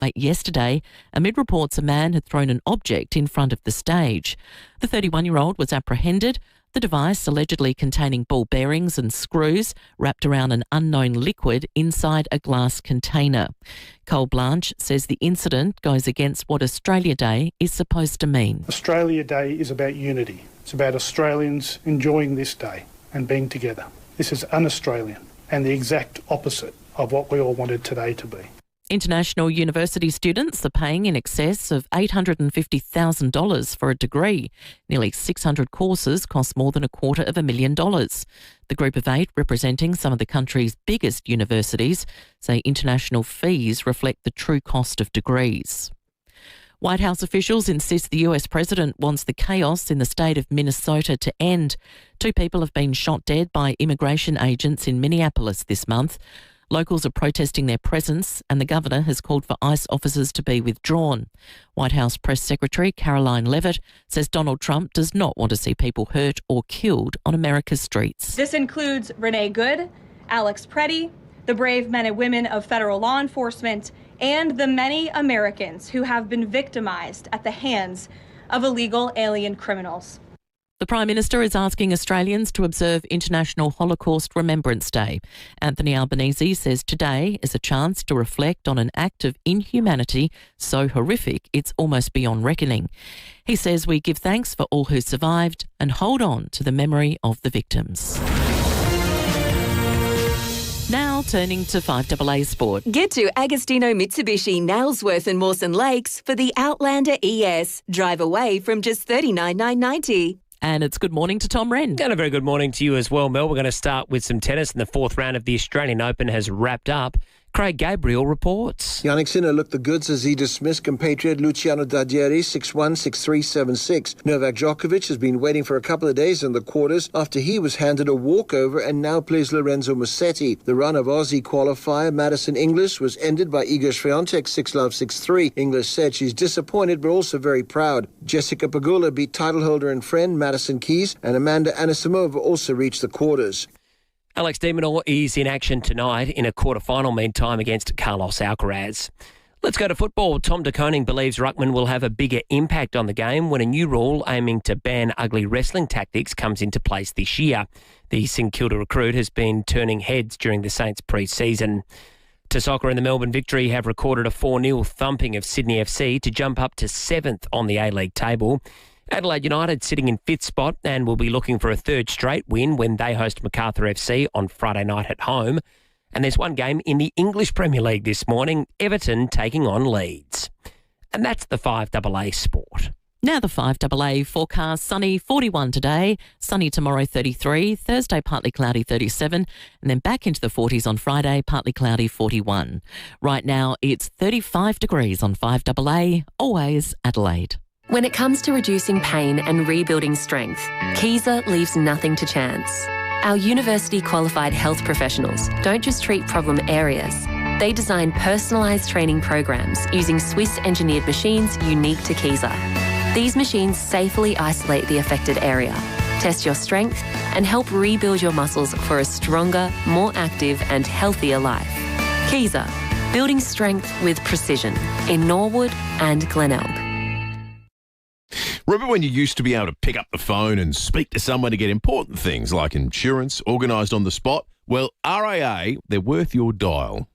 late yesterday amid reports a man had thrown an object in front of the stage. The 31-year-old was apprehended. The device, allegedly containing ball bearings and screws, wrapped around an unknown liquid inside a glass container. Cole Blanche says the incident goes against what Australia Day is supposed to mean. Australia Day is about unity. It's about Australians enjoying this day and being together. This is un-Australian and the exact opposite of what we all wanted today to be. International university students are paying in excess of $850,000 for a degree. Nearly 600 courses cost more than $250,000. The group of 8, representing some of the country's biggest universities, say international fees reflect the true cost of degrees. White House officials insist the US president wants the chaos in the state of Minnesota to end. 2 people have been shot dead by immigration agents in Minneapolis this month. Locals are protesting their presence and the governor has called for ICE officers to be withdrawn. White House Press Secretary Caroline Leavitt says Donald Trump does not want to see people hurt or killed on America's streets. This includes Renee Good, Alex Preddy, the brave men and women of federal law enforcement, and the many Americans who have been victimized at the hands of illegal alien criminals. The Prime Minister is asking Australians to observe International Holocaust Remembrance Day. Anthony Albanese says today is a chance to reflect on an act of inhumanity so horrific it's almost beyond reckoning. He says we give thanks for all who survived and hold on to the memory of the victims. Now turning to 5AA Sport. Get to Agostino Mitsubishi, Nailsworth and Mawson Lakes for the Outlander ES. Drive away from just $39,990. And it's good morning to Tom Wren. And a very good morning to you as well, Mel. We're going to start with some tennis, and the 4th round of the Australian Open has wrapped up. Craig Gabriel reports. Yannick Sinner looked the goods as he dismissed compatriot Luciano Daddieri 6-1, 6-3, 7-6. Novak Djokovic has been waiting for a couple of days in the quarters after he was handed a walkover and now plays Lorenzo Musetti. The run of Aussie qualifier Madison Inglis was ended by Iga Swiatek 6-love, 6-3. Inglis said she's disappointed but also very proud. Jessica Pegula beat title holder and friend Madison Keys, and Amanda Anisimova also reached the quarters. Alex de Minaur is in action tonight in a quarter-final meantime against Carlos Alcaraz. Let's go to football. Tom de Koning believes ruckman will have a bigger impact on the game when a new rule aiming to ban ugly wrestling tactics comes into place this year. The St Kilda recruit has been turning heads during the Saints pre-season. To soccer, and the Melbourne Victory have recorded a 4-0 thumping of Sydney FC to jump up to 7th on the A-League table. Adelaide United sitting in 5th spot and will be looking for a 3rd straight win when they host Macarthur FC on Friday night at home. And there's one game in the English Premier League this morning, Everton taking on Leeds. And that's the 5AA Sport. Now the 5AA forecast: sunny 41 today, sunny tomorrow 33, Thursday partly cloudy 37, and then back into the 40s on Friday, partly cloudy 41. Right now it's 35 degrees on 5AA, always Adelaide. When it comes to reducing pain and rebuilding strength, Kiesa leaves nothing to chance. Our university-qualified health professionals don't just treat problem areas. They design personalised training programs using Swiss-engineered machines unique to Kiesa. These machines safely isolate the affected area, test your strength, and help rebuild your muscles for a stronger, more active and healthier life. Kiesa, building strength with precision in Norwood and Glenelg. Remember when you used to be able to pick up the phone and speak to someone to get important things like insurance organised on the spot? Well, RAA, they're worth your dial.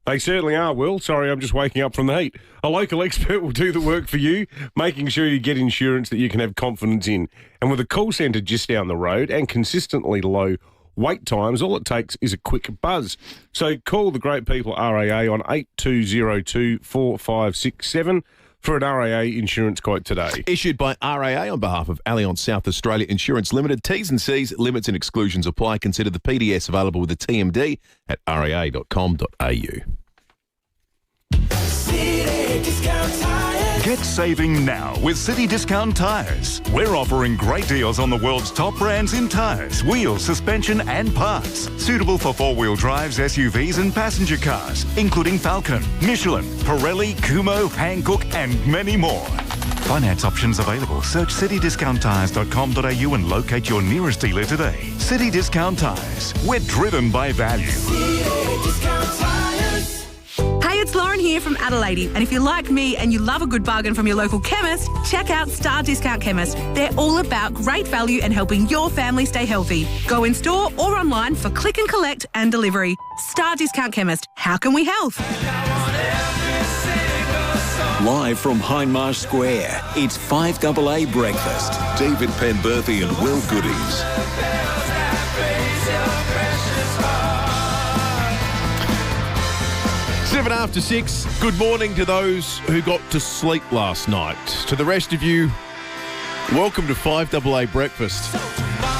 They certainly are, Will. Sorry, I'm just waking up from the heat. A local expert will do the work for you, making sure you get insurance that you can have confidence in. And with a call centre just down the road and consistently low wait times, all it takes is a quick buzz. So call the great people at RAA on 8202 4567 for an RAA insurance quote today. Issued by RAA on behalf of Allianz South Australia Insurance Limited. T's and C's, limits and exclusions apply. Consider the PDS available with the TMD at raa.com.au. Get saving now with City Discount Tyres. We're offering great deals on the world's top brands in tyres, wheels, suspension and parts. Suitable for four-wheel drives, SUVs and passenger cars, including Falcon, Michelin, Pirelli, Kumho, Hankook and many more. Finance options available. Search citydiscounttyres.com.au and locate your nearest dealer today. City Discount Tyres. We're driven by value. Hey Hey, it's Lauren here from Adelaide, and if you're like me and you love a good bargain from your local chemist, check out Star Discount Chemist. They're all about great value and helping your family stay healthy. Go in store or online for click and collect and delivery. Star Discount Chemist. How can we help? Live from Hindmarsh Square, it's FIVEAA Breakfast. David Penberthy and Will Goodies. 6:07. Good morning to those who got to sleep last night. To the rest of you, welcome to FIVEAA Breakfast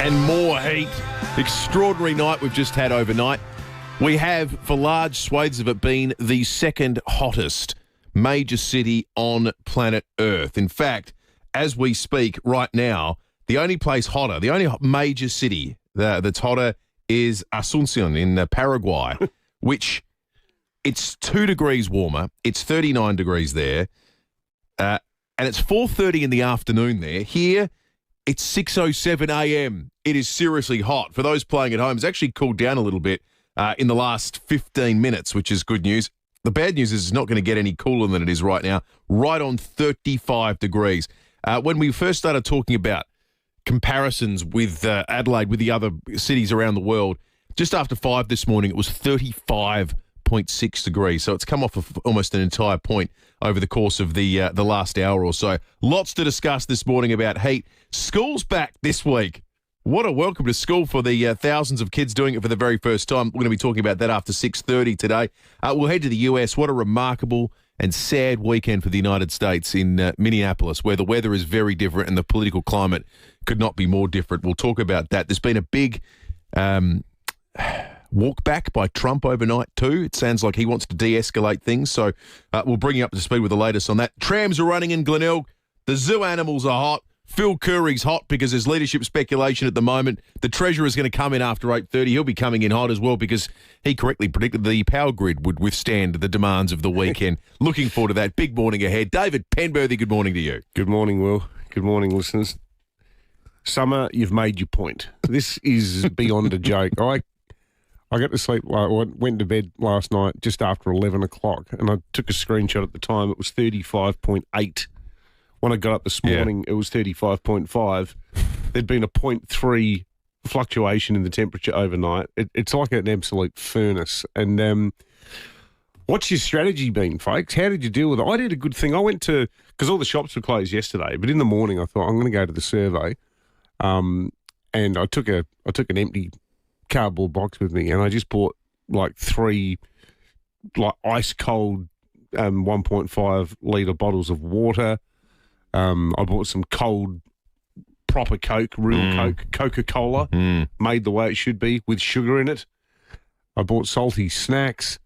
and more heat. Extraordinary night we've just had overnight. We have, for large swathes of it, been the second hottest major city on planet Earth. In fact, as we speak right now, the only place hotter, the only major city that's hotter is Asunción in Paraguay, which it's 2 degrees warmer. It's 39 degrees there, and it's 4:30 in the afternoon there. Here, it's 6:07 a.m. It is seriously hot. For those playing at home, it's actually cooled down a little bit in the last 15 minutes, which is good news. The bad news is it's not going to get any cooler than it is right now, right on 35 degrees. When we first started talking about comparisons with Adelaide, with the other cities around the world, just after 5 this morning, it was 35.6 degrees. So it's come off of almost an entire point over the course of the last hour or so. Lots to discuss this morning about heat. School's back this week. What a welcome to school for the thousands of kids doing it for the very first time. We're going to be talking about that after 6:30 today. We'll head to the US. What a remarkable and sad weekend for the United States in Minneapolis, where the weather is very different and the political climate could not be more different. We'll talk about that. There's been a big walk back by Trump overnight too. It sounds like he wants to de-escalate things. So we'll bring you up to speed with the latest on that. Trams are running in Glenelg. The zoo animals are hot. Phil Curry's hot because there's leadership speculation at the moment. The Treasurer is going to come in after 8:30. He'll be coming in hot as well because he correctly predicted the power grid would withstand the demands of the weekend. Looking forward to that. Big morning ahead. David Penberthy, good morning to you. Good morning, Will. Good morning, listeners. Summer, you've made your point. This is beyond a joke. I got to sleep. I went to bed last night just after 11 o'clock, and I took a screenshot at the time. It was 35.8. When I got up this morning, It was 35.5. There'd been a 0.3 fluctuation in the temperature overnight. It's like an absolute furnace. And what's your strategy been, folks? How did you deal with it? I did a good thing. I went to, because all the shops were closed yesterday, but in the morning I thought I'm going to go to the survey. And I took an empty cardboard box with me, and I just bought like 3 like ice cold 1.5 litre bottles of water. I bought some cold, proper Coke, real Coke, Coca-Cola, made the way it should be with sugar in it. I bought salty snacks.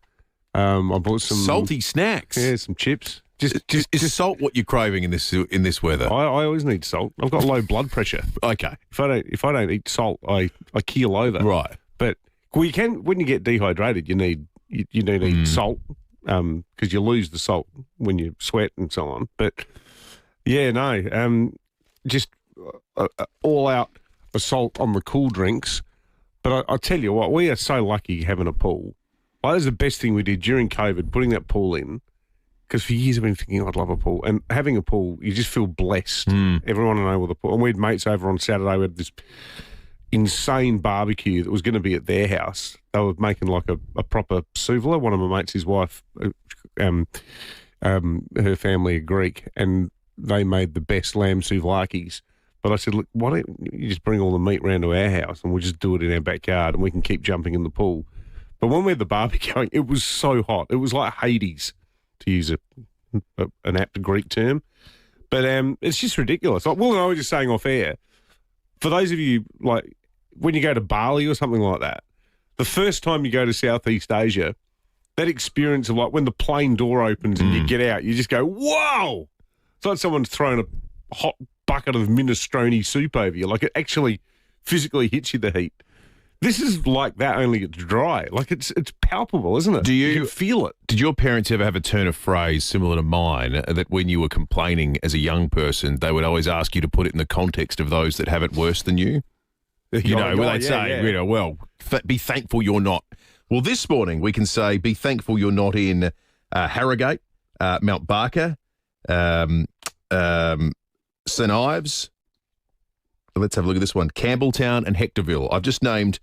I bought some salty snacks. Yeah, some chips. Is salt what you're craving in this weather? I always need salt. I've got low blood pressure. Okay. If I don't eat salt, I keel over. Right. But when you get dehydrated, you need eat salt because you lose the salt when you sweat and so on. But yeah, no, just all out assault on the cool drinks. But I tell you what, we are so lucky having a pool. That was the best thing we did during COVID, putting that pool in. Because for years I've been thinking I'd love a pool. And having a pool, you just feel blessed. Everyone I know with a pool. And we had mates over on Saturday. We had this insane barbecue that was going to be at their house. They were making like a proper souvla. One of my mates, his wife, her family are Greek, and they made the best lamb souvlakis. But I said, look, why don't you just bring all the meat round to our house and we'll just do it in our backyard and we can keep jumping in the pool. But when we had the barbecue going, it was so hot. It was like Hades, to use an apt Greek term. But it's just ridiculous. Like Will and I were just saying off air, for those of you, like, when you go to Bali or something like that, the first time you go to Southeast Asia, that experience of like when the plane door opens and you get out, you just go, whoa! It's like someone's thrown a hot bucket of minestrone soup over you. Like it actually physically hits you, the heat. This is like that, only it's dry. Like it's palpable, isn't it? You can feel it. Did your parents ever have a turn of phrase similar to mine that when you were complaining as a young person, they would always ask you to put it in the context of those that have it worse than you? You know, where they'd say, you know, well, be thankful you're not. Well, this morning we can say, be thankful you're not in Harrogate, Mount Barker, St Ives. Let's have a look at this one. Campbelltown and Hectorville. I've just named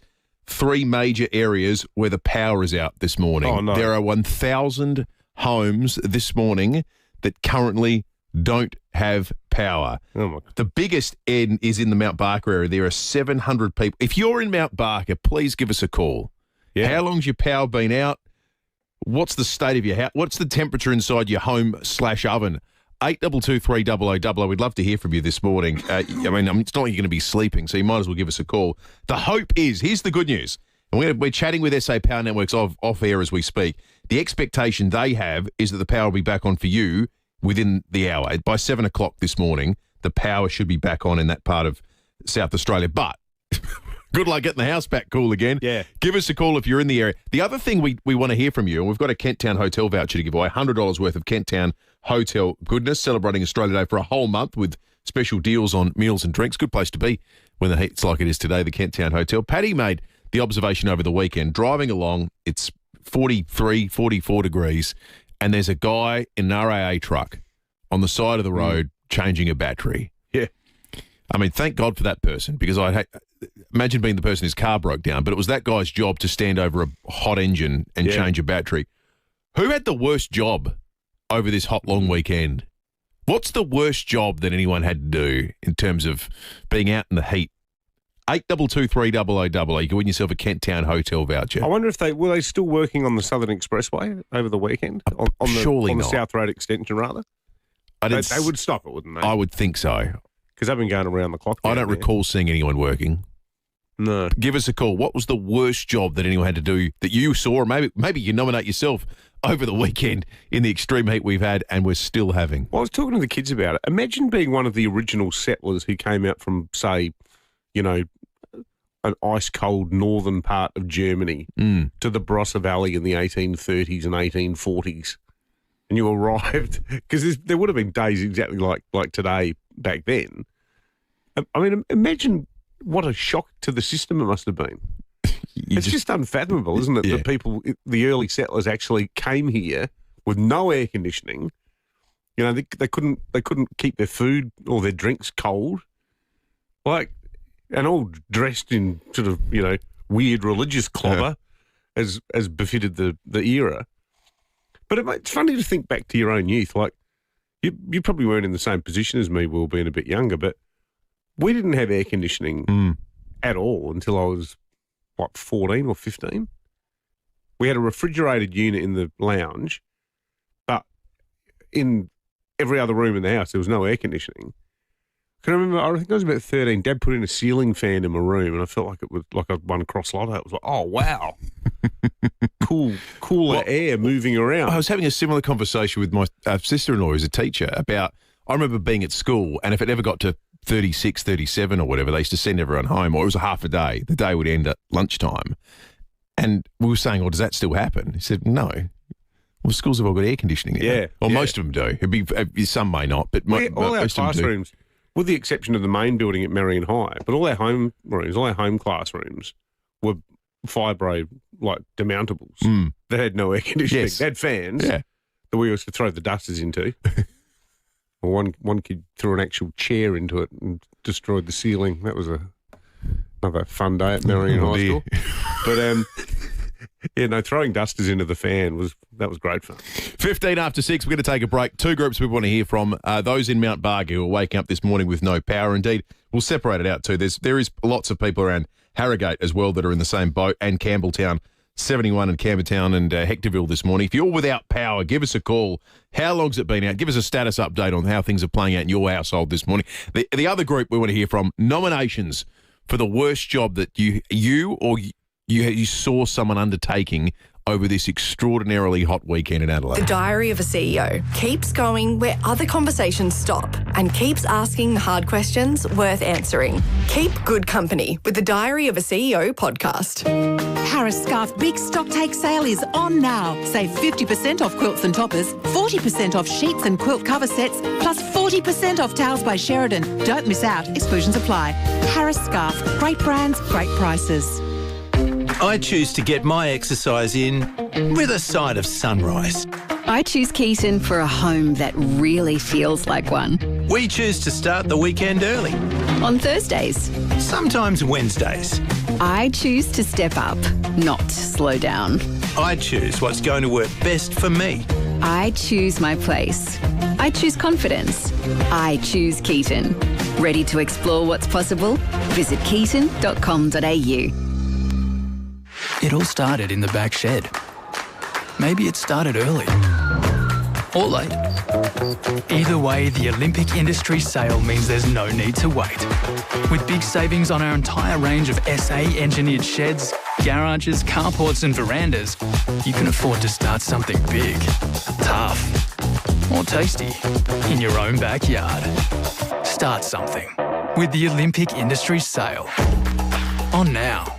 3 major areas where the power is out this morning. Oh, no. There are 1,000 homes this morning that currently don't have power. Oh, my God. The biggest end is in the Mount Barker area. There are 700 people. If you're in Mount Barker, please give us a call. Yeah. How long's your power been out? What's the state of your house? What's the temperature inside your home/oven? 8223 We'd love to hear from you this morning. It's not like you're going to be sleeping, so you might as well give us a call. The hope is, here's the good news, and we're chatting with SA Power Networks off air as we speak. The expectation they have is that the power will be back on for you within the hour. By 7 o'clock this morning, the power should be back on in that part of South Australia. But good luck getting the house back cool again. Yeah. Give us a call if you're in the area. The other thing we want to hear from you, and we've got a Kent Town hotel voucher to give away, $100 worth of Kent Town hotel goodness, celebrating Australia Day for a whole month with special deals on meals and drinks. Good place to be when the heat's like it is today, the Kent Town Hotel. Paddy made the observation over the weekend, driving along, it's 43, 44 degrees, and there's a guy in an RAA truck on the side of the road changing a battery. Yeah. I mean, thank God for that person, because imagine being the person whose car broke down, but it was that guy's job to stand over a hot engine and change a battery. Who had the worst job over this hot, long weekend? What's the worst job that anyone had to do in terms of being out in the heat? 8223 you can win yourself a Kent Town hotel voucher. I wonder if were they still working on the Southern Expressway over the weekend? Surely on the not. South Road extension, rather? They would stop it, wouldn't they? I would think so. Because they've been going around the clock. I don't recall seeing anyone working. No. Give us a call. What was the worst job that anyone had to do that you saw? Or maybe you nominate yourself over the weekend in the extreme heat we've had and we're still having. Well, I was talking to the kids about it. Imagine being one of the original settlers who came out from, say, an ice-cold northern part of Germany to the Barossa Valley in the 1830s and 1840s. And you arrived, because there would have been days exactly like today back then. I mean, imagine what a shock to the system it must have been. It's just unfathomable, isn't it? Yeah. That people, the early settlers, actually came here with no air conditioning. They couldn't keep their food or their drinks cold, and all dressed in sort of weird religious clobber, as befitted the era. But it's funny to think back to your own youth. Like you probably weren't in the same position as me, Will, being a bit younger, but we didn't have air conditioning at all until I was 14 or 15. We had a refrigerated unit in the lounge, but in every other room in the house there was no air conditioning. I remember, I think I was about 13, Dad put in a ceiling fan in my room and I felt like it was like I won Cross Lotto. It was like, oh, wow. Cooler air moving around. I was having a similar conversation with my sister-in-law who's a teacher about, I remember being at school and if it ever got to 36, 37 or whatever, they used to send everyone home, or it was a half a day. The day would end at lunchtime. And we were saying, well, does that still happen? He said, no. Well, schools have all got air conditioning now. Yeah. Well, most of them do. Some may not, but all our most of them do. classrooms, with the exception of the main building at Marion High, but all our home rooms, all our home classrooms were fibro demountables that had no air conditioning. Yes. They had fans that we used to throw the dusters into. Or one kid threw an actual chair into it and destroyed the ceiling. That was another fun day at Marion High School. But throwing dusters into the fan was great fun. 15 after 6, we're going to take a break. Two groups we want to hear from. Those in Mount Barker who are waking up this morning with no power. Indeed, we'll separate it out too. There is lots of people around Harrogate as well that are in the same boat, and Campbelltown, 71 and Campbelltown and Hectorville this morning. If you're without power, give us a call. How long's it been out? Give us a status update on how things are playing out in your household this morning. The other group we want to hear from, nominations for the worst job that you saw someone undertaking over this extraordinarily hot weekend in Adelaide. The Diary of a CEO keeps going where other conversations stop and keeps asking the hard questions worth answering. Keep good company with the Diary of a CEO podcast. Harris Scarf Big Stock Take Sale is on now. Save 50% off quilts and toppers, 40% off sheets and quilt cover sets, plus 40% off towels by Sheridan. Don't miss out. Exclusions apply. Harris Scarf. Great brands, great prices. I choose to get my exercise in with a side of sunrise. I choose Keaton for a home that really feels like one. We choose to start the weekend early. On Thursdays. Sometimes Wednesdays. I choose to step up, not slow down. I choose what's going to work best for me. I choose my place. I choose confidence. I choose Keaton. Ready to explore what's possible? Visit keaton.com.au. It all started in the back shed. Maybe it started early or late. Either way, the Olympic Industries sale means there's no need to wait. With big savings on our entire range of SA-engineered sheds, garages, carports and verandas, you can afford to start something big, tough or tasty in your own backyard. Start something with the Olympic Industries sale. On now.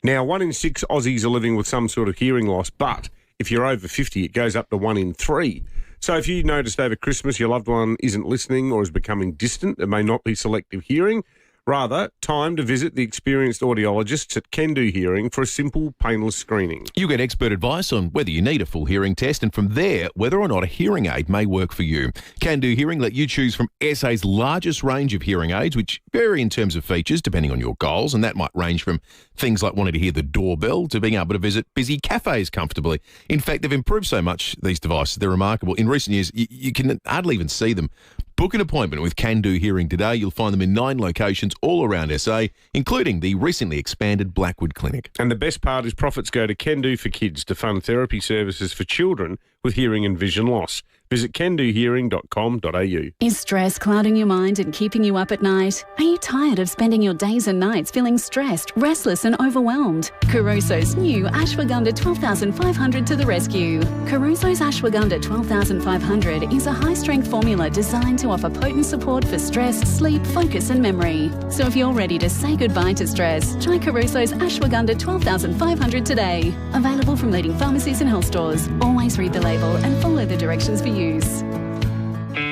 Now, 1 in 6 Aussies are living with some sort of hearing loss, but if you're over 50, it goes up to 1 in 3. So if you noticed over Christmas your loved one isn't listening or is becoming distant, it may not be selective hearing. Rather, time to visit the experienced audiologists at Can Do Hearing for a simple, painless screening. You get expert advice on whether you need a full hearing test, and from there, whether or not a hearing aid may work for you. Can Do Hearing let you choose from SA's largest range of hearing aids, which vary in terms of features depending on your goals, and that might range from things like wanting to hear the doorbell to being able to visit busy cafes comfortably. In fact, they've improved so much, these devices, they're remarkable. In recent years, you can hardly even see them. Book an appointment with Can Do Hearing today. You'll find them in 9 locations all around SA, including the recently expanded Blackwood Clinic. And the best part is profits go to Can Do for Kids to fund therapy services for children with hearing and vision loss. Visit candohearing.com.au. Is stress clouding your mind and keeping you up at night? Are you tired of spending your days and nights feeling stressed, restless and overwhelmed? Caruso's new Ashwagandha 12,500 to the rescue. Caruso's Ashwagandha 12,500 is a high-strength formula designed to offer potent support for stress, sleep, focus and memory. So if you're ready to say goodbye to stress, try Caruso's Ashwagandha 12,500 today. Available from leading pharmacies and health stores. Always read the label and follow the directions for use.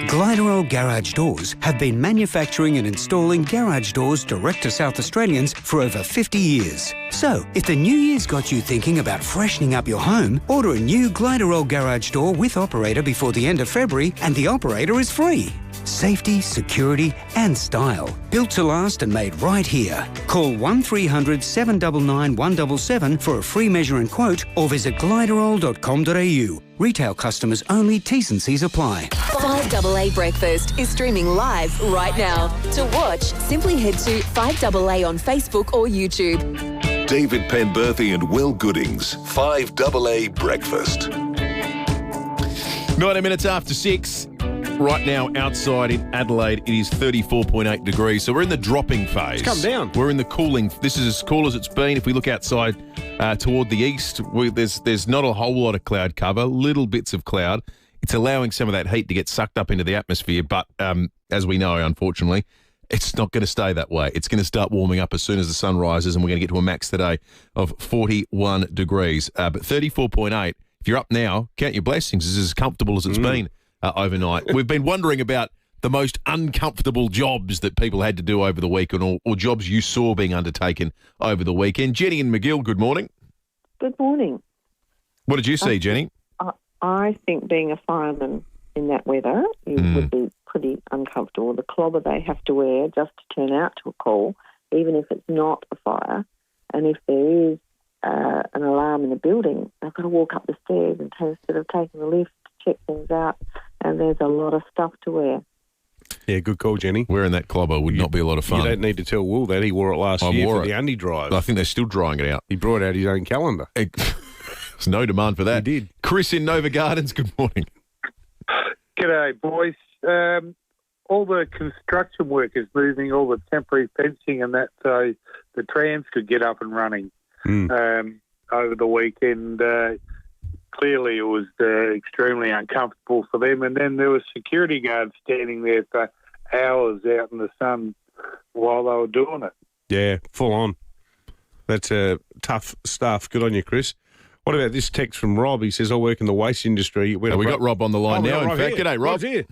Gliderol Garage Doors have been manufacturing and installing garage doors direct to South Australians for over 50 years. So, if the new year's got you thinking about freshening up your home, order a new Gliderol Garage Door with operator before the end of February and the operator is free. Safety, security and style. Built to last and made right here. Call 1300 799 177 for a free measure and quote or visit gliderol.com.au. Retail customers only, T's and C's apply. 5AA Breakfast is streaming live right now. To watch, simply head to 5AA on Facebook or YouTube. David Penberthy and Will Goodings, 5AA Breakfast. 90 minutes after 6. Right now, outside in Adelaide, it is 34.8 degrees. So we're in the dropping phase. It's come down. We're in the cooling. This is as cool as it's been. If we look outside toward the east, there's not a whole lot of cloud cover, little bits of cloud. It's allowing some of that heat to get sucked up into the atmosphere. But as we know, unfortunately, it's not going to stay that way. It's going to start warming up as soon as the sun rises, and we're going to get to a max today of 41 degrees. But 34.8, if you're up now, count your blessings. This is as comfortable as it's been. Overnight. We've been wondering about the most uncomfortable jobs that people had to do over the weekend or jobs you saw being undertaken over the weekend. Jenny and McGill, good morning. Good morning. What did you see, Jenny? I think being a fireman in that weather would be pretty uncomfortable. The clobber they have to wear just to turn out to a call, even if it's not a fire, and if there is an alarm in a building, they've got to walk up the stairs and instead of taking the lift, check things out, and there's a lot of stuff to wear. Yeah, good call, Jenny. Wearing that clobber would not be a lot of fun. You don't need to tell Will that. He wore it last year for the undie drive. I think they're still drying it out. He brought out his own calendar. There's no demand for that. He did. Chris in Nova Gardens, good morning. G'day, boys. All the construction workers moving all the temporary fencing and that so the trams could get up and running over the weekend. Clearly it was extremely uncomfortable for them. And then there were security guards standing there for hours out in the sun while they were doing it. Yeah, full on. That's tough stuff. Good on you, Chris. What about this text from Rob? He says, I work in the waste industry. We got Rob on the line now, in fact. G'day, Rob. Rob's here.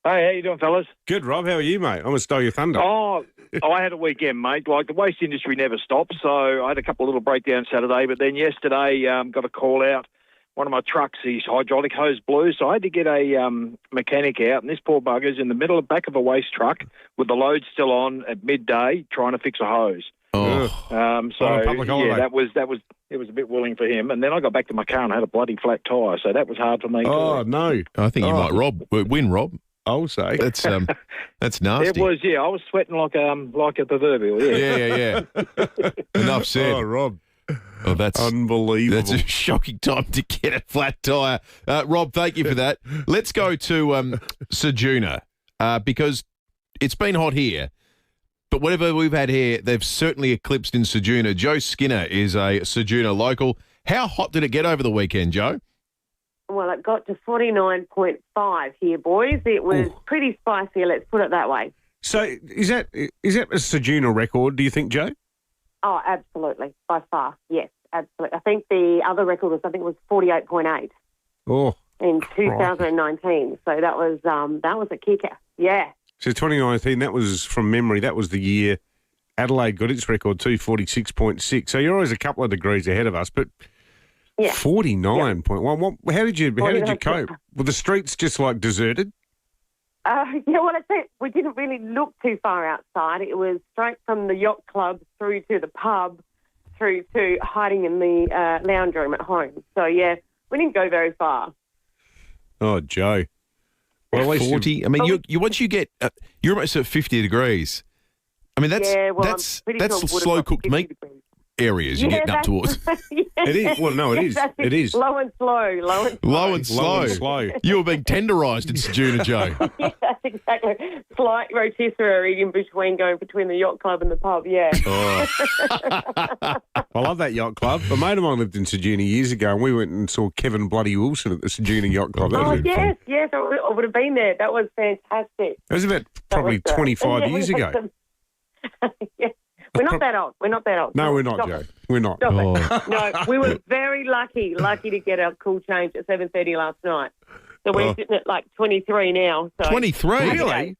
Hey, how you doing, fellas? Good, Rob. How are you, mate? I'm going to steal your thunder. I had a weekend, mate. Like, the waste industry never stops, so I had a couple of little breakdowns Saturday, but then yesterday got a call out one of my trucks, his hydraulic hose blew, so I had to get a mechanic out, and this poor bugger's in the back of a waste truck with the load still on at midday trying to fix a hose. Oh. That was it was a bit willing for him. And then I got back to my car and I had a bloody flat tyre, so that was hard for me. Oh, no. I think you might win, Rob. I'll say. That's nasty. It was, yeah. I was sweating like a proverbial, yeah. Yeah. Enough said. Oh, Rob. Oh, that's unbelievable. That's a shocking time to get a flat tyre. Rob, thank you for that. Let's go to Ceduna because it's been hot here. But whatever we've had here, they've certainly eclipsed in Ceduna. Joe Skinner is a Ceduna local. How hot did it get over the weekend, Joe? Well, it got to 49.5 here, boys. It was pretty spicy, let's put it that way. So is that a Ceduna record, do you think, Joe? Oh, absolutely. By far, yes, absolutely. I think the other record was 48.8 in 2019. So that was a kicker. Yeah. So 2019, that was from memory. That was the year Adelaide got its record too, 46.6. So you're always a couple of degrees ahead of us, but 49.1. How did you cope? Were the streets just like deserted? We didn't really look too far outside. It was straight from the yacht club through to the pub, through to hiding in the lounge room at home. So, yeah, we didn't go very far. Oh, Joe. Well, at least 40. I mean, once you get, you're almost at 50 degrees. I mean, that's slow cooked meat areas you're getting up towards. It is. Well, no, it is. It is. Low and slow. Low and slow. You were being tenderised in Ceduna, Joe. Yeah, that's exactly. Slight rotisserie in between, going between the yacht club and the pub, yeah. Oh. I love that yacht club. A mate of mine lived in Ceduna years ago, and we went and saw Kevin Bloody Wilson at the Ceduna Yacht Club. That was yes, I would have been there. That was fantastic. It was about probably 25 years ago. Yeah. We're not that old. No, we're not, Joe. We're not. No, we were very lucky to get our cool change at 7:30 last night. So we're sitting at like 23 now. So 23? Really?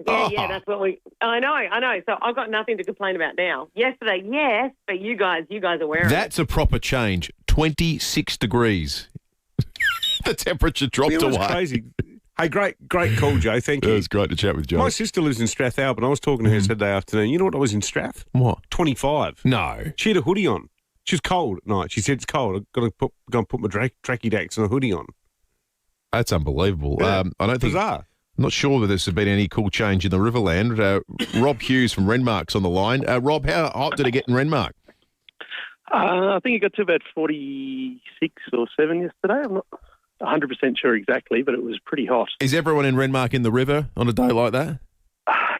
Yeah, that's what I know. So I've got nothing to complain about now. Yesterday, yes, but you guys are wearing That's a proper change. 26 degrees. The temperature dropped away. It was crazy. Hey, great call, Joe. Thank you. It was great to chat with Joe. My sister lives in Strathalbyn. I was talking to her Saturday afternoon. You know what I was in Strath? What? 25. No. She had a hoodie on. She was cold at night. She said, it's cold. I've got to go and put my tracky dacks and a hoodie on. That's unbelievable. Yeah. I don't think... Bizarre. I'm not sure that there's been any cool change in the Riverland. Rob Hughes from Renmark's on the line. Rob, how hot did it get in Renmark? I think it got to about 46 or 7 yesterday. I'm not 100% sure exactly, but it was pretty hot. Is everyone in Renmark in the river on a day like that?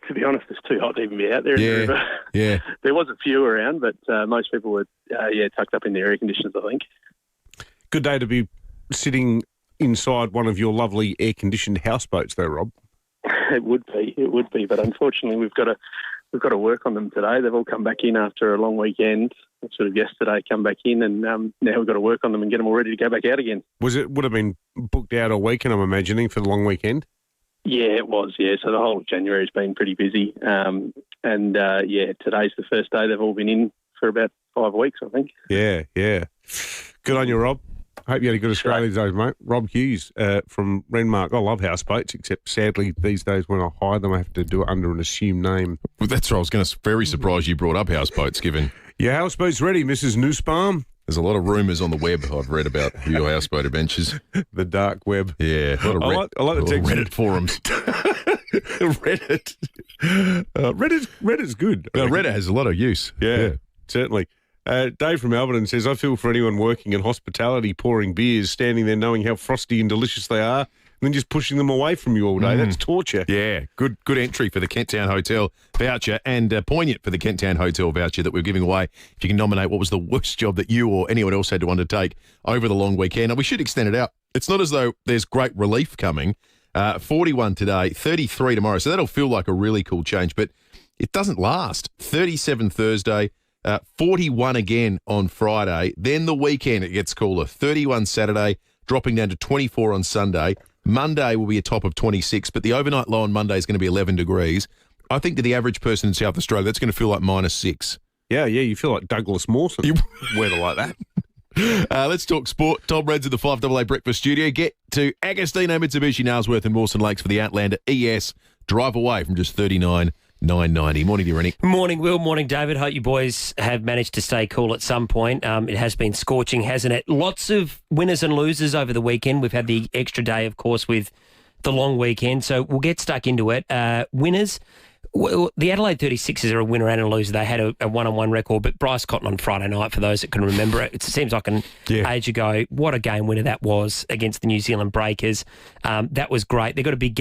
To be honest, it's too hot to even be out there in the river. Yeah. There was a few around, but most people were, tucked up in their air conditioners, I think. Good day to be sitting inside one of your lovely air-conditioned houseboats, though, Rob. It would be, but unfortunately we've got to work on them today. They've all come back in after a long weekend. Sort of yesterday, come back in, and now we've got to work on them and get them all ready to go back out again. Would have been booked out all weekend, I'm imagining, for the long weekend? Yeah, it was, yeah. So the whole of January has been pretty busy. Today's the first day they've all been in for about 5 weeks, I think. Yeah. Good on you, Rob. Hope you had a good Australian days, mate. Rob Hughes from Renmark. I love houseboats, except sadly these days when I hire them, I have to do it under an assumed name. Well, that's right. I was going to very surprised you brought up houseboats, given... Your houseboat's ready, Mrs. Nussbaum. There's a lot of rumours on the web I've read about your houseboat adventures. The dark web. Yeah. I like the text. Reddit forums. Reddit. Reddit's good. No, Reddit has a lot of use. Yeah. Certainly. Dave from Alberton says, I feel for anyone working in hospitality, pouring beers, standing there knowing how frosty and delicious they are, and then just pushing them away from you all day. That's torture. Yeah, good entry for the Kent Town Hotel voucher, and poignant for the Kent Town Hotel voucher that we're giving away. If you can nominate what was the worst job that you or anyone else had to undertake over the long weekend. And we should extend it out. It's not as though there's great relief coming. 41 today, 33 tomorrow. So that'll feel like a really cool change, but it doesn't last. 37 Thursday, 41 again on Friday. Then the weekend it gets cooler. 31 Saturday, dropping down to 24 on Sunday. Monday will be a top of 26, but the overnight low on Monday is going to be 11 degrees. I think to the average person in South Australia, that's going to feel like -6. Yeah, you feel like Douglas Mawson. Weather like that. Let's talk sport. Tom Red's in the 5AA Breakfast Studio. Get to Agostino Mitsubishi, Nailsworth and Mawson Lakes for the Outlander ES. Drive away from just $39,990. Morning to you, Rennie. Morning, Will. Morning, David. Hope you boys have managed to stay cool at some point. It has been scorching, hasn't it? Lots of winners and losers over the weekend. We've had the extra day, of course, with the long weekend, so we'll get stuck into it. Winners. Well, the Adelaide 36ers are a winner and a loser. They had a one-on-one record, but Bryce Cotton on Friday night, for those that can remember it, it seems like an age ago. What a game winner that was against the New Zealand Breakers. That was great. They've got a big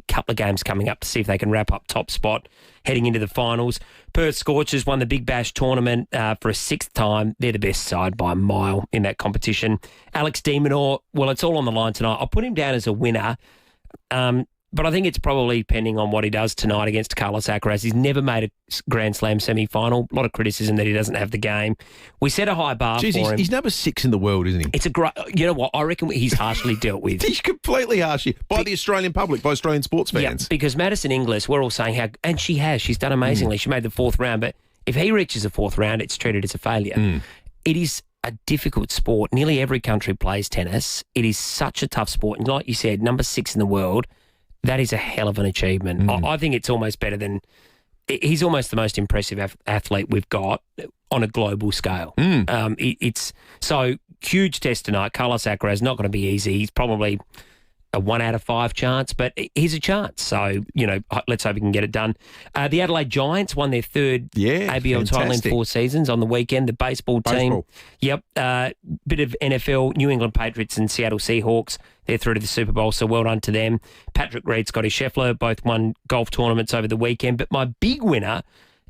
couple of games coming up to see if they can wrap up top spot heading into the finals. Perth Scorchers won the Big Bash tournament for a sixth time. They're the best side by a mile in that competition. Alex de Minaur, well, it's all on the line tonight. I'll put him down as a winner. But I think it's probably depending on what he does tonight against Carlos Alcaraz. He's never made a Grand Slam semi-final. A lot of criticism that he doesn't have the game. We set a high bar for him. He's number 6 in the world, isn't he? It's a great... You know what? I reckon he's harshly dealt with. He's completely harshly by the Australian public, by Australian sports fans. Yeah, because Madison Inglis, we're all saying how... And she has. She's done amazingly. She made the fourth round. But if he reaches the fourth round, it's treated as a failure. It is a difficult sport. Nearly every country plays tennis. It is such a tough sport. And like you said, number 6 in the world... That is a hell of an achievement. I think it's almost better than... He's almost the most impressive athlete we've got on a global scale. It's so huge test tonight. Carlos Alcaraz, not going to be easy. He's probably a 1 out of 5 chance, but he's a chance. So, let's hope he can get it done. The Adelaide Giants won their third ABL title in 4 seasons on the weekend. The baseball team. Yep. Bit of NFL, New England Patriots and Seattle Seahawks. They're through to the Super Bowl, so well done to them. Patrick Reed, Scotty Scheffler, both won golf tournaments over the weekend. But my big winner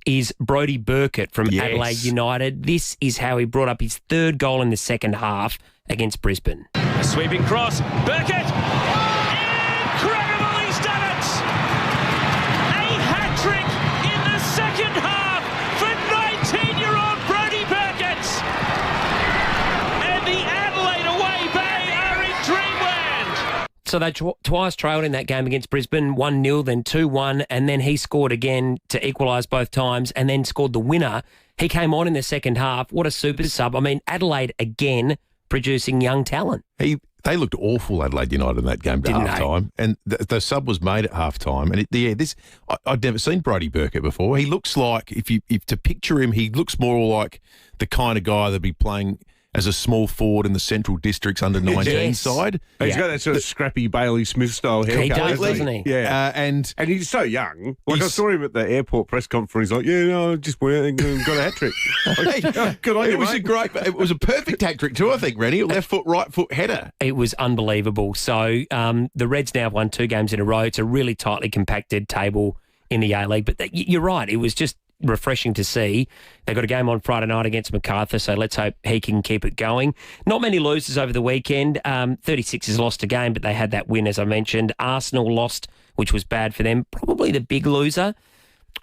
is Brodie Burkett from Adelaide United. This is how he brought up his 3rd goal in the second half against Brisbane. A sweeping cross. Burkett! Incredible, he's done it! A hat-trick in the second half for 19-year-old Brodie Burkett! And the Adelaide away bay are in dreamland! So they twice trailed in that game against Brisbane, 1-0, then 2-1, and then he scored again to equalise both times and then scored the winner. He came on in the second half. What a super sub. I mean, Adelaide again producing young talent. They looked awful, Adelaide United, in that game at half-time. And the sub was made at half-time. And I'd never seen Brodie Burkett before. He looks like, if to picture him, he looks more like the kind of guy that'd be playing as a small forward in the Central District's under-19 side. He's got that sort of scrappy Bailey Smith style haircut. He does, doesn't he? Yeah. And he's so young. Like I saw him at the airport press conference. He's like, I just went and got a hat-trick. Good on you, mate. It was a perfect hat-trick too, I think, Rennie. Left foot, right foot header. It was unbelievable. So the Reds now have won 2 games in a row. It's a really tightly compacted table in the A-League. But you're right. It was just refreshing to see. They got a game on Friday night against MacArthur, so let's hope he can keep it going. Not many losers over the weekend. 36ers lost a game, but they had that win, as I mentioned. Arsenal lost, which was bad for them. Probably the big loser.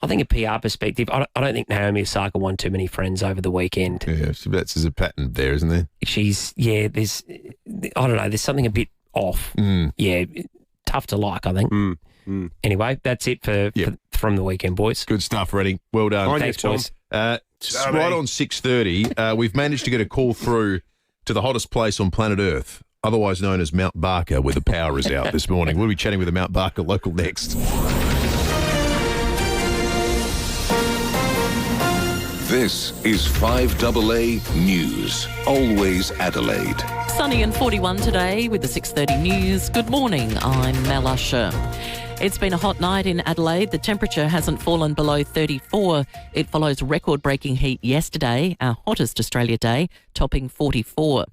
I think a PR perspective, I don't think Naomi Osaka won too many friends over the weekend. Yeah, there's a pattern there, isn't there? There's something a bit off. Yeah, tough to like, I think. Anyway, that's it from the weekend, boys. Good stuff, Reddy. Well done. Thanks, boys. Right on 6:30, we've managed to get a call through to the hottest place on planet Earth, otherwise known as Mount Barker, where the power is out this morning. We'll be chatting with a Mount Barker local next. This is 5AA News. Always Adelaide. Sunny and 41 today with the 6:30 news. Good morning, I'm Mel Usher. It's been a hot night in Adelaide. The temperature hasn't fallen below 34. It follows record-breaking heat yesterday, our hottest Australia day, topping 44.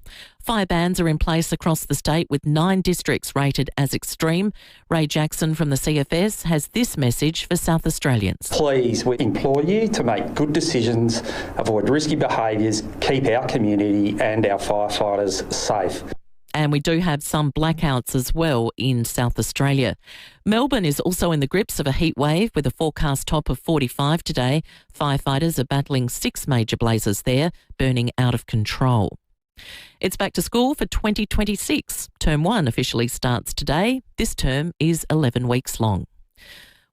Fire bans are in place across the state with 9 districts rated as extreme. Ray Jackson from the CFS has this message for South Australians. Please, we implore you to make good decisions, avoid risky behaviours, keep our community and our firefighters safe. And we do have some blackouts as well in South Australia. Melbourne is also in the grips of a heat wave with a forecast top of 45 today. Firefighters are battling 6 major blazes there, burning out of control. It's back to school for 2026. Term 1 officially starts today. This term is 11 weeks long.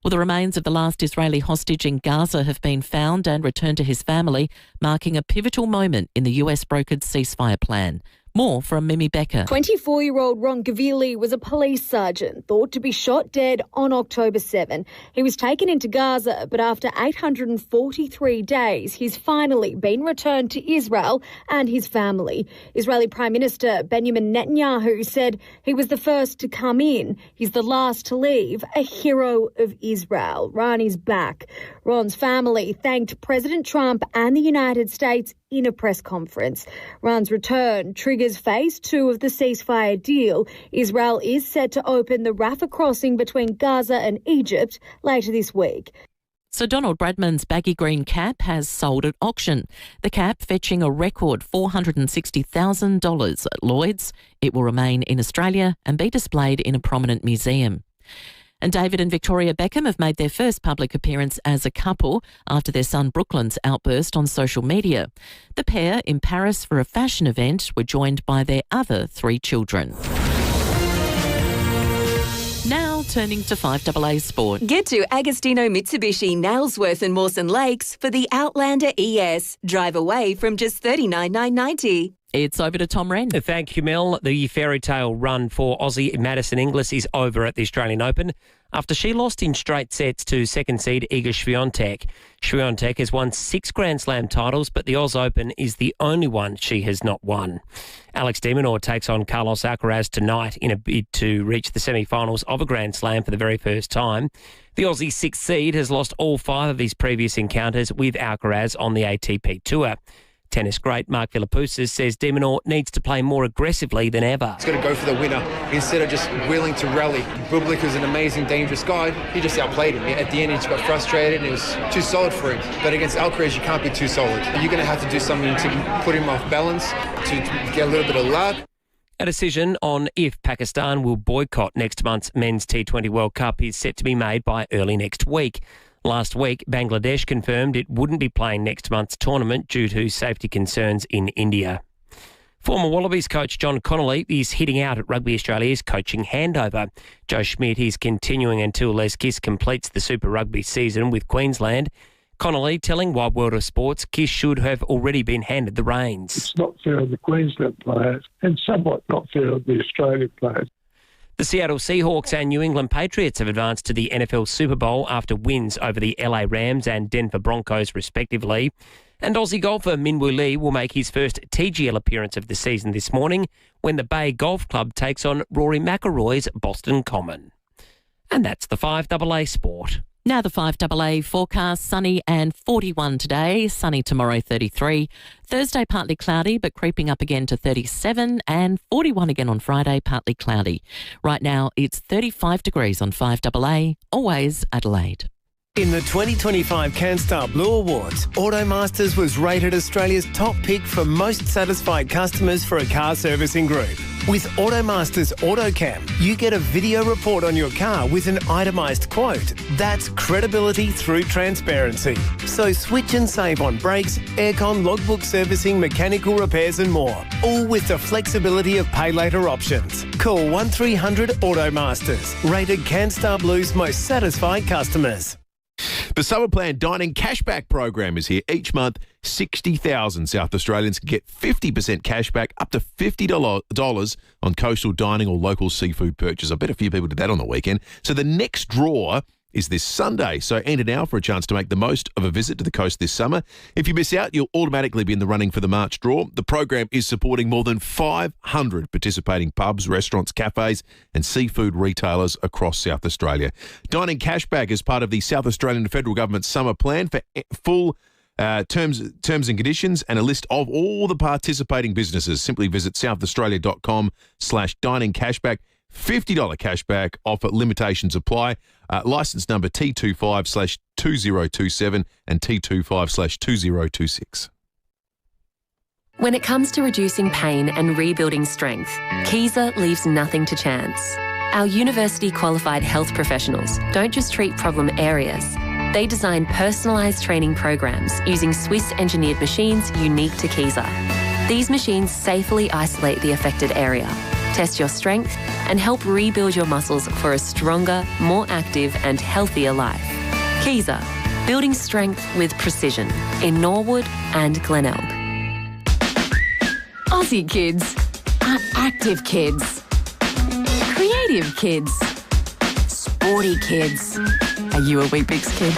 Well, the remains of the last Israeli hostage in Gaza have been found and returned to his family, marking a pivotal moment in the US-brokered ceasefire plan. More from Mimi Becker. 24-year-old Ron Gavili was a police sergeant thought to be shot dead on October 7. He was taken into Gaza, but after 843 days, he's finally been returned to Israel and his family. Israeli Prime Minister Benjamin Netanyahu said he was the first to come in. He's the last to leave, a hero of Israel. Ron is back. Ron's family thanked President Trump and the United States in a press conference. Ron's return triggers phase 2 of the ceasefire deal. Israel is set to open the Rafah crossing between Gaza and Egypt later this week. So Donald Bradman's baggy green cap has sold at auction. The cap fetching a record $460,000 at Lloyd's. It will remain in Australia and be displayed in a prominent museum. And David and Victoria Beckham have made their first public appearance as a couple after their son Brooklyn's outburst on social media. The pair, in Paris for a fashion event, were joined by their other 3 children. Now turning to 5AA Sport. Get to Agostino Mitsubishi, Nailsworth and Mawson Lakes for the Outlander ES. Drive away from just $39,990. It's over to Tom Wren. Thank you, Mel. The fairy tale run for Aussie Madison Inglis is over at the Australian Open after she lost in straight sets to second seed Iga Swiatek. Swiatek has won 6 Grand Slam titles, but the Oz Open is the only one she has not won. Alex de Minaur takes on Carlos Alcaraz tonight in a bid to reach the semi-finals of a Grand Slam for the very first time. The Aussie 6th seed has lost all 5 of his previous encounters with Alcaraz on the ATP Tour. Tennis great Mark Philippoussis says de Minaur needs to play more aggressively than ever. He's got to go for the winner instead of just willing to rally. Bublik is an amazing, dangerous guy. He just outplayed him. At the end, he just got frustrated and it was too solid for him. But against Alcaraz, you can't be too solid. You're going to have to do something to put him off balance, to get a little bit of luck. A decision on if Pakistan will boycott next month's Men's T20 World Cup is set to be made by early next week. Last week, Bangladesh confirmed it wouldn't be playing next month's tournament due to safety concerns in India. Former Wallabies coach John Connolly is hitting out at Rugby Australia's coaching handover. Joe Schmidt is continuing until Les Kiss completes the Super Rugby season with Queensland. Connolly telling Wide World of Sports Kiss should have already been handed the reins. It's not fair on the Queensland players and somewhat not fair on the Australian players. The Seattle Seahawks and New England Patriots have advanced to the NFL Super Bowl after wins over the LA Rams and Denver Broncos, respectively. And Aussie golfer Minwoo Lee will make his first TGL appearance of the season this morning when the Bay Golf Club takes on Rory McIlroy's Boston Common. And that's the 5AA Sport. Now the 5AA forecast, sunny and 41 today, sunny tomorrow 33. Thursday partly cloudy but creeping up again to 37 and 41 again on Friday, partly cloudy. Right now it's 35 degrees on 5AA, always Adelaide. In the 2025 CanStar Blue Awards, Automasters was rated Australia's top pick for most satisfied customers for a car servicing group. With Automasters AutoCam, you get a video report on your car with an itemised quote. That's credibility through transparency. So switch and save on brakes, aircon, logbook servicing, mechanical repairs and more. All with the flexibility of pay later options. Call 1300 Automasters, rated CanStar Blue's most satisfied customers. The Summer Plan Dining Cashback program is here. Each month, 60,000 South Australians can get 50% cashback, up to $50 on coastal dining or local seafood purchase. I bet a few people did that on the weekend. So the next draw is this Sunday. So enter now for a chance to make the most of a visit to the coast this summer. If you miss out, you'll automatically be in the running for the March draw. The program is supporting more than 500 participating pubs, restaurants, cafes and seafood retailers across South Australia. Dining cashback is part of the South Australian Federal Government Summer Plan. For full terms and conditions and a list of all the participating businesses, simply visit southaustralia.com/dining cashback. $50 cashback offer, limitations apply. Licence number T25/2027 and T25/2026. When it comes to reducing pain and rebuilding strength, FIVEAA leaves nothing to chance. Our university-qualified health professionals don't just treat problem areas. They design personalised training programs using Swiss-engineered machines unique to FIVEAA. These machines safely isolate the affected area, test your strength and help rebuild your muscles for a stronger, more active and healthier life. FIVEAA, building strength with precision in Norwood and Glenelg. Aussie kids are active kids, creative kids, sporty kids. Are you a Weet-Bix kid?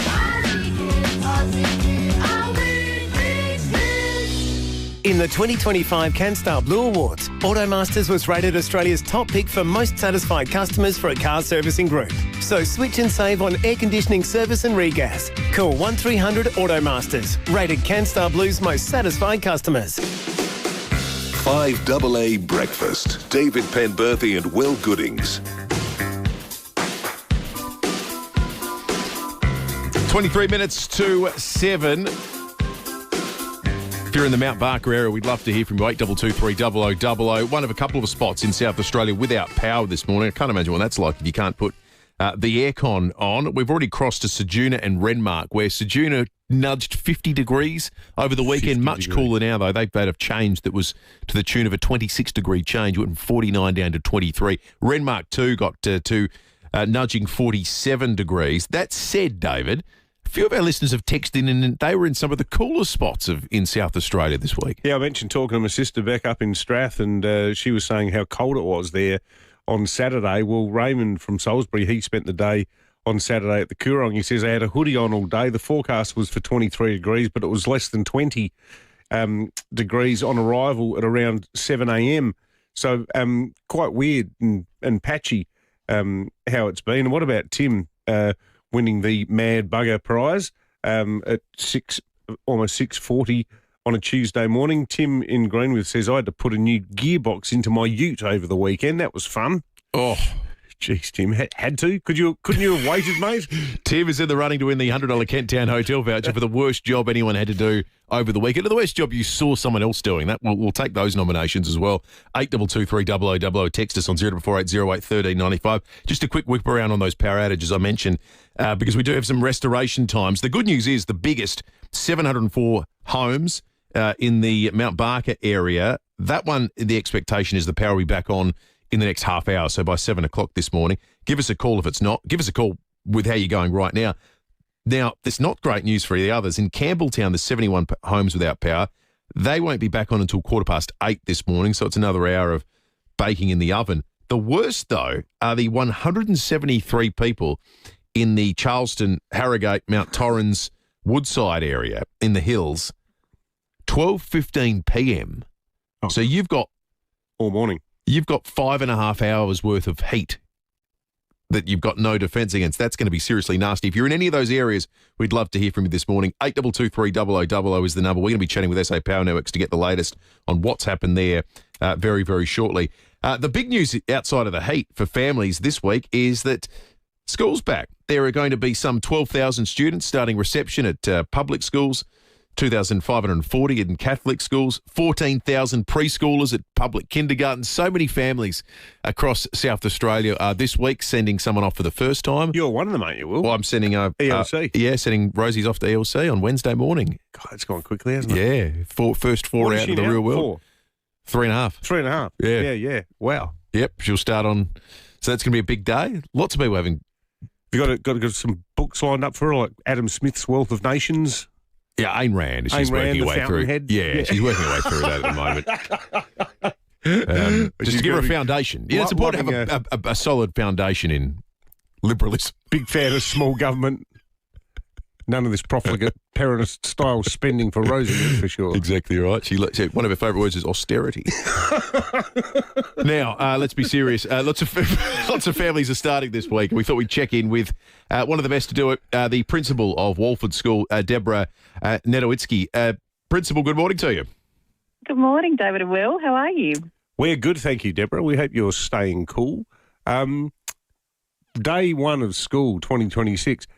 In the 2025 CanStar Blue Awards, Automasters was rated Australia's top pick for most satisfied customers for a car servicing group. So switch and save on air conditioning service and regas. Call 1300 Automasters, rated CanStar Blue's most satisfied customers. 5AA Breakfast. David Penberthy and Will Goodings. 23 minutes to 7. If you're in the Mount Barker area, we'd love to hear from you. 8223 0000. One of a couple of spots in South Australia without power this morning. I can't imagine what that's like if you can't put the aircon on. We've already crossed to Ceduna and Renmark, where Ceduna nudged 50 degrees over the weekend. Much cooler now, though. They've had a change that was to the tune of a 26-degree change. It went from 49 down to 23. Renmark, too, got to nudging 47 degrees. That said, David, a few of our listeners have texted in and they were in some of the cooler spots in South Australia this week. Yeah, I mentioned talking to my sister back up in Strath, and she was saying how cold it was there on Saturday. Well, Raymond from Salisbury, he spent the day on Saturday at the Coorong. He says, I had a hoodie on all day. The forecast was for 23 degrees, but it was less than 20 degrees on arrival at around 7 a.m. So quite weird and patchy how it's been. And what about Tim winning the Mad Bugger prize at almost 6:40 on a Tuesday morning? Tim in Greenwith says, I had to put a new gearbox into my ute over the weekend. That was fun. Oh, jeez, Tim, had to? Couldn't you have waited, mate? Tim is in the running to win the $100 Kent Town Hotel voucher for the worst job anyone had to do over the weekend, or the worst job you saw someone else doing. That we'll take those nominations as well. 8223 0000. Text us on 0448 08 1395. Just a quick whip around on those power outages I mentioned, because we do have some restoration times. The good news is the biggest, 704 homes in the Mount Barker area. That one, the expectation is the power will be back on in the next half hour, so by 7 o'clock this morning. Give us a call if it's not. Give us a call with how you're going right now. Now, there's not great news for the others. In Campbelltown, there's 71 homes without power. They won't be back on until 8:15 this morning, so it's another hour of baking in the oven. The worst, though, are the 173 people in the Charleston, Harrogate, Mount Torrens, Woodside area in the hills, 12:15 p.m. Oh. So you've got... all morning. You've got 5.5 hours worth of heat that you've got no defence against. That's going to be seriously nasty. If you're in any of those areas, we'd love to hear from you this morning. 8223 0000 is the number. We're going to be chatting with SA Power Networks to get the latest on what's happened there very, very shortly. The big news outside of the heat for families this week is that school's back. There are going to be some 12,000 students starting reception at public schools, 2,540 in Catholic schools, 14,000 preschoolers at public kindergartens. So many families across South Australia this week sending someone off for the first time. You're one of them, ain't you, Will? Well, I'm sending ELC. sending Rosie's off to ELC on Wednesday morning. God, it's gone quickly, hasn't it? Yeah, first four out of the real world. 4? 3.5. 3.5. Yeah. Wow. Yep, she'll start on. So that's going to be a big day. Lots of people having. You got to get some books lined up for her, like Adam Smith's Wealth of Nations. Yeah, Ayn Rand. She's working her way through. Yeah, she's working her way through that at the moment. Just to give her a foundation. Yeah, it's important to have a solid foundation in liberalism. Big fan of small government. None of this profligate Peronist style spending for Rosie, that's for sure. Exactly right. One of her favourite words is austerity. Now, let's be serious. Lots of families are starting this week. We thought we'd check in with one of the best to do it, the principal of Walford School, Deborah Nedowitzki. Principal, good morning to you. Good morning, David and Will. How are you? We're good, thank you, Deborah. We hope you're staying cool. Day one of school, 2026.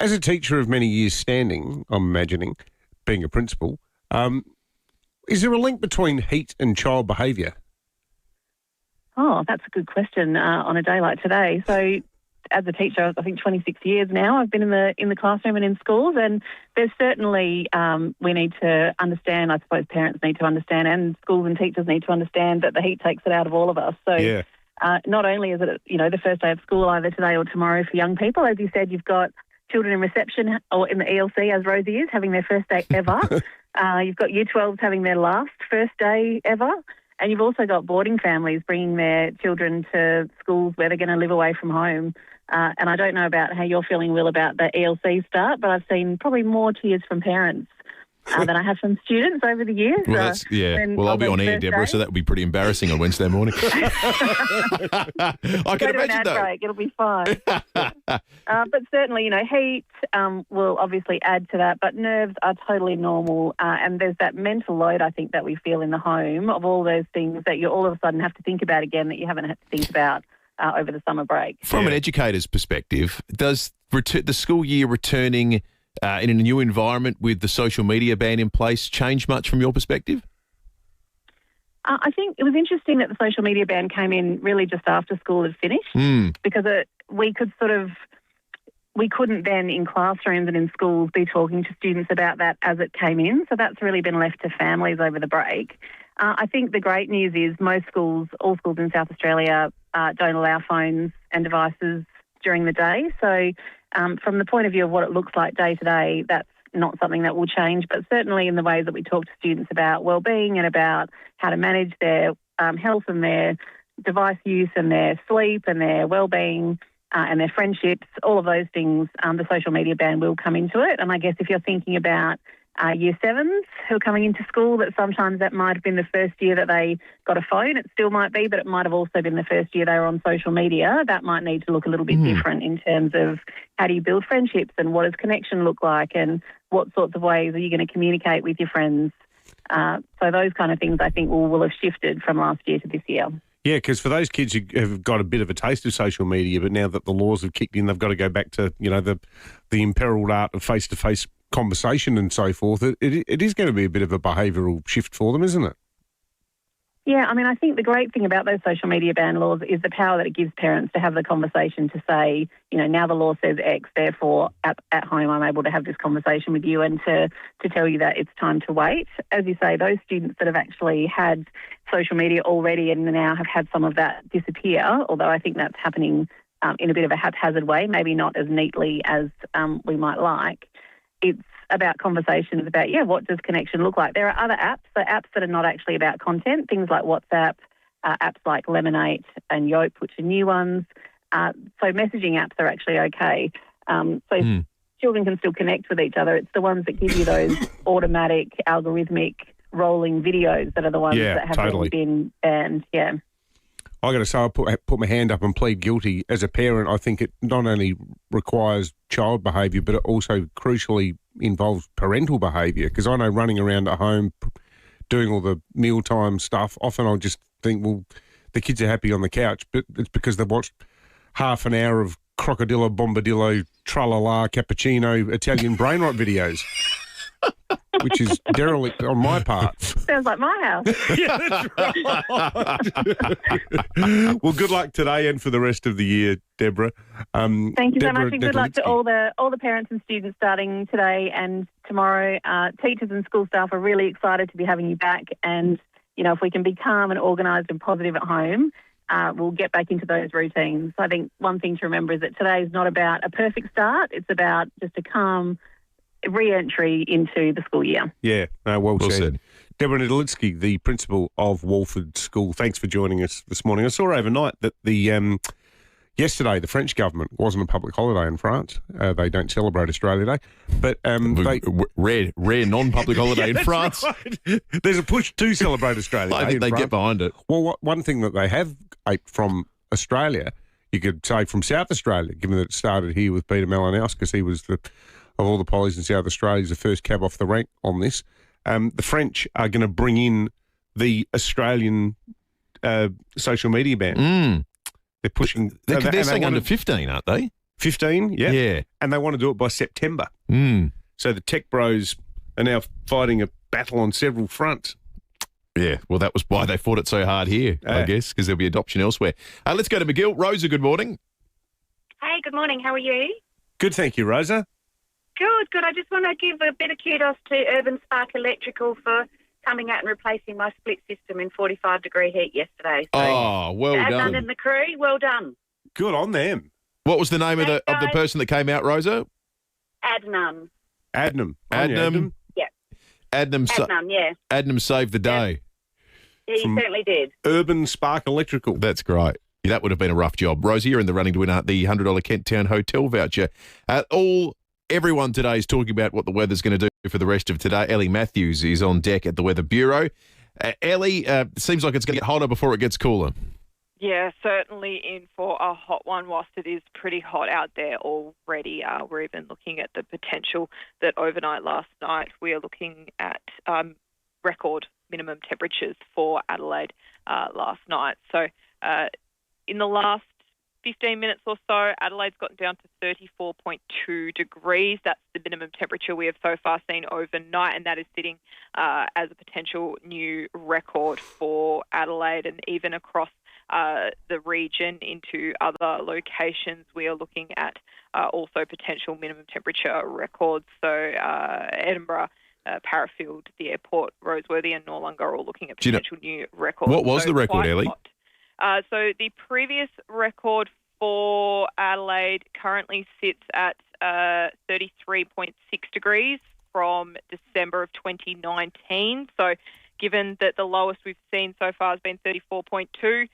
As a teacher of many years standing, I'm imagining, being a principal, is there a link between heat and child behaviour? Oh, that's a good question on a day like today. So as a teacher, I think 26 years now, I've been in the classroom and in schools, and there's certainly we need to understand, I suppose parents need to understand, and schools and teachers need to understand that the heat takes it out of all of us. So Not only is it, the first day of school either today or tomorrow for young people, as you said, you've got children in reception or in the ELC, as Rosie is, having their first day ever. You've got Year 12s having their last first day ever. And you've also got boarding families bringing their children to schools where they're going to live away from home. And I don't know about how you're feeling, Will, about the ELC start, but I've seen probably more tears from parents than I have from students over the years. Well, I'll be on air, Deborah, so that would be pretty embarrassing on Wednesday morning. I can imagine that. Break. It'll be fine. But certainly, heat will obviously add to that, but nerves are totally normal. And there's that mental load, I think, that we feel in the home of all those things that you all of a sudden have to think about again that you haven't had to think about over the summer break. From an educator's perspective, does the school year returning in a new environment with the social media ban in place change much from your perspective? I think it was interesting that the social media ban came in really just after school had finished because we couldn't then in classrooms and in schools be talking to students about that as it came in. So that's really been left to families over the break. I think the great news is all schools in South Australia don't allow phones and devices during the day. So from the point of view of what it looks like day to day, that's not something that will change, but certainly in the ways that we talk to students about wellbeing and about how to manage their health and their device use and their sleep and their wellbeing and their friendships, all of those things, the social media ban will come into it. And I guess if you're thinking about Year 7s who are coming into school, that sometimes that might have been the first year that they got a phone. It still might be, but it might have also been the first year they were on social media. That might need to look a little bit different in terms of how do you build friendships and what does connection look like and what sorts of ways are you going to communicate with your friends. So those kind of things I think will have shifted from last year to this year. Yeah, because for those kids who have got a bit of a taste of social media, but now that the laws have kicked in, they've got to go back to, the imperiled art of face-to-face conversation and so forth. It is going to be a bit of a behavioural shift for them, isn't it? Yeah, I mean, I think the great thing about those social media ban laws is the power that it gives parents to have the conversation to say, now the law says X, therefore at home I'm able to have this conversation with you and to tell you that it's time to wait. As you say, those students that have actually had social media already and now have had some of that disappear, although I think that's happening in a bit of a haphazard way, maybe not as neatly as we might like. It's about conversations about, what does connection look like? There are other apps, so apps that are not actually about content, things like WhatsApp, apps like Lemonade and Yope, which are new ones. So messaging apps are actually okay. Children can still connect with each other. It's the ones that give you those automatic, algorithmic, rolling videos that are the ones that haven't been banned. Yeah. I got to say, I put my hand up and plead guilty. As a parent, I think it not only requires child behaviour, but it also crucially involves parental behaviour. Because I know running around at home, doing all the mealtime stuff, often I'll just think, well, the kids are happy on the couch, but it's because they've watched half an hour of Crocodillo, Bombadillo, Tralala, Cappuccino, Italian brain rot videos. Which is derelict on my part. Sounds like my house. Yeah, that's right. Well, good luck today and for the rest of the year, Deborah. Thank you so much, and good luck to all the parents and students starting today and tomorrow. Teachers and school staff are really excited to be having you back, and if we can be calm and organised and positive at home, we'll get back into those routines. I think one thing to remember is that today is not about a perfect start; it's about just a calm re-entry into the school year. Yeah, well said. Deborah Nedlitsky, the principal of Walford School, thanks for joining us this morning. I saw overnight that yesterday the French government wasn't a public holiday in France. They don't celebrate Australia Day, but rare non-public holiday in France. Right. There's a push to celebrate Australia Day. I think they get behind it. Well, one thing that they have aped from Australia, you could say from South Australia, given that it started here with Peter Malinowskis, he was of all the pollies in South Australia, is the first cab off the rank on this. The French are going to bring in the Australian social media ban. They're pushing. They're saying under 15, aren't they? 15, yeah. Yeah. And they want to do it by September. So the tech bros are now fighting a battle on several fronts. Yeah, well, that was why they fought it so hard here, I guess, because there'll be adoption elsewhere. Let's go to McGill. Rosa, good morning. Hey, good morning. How are you? Good, thank you, Rosa. Good. I just want to give a bit of kudos to Urban Spark Electrical for coming out and replacing my split system in 45-degree heat yesterday. So Oh, well Adnan done. and the crew, well done. Good on them. What was the name of the Thanks, guys. person that came out, Rosa? Adnan. Adnam. Adnam. Yeah. Adnam, yeah. Adnam saved the day. He From certainly did. Urban Spark Electrical. That's great. Yeah, that would have been a rough job. Rosie, you're in the running to win the $100 Kent Town Hotel voucher. Everyone today is talking about what the weather's going to do for the rest of today. Ellie Matthews is on deck at the Weather Bureau. Ellie, seems like it's going to get hotter before it gets cooler. Yeah, certainly in for a hot one whilst it is pretty hot out there already. We're even looking at the potential that overnight last night we are looking at record minimum temperatures for Adelaide last night. So in the last 15 minutes or so, Adelaide's gotten down to 34.2 degrees. That's the minimum temperature we have so far seen overnight, and that is sitting as a potential new record for Adelaide, and even across the region into other locations. We are looking at also potential minimum temperature records. So Edinburgh, Parafield, the airport, Roseworthy and Noarlunga are all looking at potential new records. What was the record, Ellie? So the previous record for Adelaide currently sits at 33.6 degrees from December of 2019. So given that the lowest we've seen so far has been 34.2,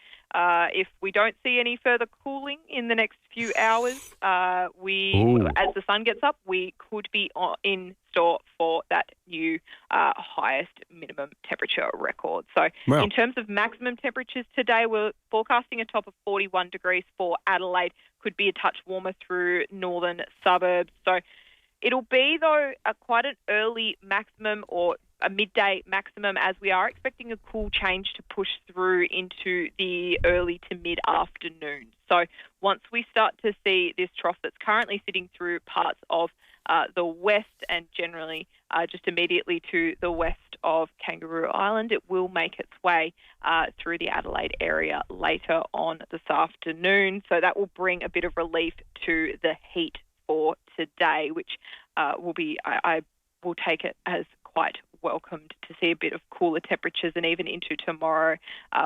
if we don't see any further cooling in the next few hours, as the sun gets up, we could be in store for that new highest minimum temperature record. So in terms of maximum temperatures today, we're forecasting a top of 41 degrees for Adelaide. Could be a touch warmer through northern suburbs. So it'll be, though, quite an early maximum or a midday maximum, as we are expecting a cool change to push through into the early to mid-afternoon. So once we start to see this trough that's currently sitting through parts of the west and generally just immediately to the west of Kangaroo Island, it will make its way through the Adelaide area later on this afternoon. So that will bring a bit of relief to the heat for today, which will be, I will take it as quite welcomed to see a bit of cooler temperatures, and even into tomorrow.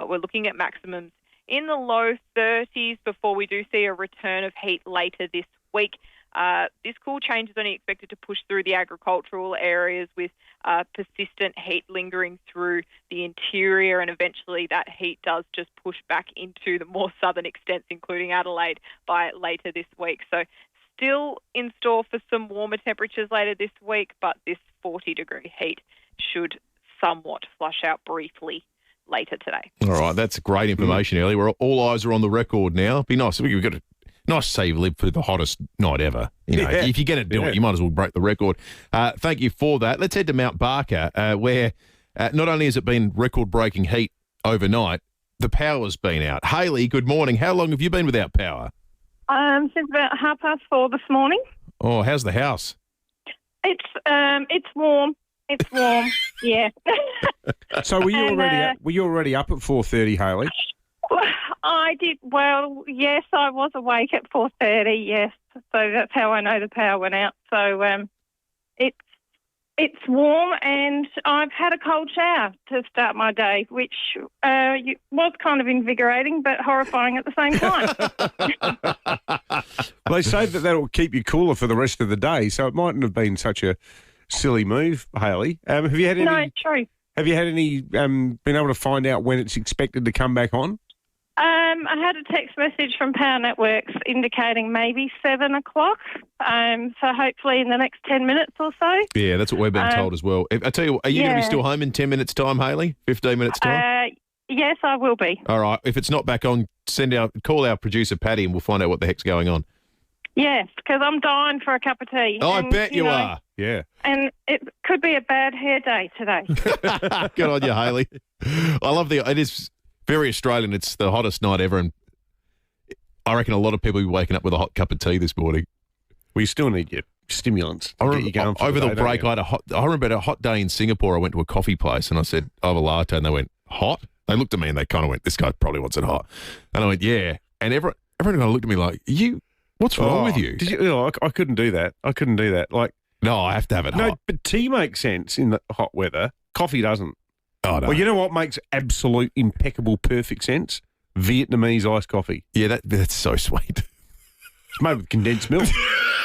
We're looking at maximums in the low 30s before we do see a return of heat later this week. This cool change is only expected to push through the agricultural areas, with persistent heat lingering through the interior, and eventually that heat does just push back into the more southern extents, including Adelaide, by later this week. So still in store for some warmer temperatures later this week, but this 40-degree heat should somewhat flush out briefly later today. All right, that's great information, Ellie. All eyes are on the record now. It'd be nice. We've got a nice to say you live for the hottest night ever. If you're going to do it, you might as well break the record. Thank you for that. Let's head to Mount Barker, where not only has it been record-breaking heat overnight, the power's been out. Hayley, good morning. How long have you been without power? Since about 4:30 this morning. Oh, how's the house? It's warm. It's warm. Yeah. So were you already up at 4:30, Hayley? I did. Well, yes, I was awake at 4:30. Yes, so that's how I know the power went out. So it's warm, and I've had a cold shower to start my day, which was kind of invigorating but horrifying at the same time. They say that'll keep you cooler for the rest of the day, so it mightn't have been such a silly move, Hayley. Have you had any? No, true. Have you had any? Been able to find out when it's expected to come back on? I had a text message from Power Networks indicating maybe 7 o'clock. So hopefully in the next 10 minutes or so. Yeah, that's what we've been told as well. I tell you what, are you going to be still home in 10 minutes' time, Hayley? 15 minutes' time? Yes, I will be. All right. If it's not back on, call our producer, Patty, and we'll find out what the heck's going on. Yes, because I'm dying for a cup of tea. Oh, I bet you are. Yeah. And it could be a bad hair day today. Good on you, Hayley. I love it is very Australian. It's the hottest night ever, and I reckon a lot of people will be waking up with a hot cup of tea this morning. We still need your stimulants to get you going for over the the day, break. I remember a hot day in Singapore. I went to a coffee place and I said, I have a latte, and they went, hot? They looked at me and they kind of went, this guy probably wants it hot. And I went, yeah. And everyone kind of looked at me like, what's wrong with you? Did you? I couldn't do that. Like, no, I have to have it hot. No, but tea makes sense in the hot weather. Coffee doesn't. Oh, no. Well, you know what makes absolute, impeccable, perfect sense? Vietnamese iced coffee. Yeah, that's so sweet. It's made with condensed milk.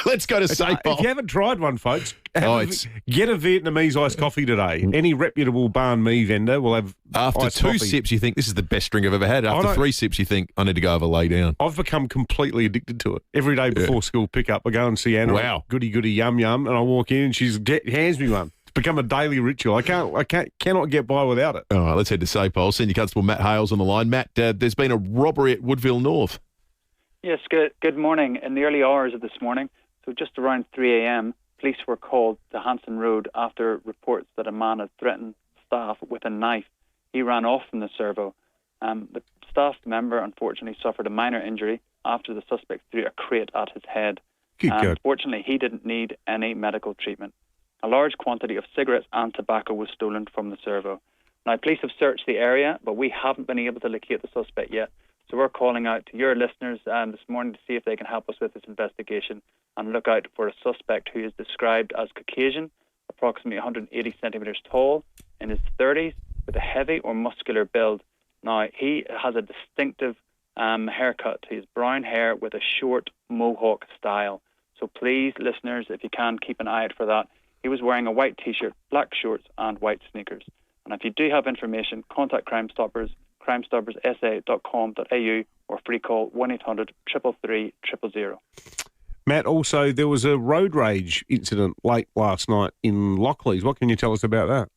Let's go to Saipol. If you haven't tried one, folks, get a Vietnamese iced coffee today. Any reputable banh mi vendor will have After iced two coffee. sips, you think, this is the best drink I've ever had. After 3 sips, you think, I need to go over lay down. I've become completely addicted to it. Every day before school pickup, I go and see Anna. Wow. Goody, goody, yum, yum. And I walk in and she hands me one. It's become a daily ritual. I cannot get by without it. All right, let's head to Saipol. Senior Constable Matt Hales on the line. Matt, there's been a robbery at Woodville North. Yes, good morning. In the early hours of this morning, so just around 3 a.m., police were called to Hanson Road after reports that a man had threatened staff with a knife. He ran off from the servo. The staff member unfortunately suffered a minor injury after the suspect threw a crate at his head. Fortunately, he didn't need any medical treatment. A large quantity of cigarettes and tobacco was stolen from the servo. Now, police have searched the area, but we haven't been able to locate the suspect yet. So we're calling out to your listeners this morning to see if they can help us with this investigation and look out for a suspect who is described as Caucasian, approximately 180 centimetres tall, in his 30s, with a heavy or muscular build. Now, he has a distinctive haircut. He has brown hair with a short mohawk style. So please, listeners, if you can, keep an eye out for that. He was wearing a white T-shirt, black shorts and white sneakers. And if you do have information, contact Crime Stoppers, crimestoppersa.com.au or free call 1-800-333-000. Matt, also, there was a road rage incident late last night in Lockleys. What can you tell us about that?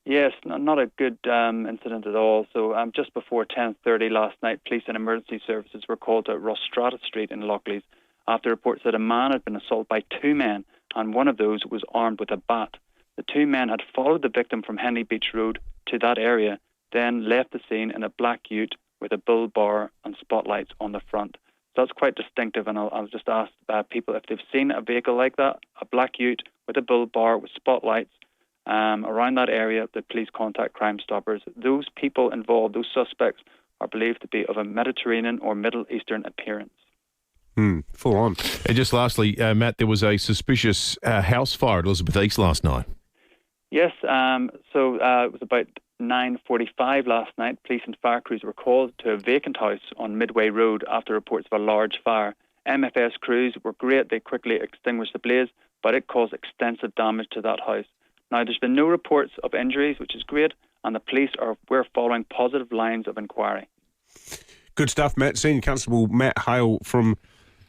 Yes, not a good incident at all. So just before 10:30 last night, police and emergency services were called to Rostrata Street in Lockleys after reports that a man had been assaulted by two men, and one of those was armed with a bat. The two men had followed the victim from Henley Beach Road to that area, then left the scene in a black ute with a bull bar and spotlights on the front. So that's quite distinctive, and I'll just ask people if they've seen a vehicle like that, a black ute with a bull bar with spotlights around that area, that please contact Crime Stoppers. Those people involved, those suspects, are believed to be of a Mediterranean or Middle Eastern appearance. Full on. And just lastly, Matt, there was a suspicious house fire at Elizabeth East last night. Yes, so it was about 9:45 last night. Police and fire crews were called to a vacant house on Midway Road after reports of a large fire. MFS crews were great. They quickly extinguished the blaze, but it caused extensive damage to that house. Now, there's been no reports of injuries, which is great, and the police we're following positive lines of inquiry. Good stuff, Matt. Senior Constable Matt Hale from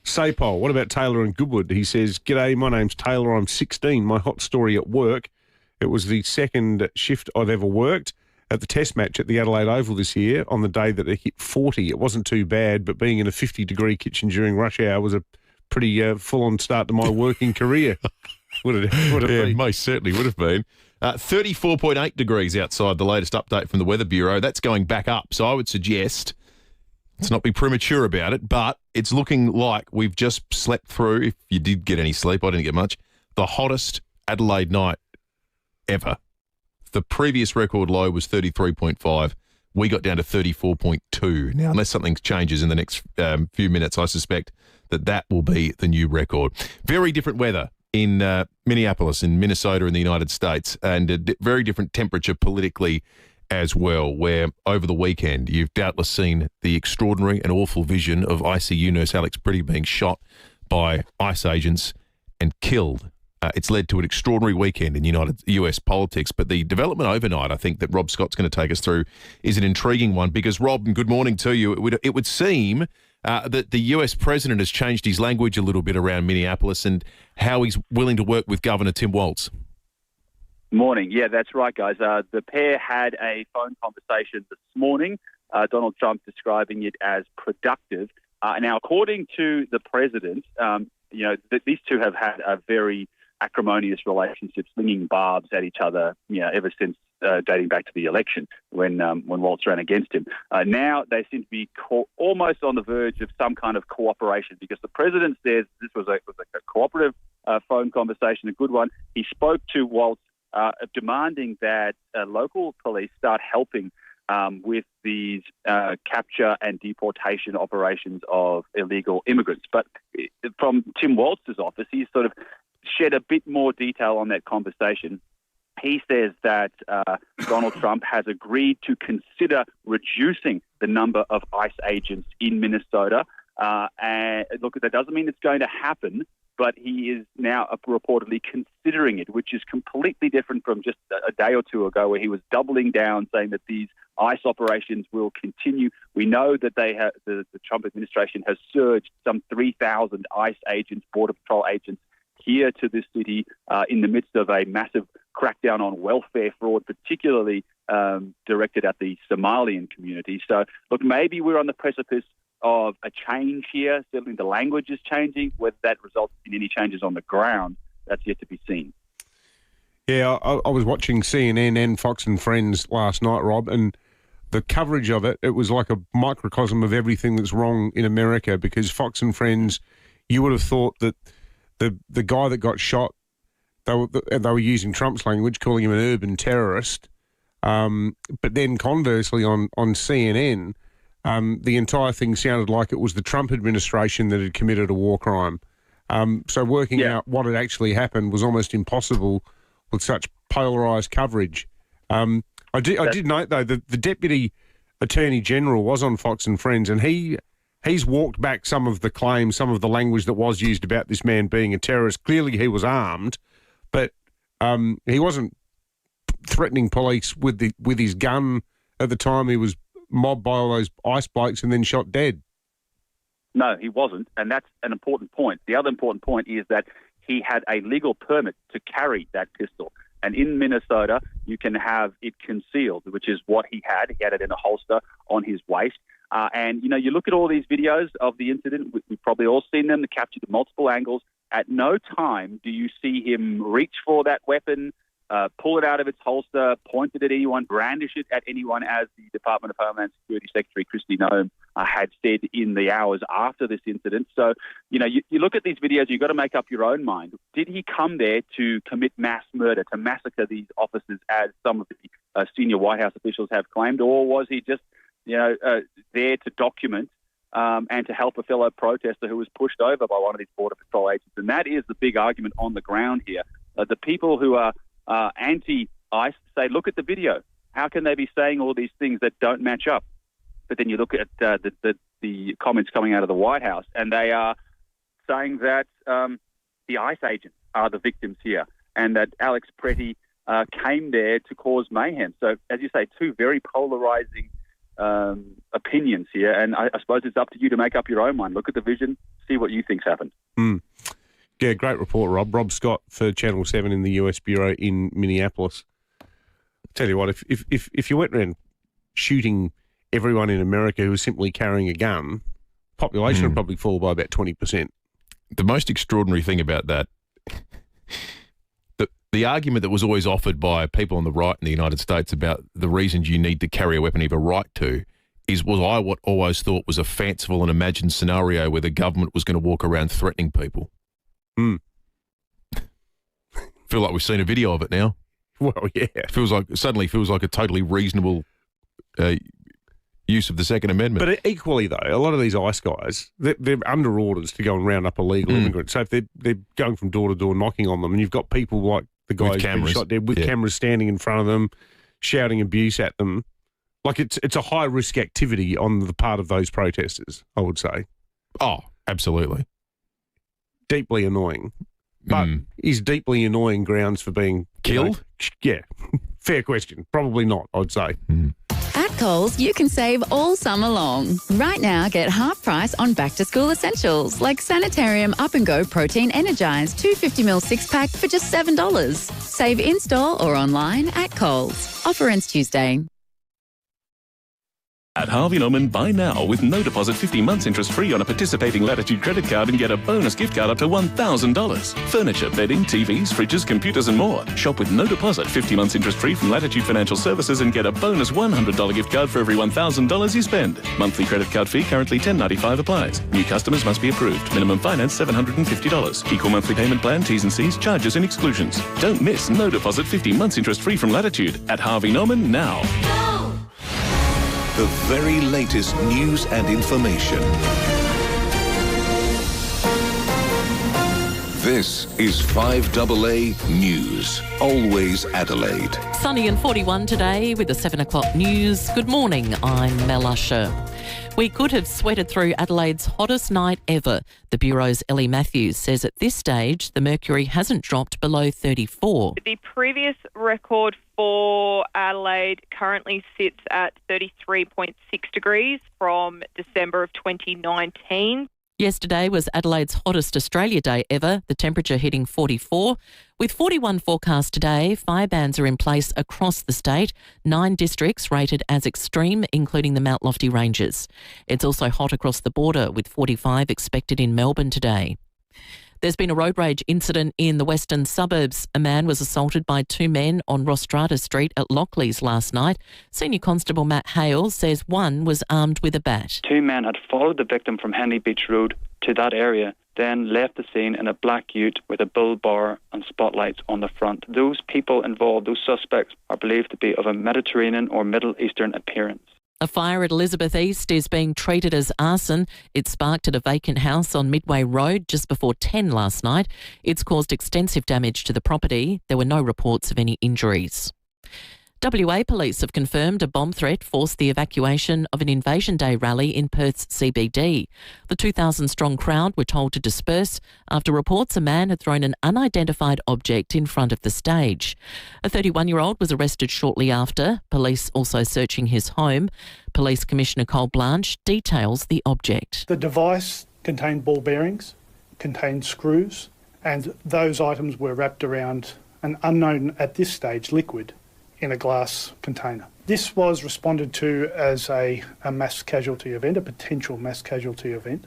Saipol. What about Taylor and Goodwood? He says, "G'day, my name's Taylor. I'm 16. My hot story at work. It was the second shift I've ever worked at the test match at the Adelaide Oval this year on the day that it hit 40. It wasn't too bad, but being in a 50-degree kitchen during rush hour was a pretty full-on start to my working career." Would it been? Most certainly would have been. 34.8 degrees outside, the latest update from the Weather Bureau. That's going back up, so I would suggest let's not be premature about it, but it's looking like we've just slept through, if you did get any sleep, I didn't get much, the hottest Adelaide night ever. The previous record low was 33.5. We got down to 34.2. Now, unless something changes in the next few minutes, I suspect that will be the new record. Very different weather in Minneapolis, in Minnesota, in the United States, and a very different temperature politically as well, where over the weekend you've doubtless seen the extraordinary and awful vision of ICU nurse Alex Pretty being shot by ICE agents and killed. It's led to an extraordinary weekend in US politics, but the development overnight, I think, that Rob Scott's going to take us through is an intriguing one because, Rob, and good morning to you, it would seem that the US president has changed his language a little bit around Minneapolis and how he's willing to work with Governor Tim Walz. Morning. Yeah, that's right, guys. The pair had a phone conversation this morning, Donald Trump describing it as productive. Now, according to the president, these two have had a very acrimonious relationship, slinging barbs at each other, ever since dating back to the election when Walz ran against him. Now they seem to be almost on the verge of some kind of cooperation because the president says this was a cooperative phone conversation, a good one. He spoke to Walz demanding that local police start helping with these capture and deportation operations of illegal immigrants. But from Tim Walz's office, he's sort of shed a bit more detail on that conversation. He says that Donald Trump has agreed to consider reducing the number of ICE agents in Minnesota. And look, that doesn't mean it's going to happen, but he is now reportedly considering it, which is completely different from just a day or two ago where he was doubling down, saying that these ICE operations will continue. We know that the Trump administration has surged some 3,000 ICE agents, Border Patrol agents, here to this city in the midst of a massive crackdown on welfare fraud, particularly directed at the Somalian community. So, look, maybe we're on the precipice of a change here. Certainly the language is changing. Whether that results in any changes on the ground, that's yet to be seen. Yeah, I was watching CNN and Fox and Friends last night, Rob, and the coverage of it was like a microcosm of everything that's wrong in America, because Fox and Friends, you would have thought that the guy that got shot, they were using Trump's language, calling him an urban terrorist. But then conversely on CNN, the entire thing sounded like it was the Trump administration that had committed a war crime. So working out what had actually happened was almost impossible with such polarised coverage. I did note, though, that the Deputy Attorney General was on Fox and Friends, and he's walked back some of the claims, some of the language that was used about this man being a terrorist. Clearly he was armed, but he wasn't threatening police with his gun at the time he was mobbed by all those ICE blokes and then shot dead. No, he wasn't, and that's an important point. The other important point is that he had a legal permit to carry that pistol. And in Minnesota, you can have it concealed, which is what he had. He had it in a holster on his waist. And, you look at all these videos of the incident. We've probably all seen them. They're captured at multiple angles. At no time do you see him reach for that weapon, pull it out of its holster, point it at anyone, brandish it at anyone, as the Department of Homeland Security Secretary Kristi Noem had said in the hours after this incident. So, you look at these videos, you've got to make up your own mind. Did he come there to commit mass murder, to massacre these officers, as some of the senior White House officials have claimed, or was he just, there to document and to help a fellow protester who was pushed over by one of these Border Patrol agents? And that is the big argument on the ground here. The people who are anti-ICE say, look at the video. How can they be saying all these things that don't match up? But then you look at the comments coming out of the White House, and they are saying that the ICE agents are the victims here, and that Alex Pretty came there to cause mayhem. So, as you say, two very polarizing opinions here, and I suppose it's up to you to make up your own mind. Look at the vision, see what you think's happened. Yeah, great report, Rob. Rob Scott for Channel 7 in the US Bureau in Minneapolis. I'll tell you what, if you went around shooting everyone in America who was simply carrying a gun, population would probably fall by about 20%. The most extraordinary thing about that, the argument that was always offered by people on the right in the United States about the reasons you need to carry a weapon you have a right to, what always thought was a fanciful and imagined scenario where the government was going to walk around threatening people. Feel like we've seen a video of it now. Well, yeah. Suddenly feels like a totally reasonable use of the Second Amendment. But equally, though, a lot of these ICE guys, they're under orders to go and round up illegal immigrants. So if they're going from door to door knocking on them, and you've got people like the guy who's been shot dead with cameras standing in front of them, shouting abuse at them, like it's a high-risk activity on the part of those protesters, I would say. Oh, absolutely. Deeply annoying. But is deeply annoying grounds for being killed? Yeah. Fair question. Probably not, I'd say. At Coles, you can save all summer long. Right now, get half price on back-to-school essentials like Sanitarium Up & Go Protein Energized 250ml 6-pack for just $7. Save in-store or online at Coles. Offer ends Tuesday. At Harvey Norman, buy now with no deposit 50 months interest-free on a participating Latitude credit card and get a bonus gift card up to $1,000. Furniture, bedding, TVs, fridges, computers and more. Shop with no deposit 50 months interest-free from Latitude Financial Services and get a bonus $100 gift card for every $1,000 you spend. Monthly credit card fee currently $10.95 applies. New customers must be approved. Minimum finance $750. Equal monthly payment plan, T's and C's, charges and exclusions. Don't miss no deposit 50 months interest-free from Latitude. At Harvey Norman now. The very latest news and information. This is 5AA News. Always Adelaide. Sunny and 41 today with the 7 o'clock news. Good morning, I'm Mel Usher. We could have sweated through Adelaide's hottest night ever. The Bureau's Ellie Matthews says at this stage the mercury hasn't dropped below 34. The previous record for Adelaide currently sits at 33.6 degrees from December of 2019. Yesterday was Adelaide's hottest Australia Day ever, the temperature hitting 44. With 41 forecast today, fire bans are in place across the state, 9 districts rated as extreme, including the Mount Lofty Ranges. It's also hot across the border, with 45 expected in Melbourne today. There's been a road rage incident in the western suburbs. A man was assaulted by 2 men on Rostrata Street at Lockleys last night. Senior Constable Matt Hale says one was armed with a bat. 2 men had followed the victim from Henley Beach Road to that area, then left the scene in a black ute with a bull bar and spotlights on the front. Those people involved, those suspects, are believed to be of a Mediterranean or Middle Eastern appearance. A fire at Elizabeth East is being treated as arson. It sparked at a vacant house on Midway Road just before 10 last night. It's caused extensive damage to the property. There were no reports of any injuries. WA police have confirmed a bomb threat forced the evacuation of an Invasion Day rally in Perth's CBD. The 2,000-strong crowd were told to disperse after reports a man had thrown an unidentified object in front of the stage. A 31-year-old was arrested shortly after, police also searching his home. Police Commissioner Cole Blanche details the object. The device contained ball bearings, contained screws, and those items were wrapped around an unknown at this stage liquid in a glass container. This was responded to as a mass casualty event, a potential mass casualty event.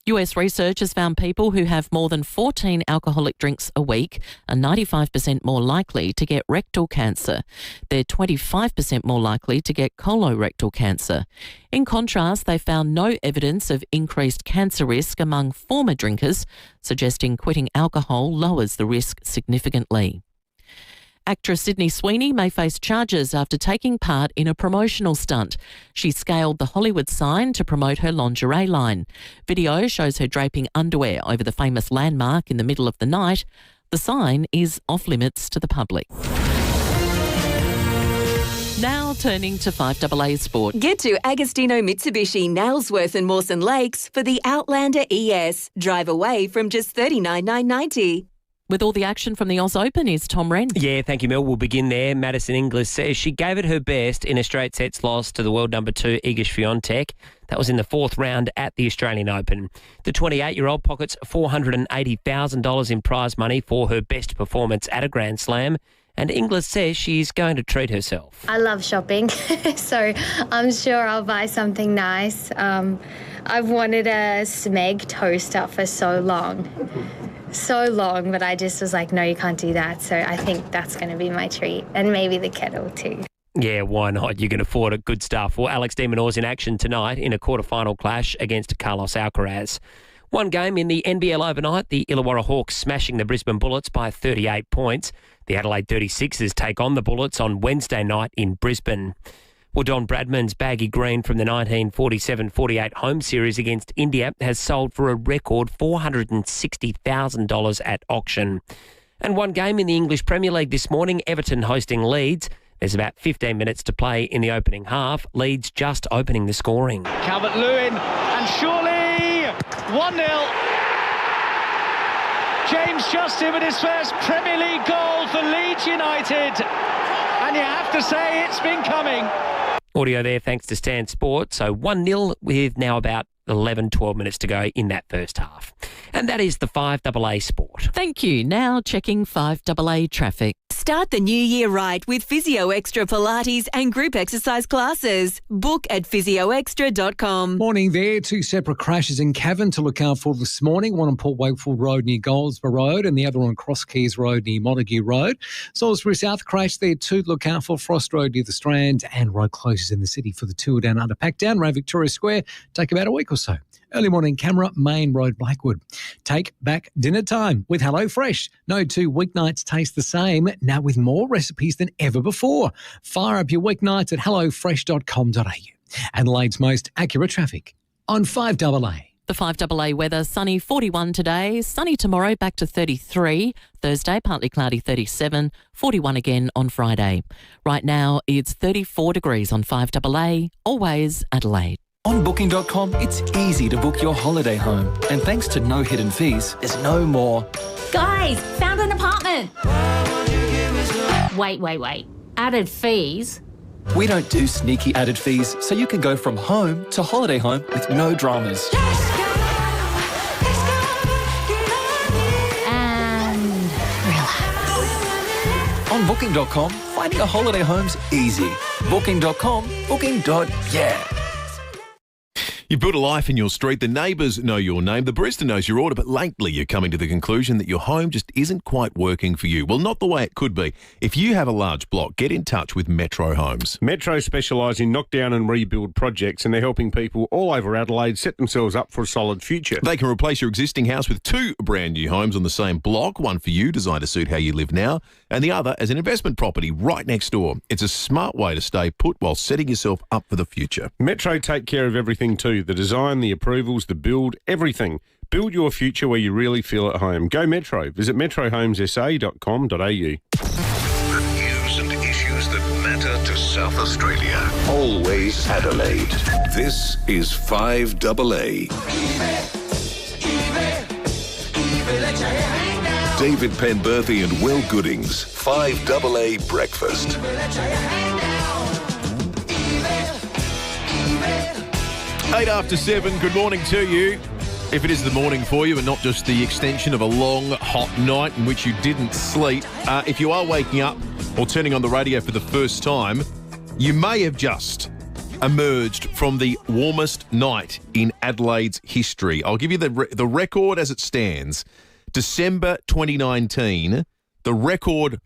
US research has found people who have more than 14 alcoholic drinks a week are 95% more likely to get rectal cancer. They're 25% more likely to get colorectal cancer. In contrast, they found no evidence of increased cancer risk among former drinkers, suggesting quitting alcohol lowers the risk significantly. Actress Sydney Sweeney may face charges after taking part in a promotional stunt. She scaled the Hollywood sign to promote her lingerie line. Video shows her draping underwear over the famous landmark in the middle of the night. The sign is off limits to the public. Now turning to 5AA Sport. Get to Agostino Mitsubishi, Nailsworth and Mawson Lakes for the Outlander ES. Drive away from just $39,990. With all the action from the Oz Open is Tom Wren. Yeah, thank you, Mel. We'll begin there. Madison Inglis says she gave it her best in a straight sets loss to the world number 2, Iga Swiatek. That was in the 4th round at the Australian Open. The 28-year-old pockets $480,000 in prize money for her best performance at a Grand Slam. And Inglis says she's going to treat herself. I love shopping, so I'm sure I'll buy something nice. I've wanted a Smeg toaster for so long, but I just was like, no, you can't do that. So I think that's going to be my treat, and maybe the kettle too. Yeah, why not? You can afford it. Good stuff. Well, Alex de Minaur's in action tonight in a quarterfinal clash against Carlos Alcaraz. One game in the NBL overnight, the Illawarra Hawks smashing the Brisbane Bullets by 38 points. The Adelaide 36ers take on the Bullets on Wednesday night in Brisbane. Well, Don Bradman's baggy green from the 1947-48 home series against India has sold for a record $460,000 at auction. And one game in the English Premier League this morning, Everton hosting Leeds. There's about 15 minutes to play in the opening half. Leeds just opening the scoring. Calvert-Lewin and surely 1-0. James Justin with his first Premier League goal for Leeds United. And you have to say it's been coming. Audio there thanks to Stan Sport. So 1-0 with now about 11, 12 minutes to go in that first half. And that is the 5AA Sport. Thank you. Now checking 5AA traffic. Start the new year right with Physio Extra Pilates and group exercise classes. Book at physioextra.com. Morning there. 2 separate crashes in Cavan to look out for this morning. One on Port Wakefield Road near Goldsborough Road and the other on Cross Keys Road near Montague Road. Salisbury South crash there too to look out for. Frost Road near the Strand and road closures in the city for the tour down under Packdown. Round Victoria Square take about a week or so. Early morning camera, Main Road, Blackwood. Take back dinner time with HelloFresh. No 2 weeknights taste the same, now with more recipes than ever before. Fire up your weeknights at hellofresh.com.au. Adelaide's most accurate traffic on 5AA. The 5AA weather, sunny 41 today, sunny tomorrow back to 33, Thursday partly cloudy 37, 41 again on Friday. Right now it's 34 degrees on 5AA, always Adelaide. On Booking.com, it's easy to book your holiday home. And thanks to no hidden fees, there's no more. Guys, found an apartment. Wait. Added fees? We don't do sneaky added fees, so you can go from home to holiday home with no dramas. And relax. On Booking.com, finding a holiday home's easy. Booking.com, booking.yeah. You built a life in your street, the neighbours know your name, the barista knows your order, but lately you're coming to the conclusion that your home just isn't quite working for you. Well, not the way it could be. If you have a large block, get in touch with Metro Homes. Metro specialise in knockdown and rebuild projects, and they're helping people all over Adelaide set themselves up for a solid future. They can replace your existing house with 2 brand new homes on the same block, one for you, designed to suit how you live now, and the other as an investment property right next door. It's a smart way to stay put while setting yourself up for the future. Metro take care of everything too. The design, the approvals, the build, everything. Build your future where you really feel at home. Go Metro. Visit metrohomesa.com.au. The news and issues that matter to South Australia. Always Adelaide. This is 5AA. David Penberthy and Will Goodings. 5AA Breakfast. 7:08, good morning to you. If it is the morning for you and not just the extension of a long, hot night in which you didn't sleep, if you are waking up or turning on the radio for the first time, you may have just emerged from the warmest night in Adelaide's history. I'll give you the record as it stands. December 2019, the record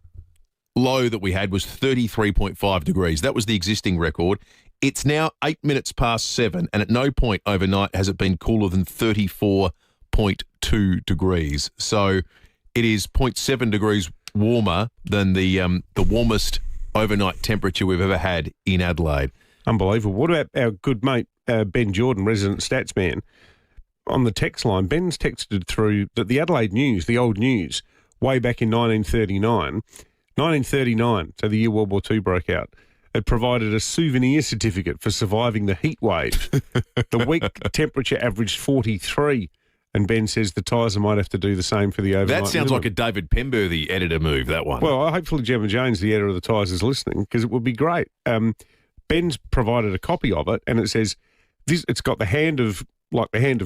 low that we had was 33.5 degrees. That was the existing record. It's now 8 minutes past 7, and at no point overnight has it been cooler than 34.2 degrees. So it is 0.7 degrees warmer than the warmest overnight temperature we've ever had in Adelaide. Unbelievable. What about our good mate, Ben Jordan, resident stats man? On the text line, Ben's texted through that the Adelaide News, the old news, way back in 1939, so the year World War II broke out, it provided a souvenir certificate for surviving the heat wave. The week temperature averaged 43, and Ben says the Tizer might have to do the same for the overnight. That sounds like a David Penberthy editor move, that one. Well, hopefully Gemma Jones, the editor of the Tizer, is listening, because it would be great. Ben's provided a copy of it, and it says it's got the hand of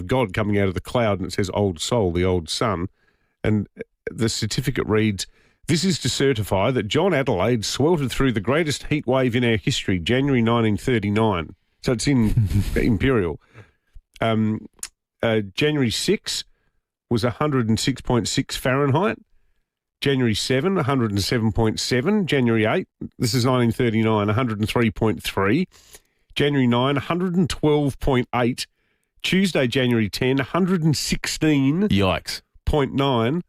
God coming out of the cloud, and it says "Old Soul," the old sun, and the certificate reads, "This is to certify that John Adelaide sweltered through the greatest heat wave in our history, January 1939. So it's in Imperial. January 6 was 106.6 Fahrenheit. January 7, 107.7. January 8, this is 1939, 103.3. January 9, 112.8. Tuesday, January 10, 116. Yikes. 0.9.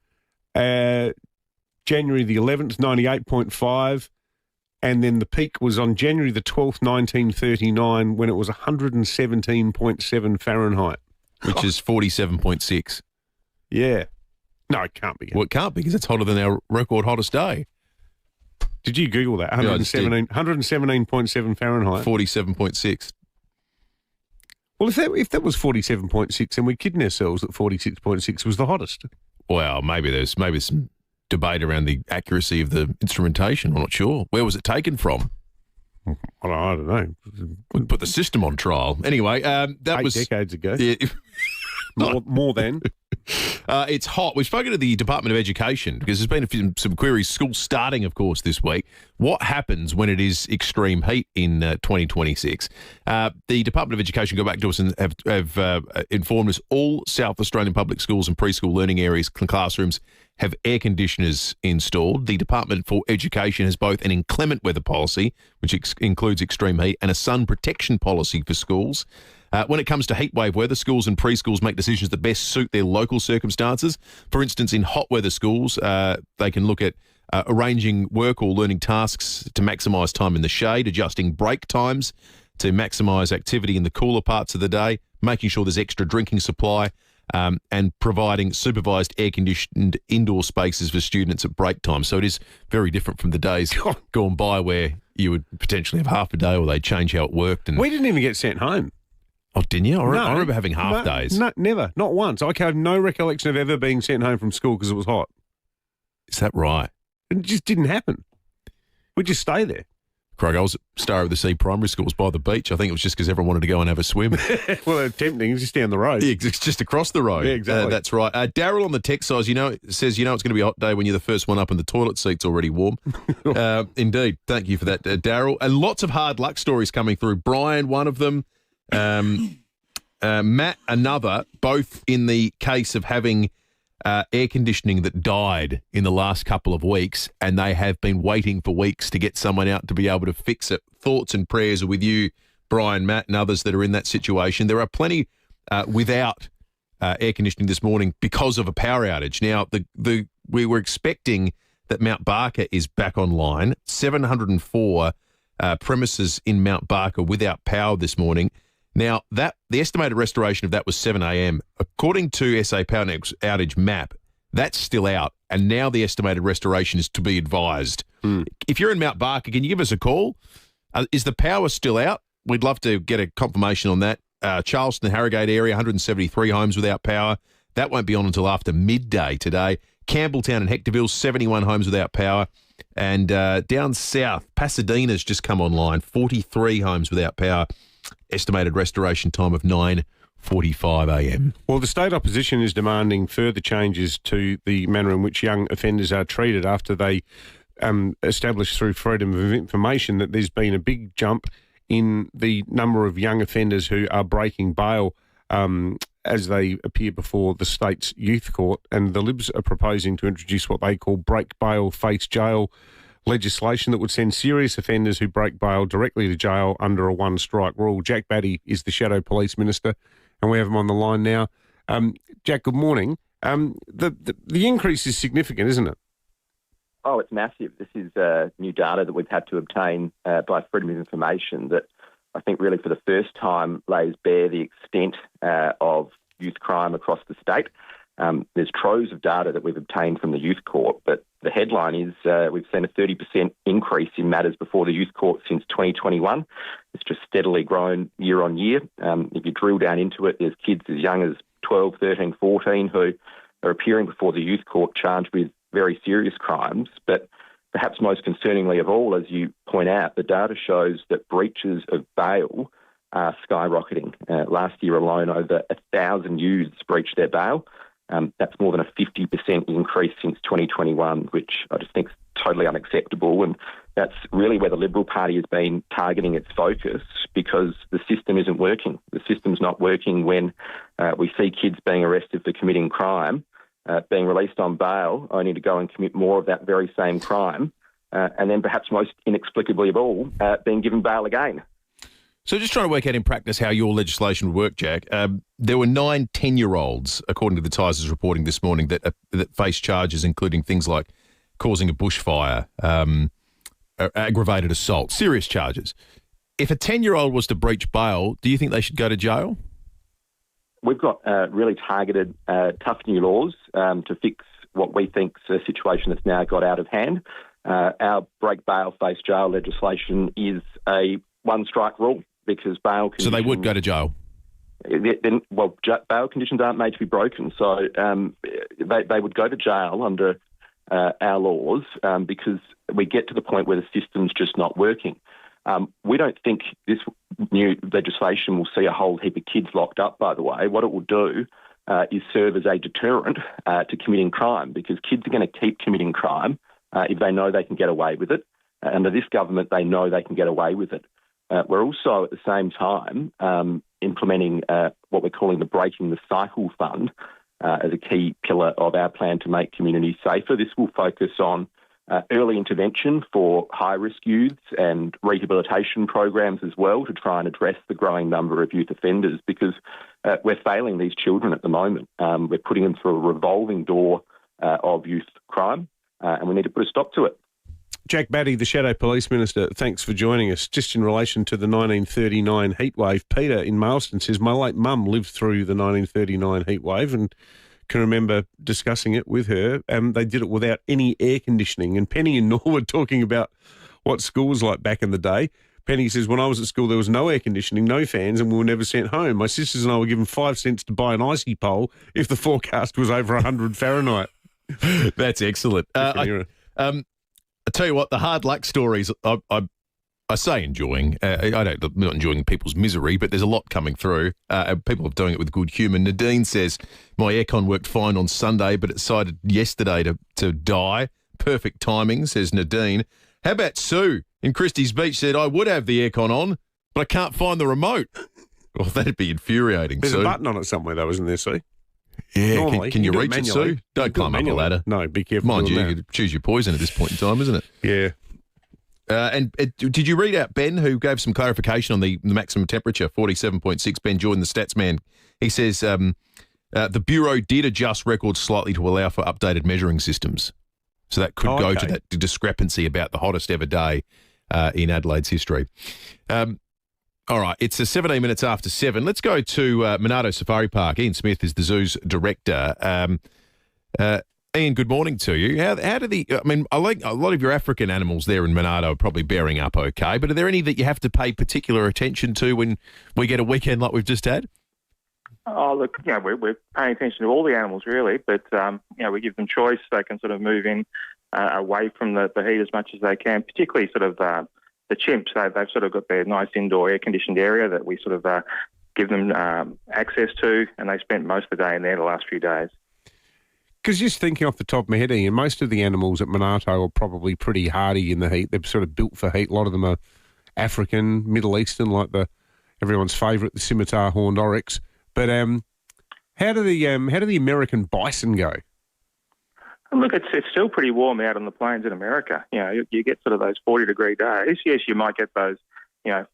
January the 11th, 98.5, and then the peak was on January the 12th, 1939, when it was 117.7 Fahrenheit. Which is 47.6. Yeah. No, it can't be. Well, it can't be, because it's hotter than our record hottest day. Did you Google that? 117.7 Fahrenheit. 47.6. Well, if that was 47.6, then we're kidding ourselves that 46.6 was the hottest. Well, maybe there's some debate around the accuracy of the instrumentation. I'm not sure. Where was it taken from? I don't know. We put the system on trial. Anyway, that was 8 decades ago. Yeah. more than. It's hot. We've spoken to the Department of Education because there's been some queries. School starting, of course, this week. What happens when it is extreme heat in 2026? The Department of Education got back to us and have informed us all South Australian public schools and preschool learning areas, classrooms have air conditioners installed. The Department for Education has both an inclement weather policy, which includes extreme heat, and a sun protection policy for schools. When it comes to heatwave weather, schools and preschools make decisions that best suit their local circumstances. For instance, in hot weather schools, they can look at arranging work or learning tasks to maximise time in the shade, adjusting break times to maximise activity in the cooler parts of the day, making sure there's extra drinking supply, and providing supervised air-conditioned indoor spaces for students at break time. So it is very different from the days gone by where you would potentially have half a day or they'd change how it worked. And we didn't even get sent home. Oh, didn't you? No, I remember having half days. No, never. Not once. I have no recollection of ever being sent home from school because it was hot. Is that right? It just didn't happen. We just stay there. Craig, I was at Star of the Sea Primary Schools by the beach. I think it was just because everyone wanted to go and have a swim. Well, it's tempting. It's just down the road. Yeah, it's just across the road. Yeah, exactly. That's right. Daryl on the text side, says, it's going to be a hot day when you're the first one up and the toilet seat's already warm. Indeed. Thank you for that, Daryl. And lots of hard luck stories coming through. Brian, one of them. Matt, another, both in the case of having air conditioning that died in the last couple of weeks, and they have been waiting for weeks to get someone out to be able to fix it. Thoughts and prayers are with you, Brian, Matt, and others that are in that situation. There are plenty without air conditioning this morning because of a power outage. Now, we were expecting that Mount Barker is back online. 704 premises in Mount Barker without power this morning. Now, the estimated restoration of that was 7 a.m. According to SA Power Network's outage map, that's still out, and now the estimated restoration is to be advised. If you're in Mount Barker, can you give us a call? Is the power still out? We'd love to get a confirmation on that. Charleston, Harrogate area, 173 homes without power. That won't be on until after midday today. Campbelltown and Hectorville, 71 homes without power. And down south, Pasadena's just come online, 43 homes without power. Estimated restoration time of 9:45 a.m. Well, the state opposition is demanding further changes to the manner in which young offenders are treated after they established through freedom of information that there's been a big jump in the number of young offenders who are breaking bail as they appear before the state's youth court. And the Libs are proposing to introduce what they call break bail, face jail legislation that would send serious offenders who break bail directly to jail under a one-strike rule. Jack Batty is the Shadow Police Minister, and we have him on the line now. Jack, good morning. The increase is significant, isn't it? Oh, it's massive. This is new data that we've had to obtain by Freedom of Information that I think really for the first time lays bare the extent of youth crime across the state. There's troves of data that we've obtained from the youth court, but the headline is we've seen a 30% increase in matters before the youth court since 2021. It's just steadily grown year on year. If you drill down into it, there's kids as young as 12, 13, 14 who are appearing before the youth court charged with very serious crimes. But perhaps most concerningly of all, as you point out, the data shows that breaches of bail are skyrocketing. Last year alone, over 1,000 youths breached their bail. That's more than a 50% increase since 2021, which I just think is totally unacceptable. And that's really where the Liberal Party has been targeting its focus because the system isn't working. The system's not working when we see kids being arrested for committing crime, being released on bail, only to go and commit more of that very same crime, and then perhaps most inexplicably of all, being given bail again. So just trying to work out in practice how your legislation would work, Jack. There were 9 10-year-olds, according to the Times' reporting this morning, that faced charges, including things like causing a bushfire, aggravated assault, serious charges. If a 10-year-old was to breach bail, do you think they should go to jail? We've got really targeted, tough new laws to fix what we think is a situation that's now got out of hand. Our break bail, face jail legislation is a one-strike rule because bail conditions... So they would go to jail? Bail conditions aren't made to be broken, so they would go to jail under our laws because we get to the point where the system's just not working. We don't think this new legislation will see a whole heap of kids locked up, by the way. What it will do is serve as a deterrent to committing crime because kids are going to keep committing crime if they know they can get away with it. Under this government, they know they can get away with it. We're also at the same time implementing what we're calling the Breaking the Cycle Fund as a key pillar of our plan to make communities safer. This will focus on early intervention for high-risk youths and rehabilitation programs as well to try and address the growing number of youth offenders because we're failing these children at the moment. We're putting them through a revolving door of youth crime and we need to put a stop to it. Jack Batty, the Shadow Police Minister, thanks for joining us. Just in relation to the 1939 heatwave, Peter in Mailston says, my late mum lived through the 1939 heatwave and can remember discussing it with her. They did it without any air conditioning. And Penny and Norwood talking about what school was like back in the day. Penny says, when I was at school, there was no air conditioning, no fans, and we were never sent home. My sisters and I were given 5 cents to buy an icy pole if the forecast was over 100 Fahrenheit. That's excellent. I tell you what, the hard luck stories, I say enjoying. I'm not enjoying people's misery, but there's a lot coming through. People are doing it with good humour. Nadine says, my aircon worked fine on Sunday, but it decided yesterday to die. Perfect timing, says Nadine. How about Sue in Christie's Beach said, I would have the aircon on, but I can't find the remote. Well, that'd be infuriating, There's Sue. a button on it somewhere, though, isn't there, Sue? Yeah, Normally, can you do it reach it, manually. Sue? Don't climb up the ladder. No, be careful. Mind doing you, that. choose your poison at this point in time, isn't it? Yeah. Did you read out Ben, who gave some clarification on the maximum temperature, 47.6? Ben Jordan, the stats man. He says the Bureau did adjust records slightly to allow for updated measuring systems. So that could go to that discrepancy about the hottest ever day in Adelaide's history. All right, it's 17 minutes after 7. Let's go to Monarto Safari Park. Ian Smith is the zoo's director. Ian, good morning to you. How do I like a lot of your African animals there in Monarto are probably bearing up okay, but are there any that you have to pay particular attention to when we get a weekend like we've just had? Oh, look, we're paying attention to all the animals really, but we give them choice. They can sort of move in away from the heat as much as they can, particularly sort of the chimps. They've sort of got their nice indoor air-conditioned area that we sort of give them access to, and they spent most of the day in there the last few days. Because just thinking off the top of my head, Ian, most of the animals at Monarto are probably pretty hardy in the heat. They're sort of built for heat. A lot of them are African, Middle Eastern, like everyone's favourite, the scimitar horned oryx. But how do the American bison go? Look, it's still pretty warm out on the plains in America. You get sort of those 40-degree days. Yes, you might get those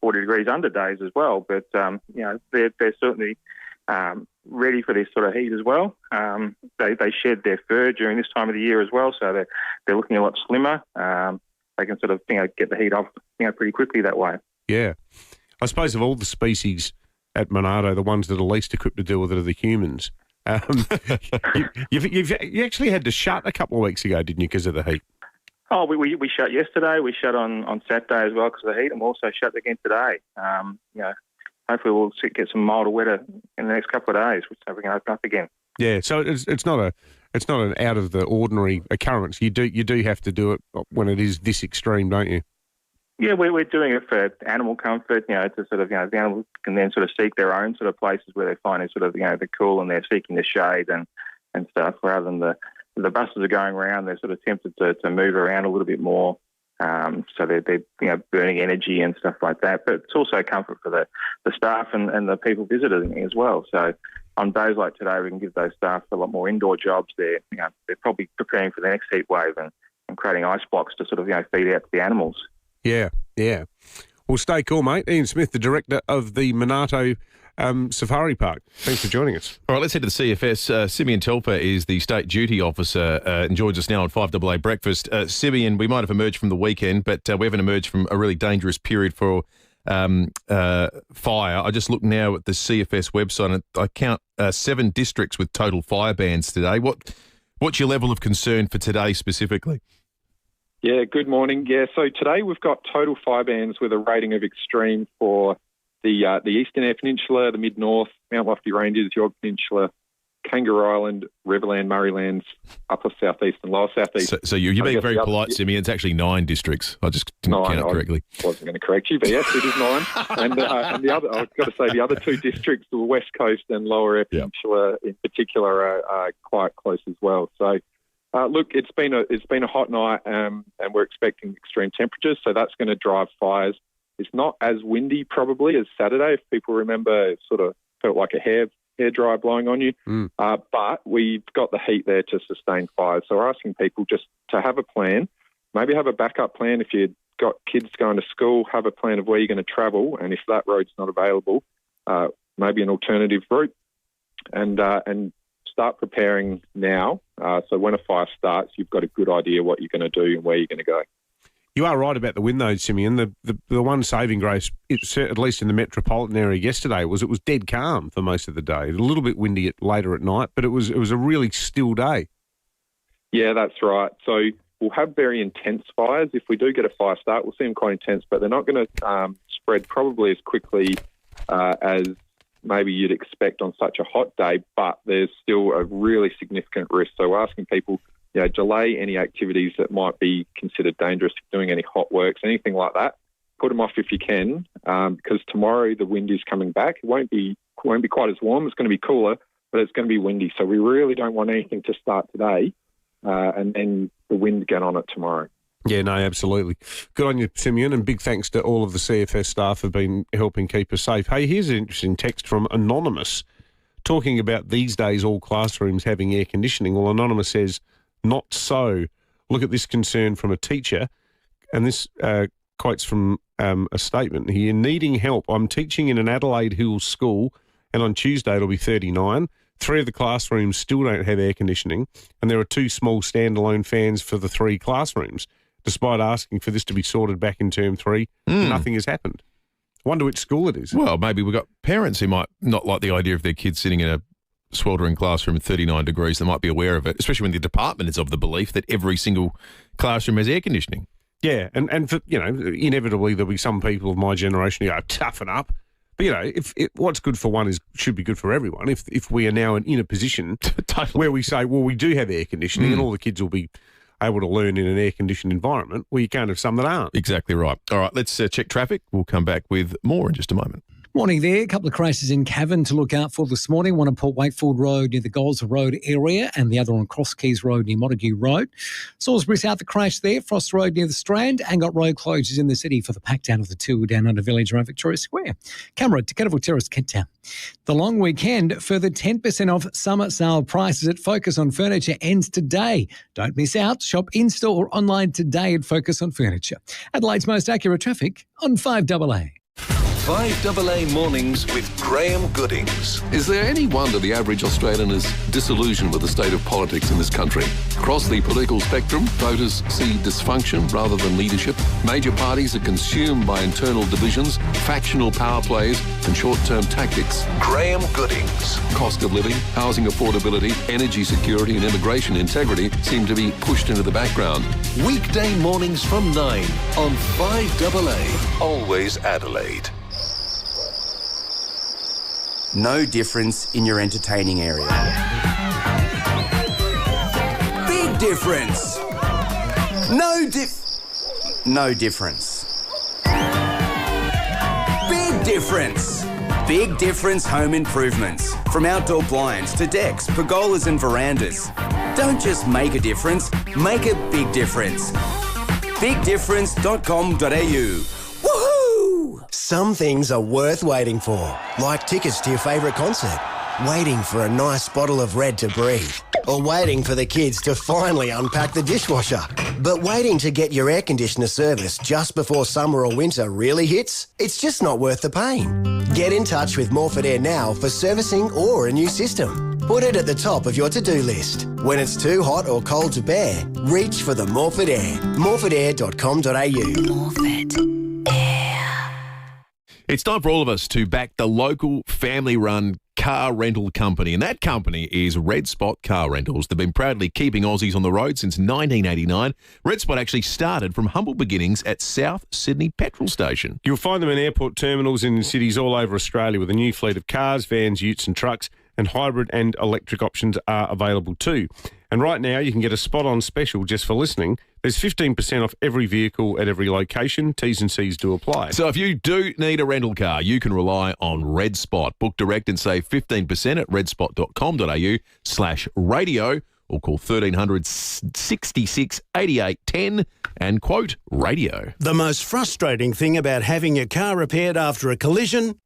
40 degrees under days as well. But they're certainly ready for this sort of heat as well. They shed their fur during this time of the year as well, so they're looking a lot slimmer. They can sort of get the heat off pretty quickly that way. Yeah, I suppose of all the species at Monarto, the ones that are least equipped to deal with it are the humans. You actually had to shut a couple of weeks ago, didn't you, because of the heat? Oh, we shut yesterday. We shut on Saturday as well because of the heat, and we'll also shut again today. Hopefully we'll get some milder weather in the next couple of days, so we can open up again. Yeah, so it's not an out of the ordinary occurrence. You do have to do it when it is this extreme, don't you? Yeah, we're doing it for animal comfort. To sort of the animals can then sort of seek their own sort of places where they find it sort of the cool, and they're seeking the shade and stuff, rather than the buses are going around. They're sort of tempted to move around a little bit more. So they're burning energy and stuff like that. But it's also comfort for the staff and the people visiting as well. So on days like today, we can give those staff a lot more indoor jobs. They're probably preparing for the next heat wave and creating ice blocks to sort of feed out to the animals. Yeah. Well, stay cool, mate. Ian Smith, the director of the Monarto Safari Park. Thanks for joining us. All right, let's head to the CFS. Simeon Telfer is the State Duty Officer and joins us now on 5AA Breakfast. Simeon, we might have emerged from the weekend, but we haven't emerged from a really dangerous period for fire. I just look now at the CFS website and I count 7 districts with total fire bans today. What's your level of concern for today specifically? Yeah, good morning. Yeah, so today we've got total fire bans with a rating of extreme for the Eastern Eyre Peninsula, the Mid-North, Mount Lofty Ranges, York Peninsula, Kangaroo Island, Riverland, Murraylands, Upper South East and Lower South East. So you're being very polite, Simeon. It's actually 9 districts. I just didn't count it correctly. I wasn't going to correct you, but yes, it is 9. And the other, I've got to say, the other 2 districts, the West Coast and Lower Eyre Peninsula in particular, are quite close as well. So, look, it's been a hot night, and we're expecting extreme temperatures, so that's going to drive fires. It's not as windy probably as Saturday. If people remember, it sort of felt like a hair dryer blowing on you. But we've got the heat there to sustain fires. So we're asking people just to have a plan, maybe have a backup plan. If you've got kids going to school, have a plan of where you're going to travel, and if that road's not available, maybe an alternative route, and start preparing now. So when a fire starts, you've got a good idea what you're going to do and where you're going to go. You are right about the wind, though, Simeon. The one saving grace, at least in the metropolitan area yesterday, was it was dead calm for most of the day. A little bit windy later at night, but it was a really still day. Yeah, that's right. So we'll have very intense fires. If we do get a fire start, we'll see them quite intense, but they're not going to spread probably as quickly as maybe you'd expect on such a hot day, but there's still a really significant risk. So we're asking people, delay any activities that might be considered dangerous, doing any hot works, anything like that. Put them off if you can, because tomorrow the wind is coming back. It won't be quite as warm. It's going to be cooler, but it's going to be windy. So we really don't want anything to start today, and then the wind get on it tomorrow. Yeah, no, absolutely. Good on you, Simeon, and big thanks to all of the CFS staff who've been helping keep us safe. Hey, here's an interesting text from Anonymous talking about these days all classrooms having air conditioning. Well, Anonymous says, not so. Look at this concern from a teacher, and this quotes from a statement here. Needing help. I'm teaching in an Adelaide Hills school, and on Tuesday it'll be 39. 3 of the classrooms still don't have air conditioning, and there are 2 small standalone fans for the 3 classrooms. Despite asking for this to be sorted back in term 3, nothing has happened. Wonder which school it is. Well, maybe we've got parents who might not like the idea of their kids sitting in a sweltering classroom at 39 degrees. They might be aware of it, especially when the department is of the belief that every single classroom has air conditioning. Yeah, and for, inevitably there'll be some people of my generation who go, toughen up. But, if what's good for one should be good for everyone. If we are now in a position where we say, well, we do have air conditioning and all the kids will be able to learn in an air-conditioned environment, well, you can't have some that aren't. Exactly right. All right, let's check traffic. We'll come back with more in just a moment. Morning there. A couple of crashes in Cavan to look out for this morning. One on Port Wakefield Road near the Goldsborough Road area and the other on Cross Keys Road near Montague Road. Salisbury South, a crash there. Frost Road near the Strand and got road closures in the city for the pack down of the 2 down under Village around Victoria Square. Camera to Kettleville Terrace, Kent Town. The long weekend, further 10% off summer sale prices at Focus on Furniture ends today. Don't miss out. Shop in-store or online today at Focus on Furniture. Adelaide's most accurate traffic on 5AA. 5AA Mornings with Graham Goodings. Is there any wonder the average Australian is disillusioned with the state of politics in this country? Across the political spectrum, voters see dysfunction rather than leadership. Major parties are consumed by internal divisions, factional power plays and short-term tactics. Graham Goodings. Cost of living, housing affordability, energy security and immigration integrity seem to be pushed into the background. Weekday mornings from 9 on 5AA. Always Adelaide. No difference in your entertaining area. Big difference. No difference. Big difference. Big difference home improvements. From outdoor blinds to decks, pergolas and verandas. Don't just make a difference, make a big difference. BigDifference.com.au. Some things are worth waiting for, like tickets to your favourite concert, waiting for a nice bottle of Red to breathe, or waiting for the kids to finally unpack the dishwasher. But waiting to get your air conditioner serviced just before summer or winter really hits? It's just not worth the pain. Get in touch with Morford Air now for servicing or a new system. Put it at the top of your to-do list. When it's too hot or cold to bear, reach for the Morford Air. morfordair.com.au. Morford. It's time for all of us to back the local family-run car rental company, and that company is Red Spot Car Rentals. They've been proudly keeping Aussies on the road since 1989. Red Spot actually started from humble beginnings at South Sydney Petrol Station. You'll find them in airport terminals in cities all over Australia with a new fleet of cars, vans, utes and trucks, and hybrid and electric options are available too. And right now you can get a spot-on special just for listening. There's 15% off every vehicle at every location. T's and C's do apply. So if you do need a rental car, you can rely on Red Spot. Book direct and save 15% at redspot.com.au/radio or call 1300 66 88 10 and quote radio. The most frustrating thing about having your car repaired after a collision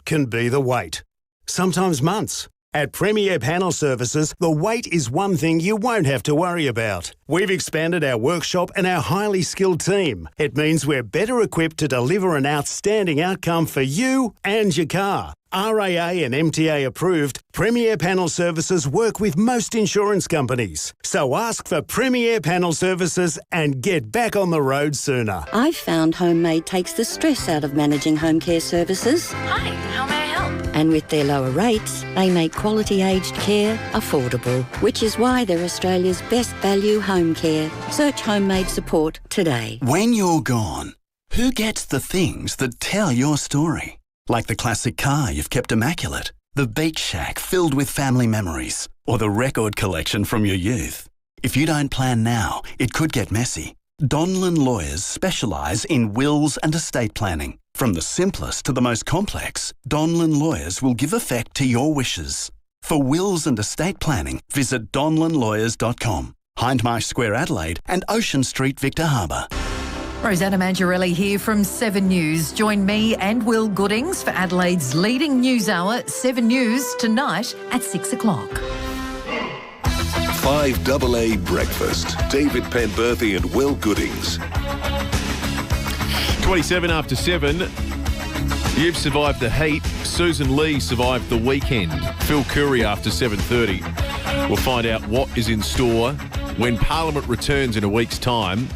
can be the wait. Sometimes months, At FIVEAA Panel Services, the weight is one thing you won't have to worry about. We've expanded our workshop and our highly skilled team. It means we're better equipped to deliver an outstanding outcome for you and your car. RAA and MTA approved, FIVEAA Panel Services work with most insurance companies. So ask for FIVEAA Panel Services and get back on the road sooner. I've found Homemade takes the stress out of managing home care services. Hi, how may I help? And with their lower rates, they make quality aged care affordable, which is why they're Australia's best value home care. Search Homemade support today. When you're gone, who gets the things that tell your story? Like the classic car you've kept immaculate, the beach shack filled with family memories, or the record collection from your youth. If you don't plan now, it could get messy. Donlan Lawyers specialise in wills and estate planning. From the simplest to the most complex, Donlan Lawyers will give effect to your wishes. For wills and estate planning, visit donlanlawyers.com. Hindmarsh Square, Adelaide, and Ocean Street, Victor Harbour. Rosanna Mangiarelli here from 7 News. Join me and Will Goodings for Adelaide's leading news hour, 7 News, tonight at 6 o'clock. 5AA Breakfast. David Penberthy and Will Goodings. 27 after 7. You've survived the heat. Susan Lee survived the weekend. Phil Curry after 7:30. We'll find out what is in store when Parliament returns in a week's time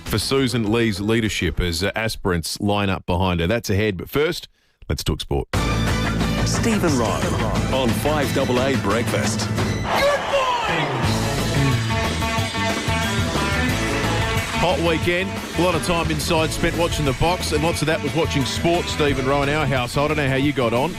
for Susan Lee's leadership as aspirants line up behind her. That's ahead. But first, let's talk sport. Stephen Rowe on 5AA Breakfast. Hot weekend. A lot of time inside spent watching the box, and lots of that was watching sport, Stephen Rowe, in our household. I don't know how you got on.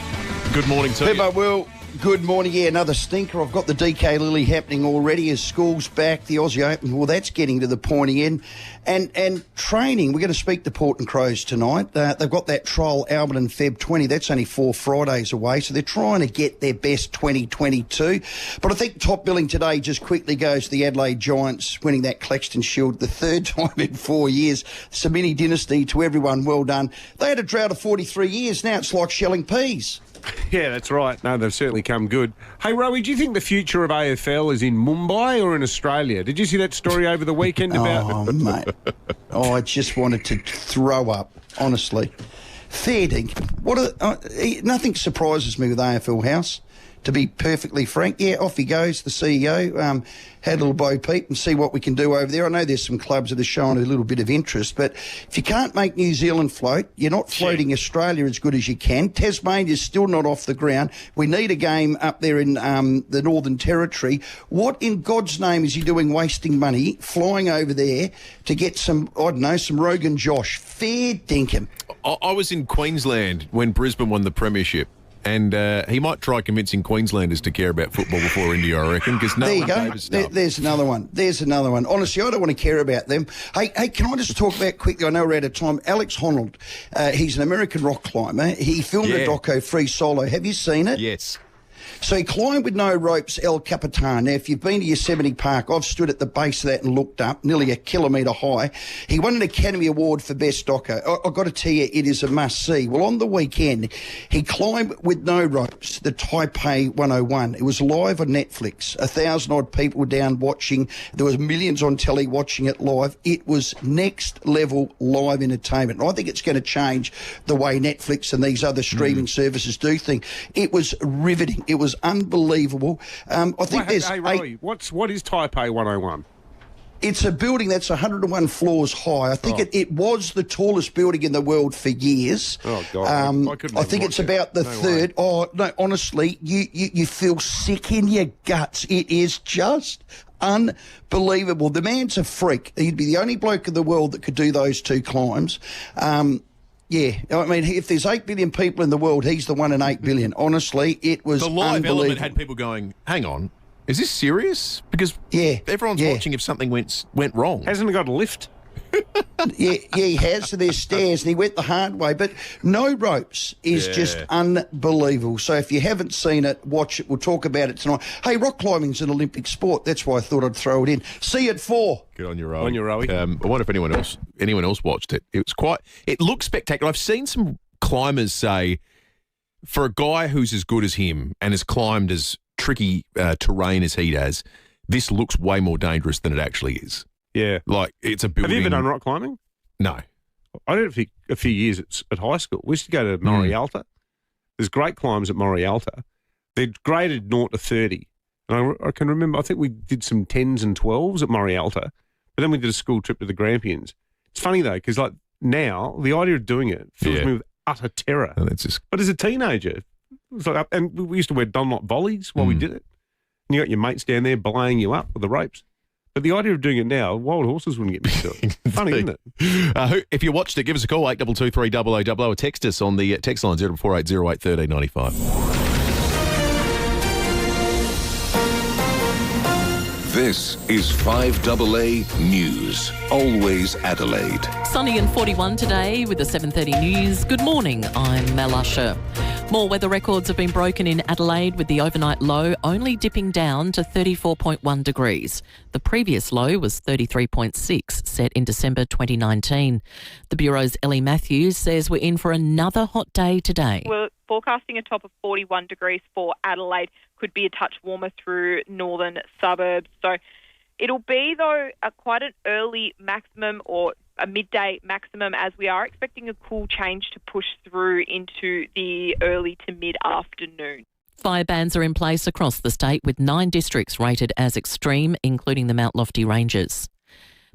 Good morning to you. Pippo, Will, good morning. Yeah, another stinker. I've got the DK Lily happening already as school's back, the Aussie Open. Well, that's getting to the pointy end. And training, we're going to speak to Port and Crows tonight. They've got that trial Albert and Feb 20. That's only 4 Fridays away, so they're trying to get their best 2022. But I think top billing today just quickly goes to the Adelaide Giants winning that Claxton Shield the third time in 4 years. It's a mini dynasty to everyone. Well done. They had a drought of 43 years. Now it's like shelling peas. Yeah, that's right. No, they've certainly come good. Hey, Rowie, do you think the future of AFL is in Mumbai or in Australia? Did you see that story over the weekend about... Oh, mate. Oh, I just wanted to throw up, honestly. Fair dinkum. Nothing surprises me with AFL House, to be perfectly frank. Yeah, off he goes, the CEO. Had a little Bo Peep and see what we can do over there. I know there's some clubs that are showing a little bit of interest, but if you can't make New Zealand float, you're not floating Australia as good as you can. Tasmania's still not off the ground. We need a game up there in the Northern Territory. What in God's name is he doing wasting money, flying over there to get some, I don't know, some Rogan Josh? Fair dinkum. I was in Queensland when Brisbane won the premiership. And he might try convincing Queenslanders to care about football before India, I reckon, because no one favors stuff. There's another one. Honestly, I don't want to care about them. Hey, can I just talk about quickly? I know we're out of time. Alex Honnold, he's an American rock climber. He filmed a doco, Free Solo. Have you seen it? Yes. So he climbed with no ropes El Capitan. Now, if you've been to Yosemite Park, I've stood at the base of that and looked up, nearly a kilometre high. He won an Academy Award for Best Doco. I've got to tell you, it is a must-see. Well, on the weekend, he climbed with no ropes, the Taipei 101. It was live on Netflix. 1,000-odd people were down watching. There was millions on telly watching it live. It was next-level live entertainment. And I think it's going to change the way Netflix and these other streaming services do things. It was riveting. It was unbelievable. I think Hey, Rowie, what is Taipei 101? It's a building that's 101 floors high. I think it was the tallest building in the world for years. Oh, God. I think it's about the third. Way. Oh, no, honestly, you feel sick in your guts. It is just unbelievable. The man's a freak. He'd be the only bloke in the world that could do those two climbs. Yeah, I mean, if there's 8 billion people in the world, he's the one in 8 billion. Honestly, it was unbelievable. The live element had people going, hang on, is this serious? Because everyone's watching if something went wrong. Hasn't he got a lift? Yeah, he has. So there's stairs, and he went the hard way. But no ropes is just unbelievable. So if you haven't seen it, watch it. We'll talk about it tonight. Hey, rock climbing's an Olympic sport. That's why I thought I'd throw it in. See you at 4. Good on your Rowie. On your Rowie. I wonder if anyone else watched it. It looked spectacular. I've seen some climbers say for a guy who's as good as him and has climbed as tricky terrain as he has, this looks way more dangerous than it actually is. Yeah. Like, it's a building. Have you ever done rock climbing? No. I did it for a few years at high school. We used to go to Morialta. There's great climbs at Morialta. They're graded 0 to 30. And I can remember, I think we did some 10s and 12s at Morialta, but then we did a school trip to the Grampians. It's funny, though, because like now, the idea of doing it fills me with utter terror. And it's just... But as a teenager, it was like, and we used to wear Dunlop volleys while we did it. And you got your mates down there belaying you up with the ropes. But the idea of doing it now, wild horses wouldn't get me to it. Funny, isn't it? If you watched it, give us a call, 8223 0000, or text us on the text line 0480 08 1395. This is 5AA News, always Adelaide. Sunny and 41 today with the 7:30 news. Good morning, I'm Mel Usher. More weather records have been broken in Adelaide, with the overnight low only dipping down to 34.1 degrees. The previous low was 33.6, set in December 2019. The Bureau's Ellie Matthews says we're in for another hot day today. We're forecasting a top of 41 degrees for Adelaide. Could be a touch warmer through northern suburbs. So it'll be, though, quite an early maximum or a midday maximum, as we are expecting a cool change to push through into the early to mid-afternoon. Fire bans are in place across the state, with 9 districts rated as extreme, including the Mount Lofty Ranges.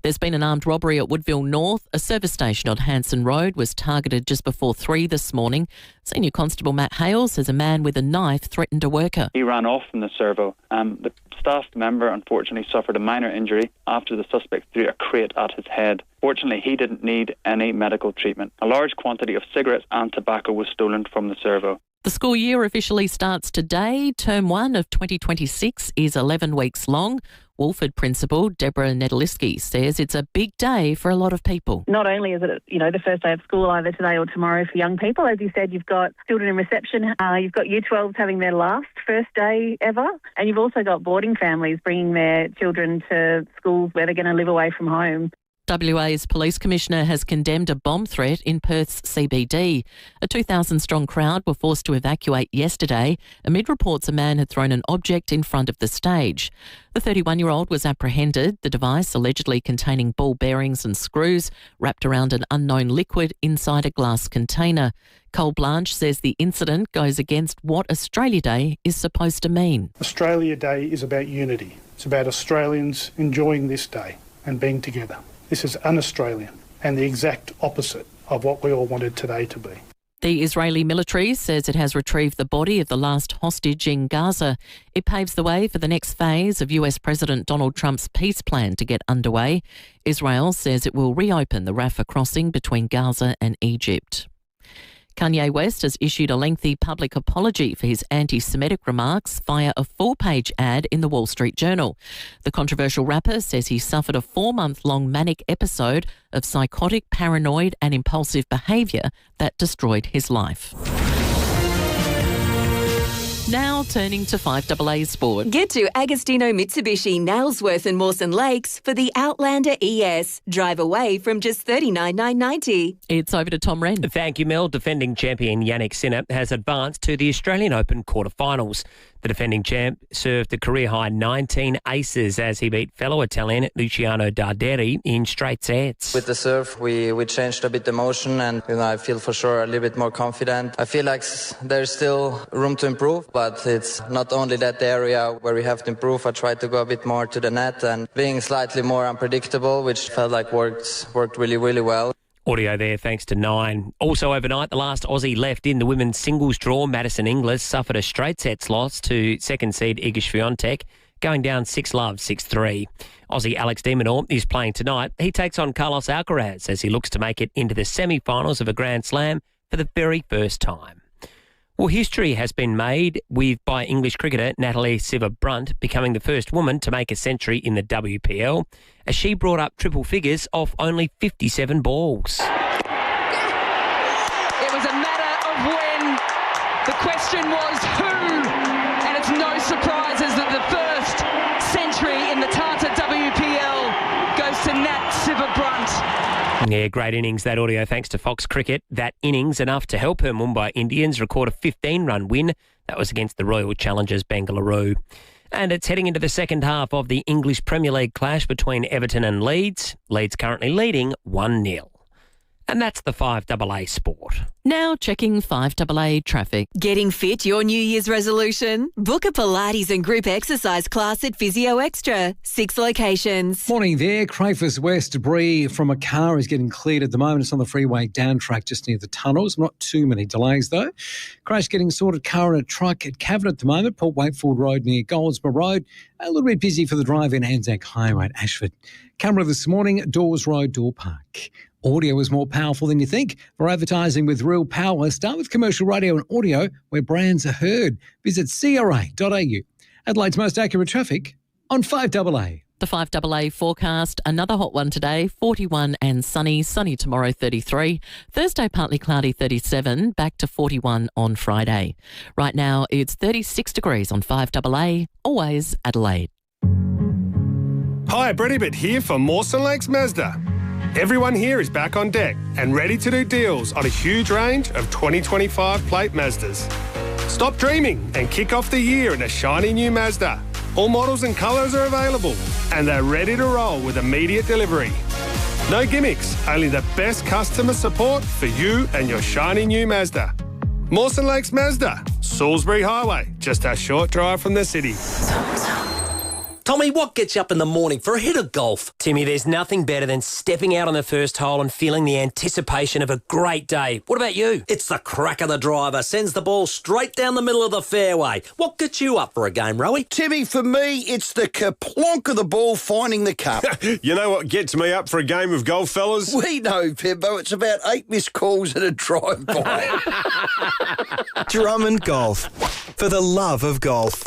There's been an armed robbery at Woodville North. A service station on Hanson Road was targeted just before 3 this morning. Senior Constable Matt Hale says a man with a knife threatened a worker. He ran off from the servo. The staff member unfortunately suffered a minor injury after the suspect threw a crate at his head. Fortunately, he didn't need any medical treatment. A large quantity of cigarettes and tobacco was stolen from the servo. The school year officially starts today. Term 1 of 2026 is 11 weeks long. Wolford Principal Deborah Nedeliski says it's a big day for a lot of people. Not only is it, the first day of school either today or tomorrow for young people, as you said, you've got children in reception, you've got Year 12s having their first day ever, and you've also got boarding families bringing their children to schools where they're going to live away from home. WA's Police Commissioner has condemned a bomb threat in Perth's CBD. A 2,000-strong crowd were forced to evacuate yesterday amid reports a man had thrown an object in front of the stage. The 31-year-old was apprehended, the device allegedly containing ball bearings and screws wrapped around an unknown liquid inside a glass container. Cole Blanche says the incident goes against what Australia Day is supposed to mean. Australia Day is about unity. It's about Australians enjoying this day and being together. This is un-Australian and the exact opposite of what we all wanted today to be. The Israeli military says it has retrieved the body of the last hostage in Gaza. It paves the way for the next phase of US President Donald Trump's peace plan to get underway. Israel says it will reopen the Rafah crossing between Gaza and Egypt. Kanye West has issued a lengthy public apology for his anti-Semitic remarks via a 4-page ad in the Wall Street Journal. The controversial rapper says he suffered a 4-month-long manic episode of psychotic, paranoid and impulsive behaviour that destroyed his life. Now turning to 5AA Sport. Get to Agostino Mitsubishi, Nailsworth and Mawson Lakes for the Outlander ES. Drive away from just $39,990. It's over to Tom Wren. Thank you, Mel. Defending champion Yannick Sinner has advanced to the Australian Open quarterfinals. The defending champ served a career-high 19 aces as he beat fellow Italian Luciano Darderi in straight sets. With the serve, we changed a bit the motion and I feel for sure a little bit more confident. I feel like there's still room to improve, but it's not only that area where we have to improve. I tried to go a bit more to the net and being slightly more unpredictable, which felt like worked really, really well. Audio there thanks to 9. Also overnight, the last Aussie left in the women's singles draw, Madison Inglis, suffered a straight sets loss to second seed Iga Swiatek, going down 6-love, 6-3. Aussie Alex de Minaur is playing tonight. He takes on Carlos Alcaraz as he looks to make it into the semi-finals of a Grand Slam for the very first time. Well, history has been made by English cricketer Natalie Siver-Brunt becoming the first woman to make a century in the WPL as she brought up triple figures off only 57 balls. It was a matter of when. The question was who, and it's no surprises that the first century in the Tata WPL goes to Nat Siver-Brunt. Yeah, great innings, that audio, thanks to Fox Cricket. That innings enough to help her Mumbai Indians record a 15-run win. That was against the Royal Challengers Bengaluru. And it's heading into the second half of the English Premier League clash between Everton and Leeds. Leeds currently leading 1-0. And that's the 5AA Sport. Now checking 5AA traffic. Getting fit, your New Year's resolution? Book a Pilates and group exercise class at Physio Extra. 6 locations. Morning there. Crayfus West, debris from a car is getting cleared at the moment. It's on the freeway down track just near the tunnels. Not too many delays though. Crash getting sorted, car and a truck at Cavan at the moment. Port Wakefield Road near Goldsborough Road. A little bit busy for the drive in Anzac Highway at Ashford. Camera this morning, Dawes Road, Door Park. Audio is more powerful than you think. For advertising with real power, start with commercial radio and audio where brands are heard. Visit cra.au. Adelaide's most accurate traffic on 5AA. The 5AA forecast, another hot one today, 41 and sunny. Sunny tomorrow, 33. Thursday, partly cloudy, 37. Back to 41 on Friday. Right now, it's 36 degrees on 5AA. Always Adelaide. Hi, Brett Ibbott here for Mawson Lakes Mazda. Everyone here is back on deck and ready to do deals on a huge range of 2025 plate Mazdas. Stop dreaming and kick off the year in a shiny new Mazda. All models and colours are available and they're ready to roll with immediate delivery. No gimmicks, only the best customer support for you and your shiny new Mazda. Mawson Lakes Mazda, Salisbury Highway, just a short drive from the city. Tommy, what gets you up in the morning for a hit of golf? Timmy, there's nothing better than stepping out on the first hole and feeling the anticipation of a great day. What about you? It's the crack of the driver, sends the ball straight down the middle of the fairway. What gets you up for a game, Rowie? Timmy, for me, it's the kerplonk of the ball finding the cup. You know what gets me up for a game of golf, fellas? We know, Pibbo. It's about 8 missed calls and a drive-by. Drummond Golf. For the love of golf.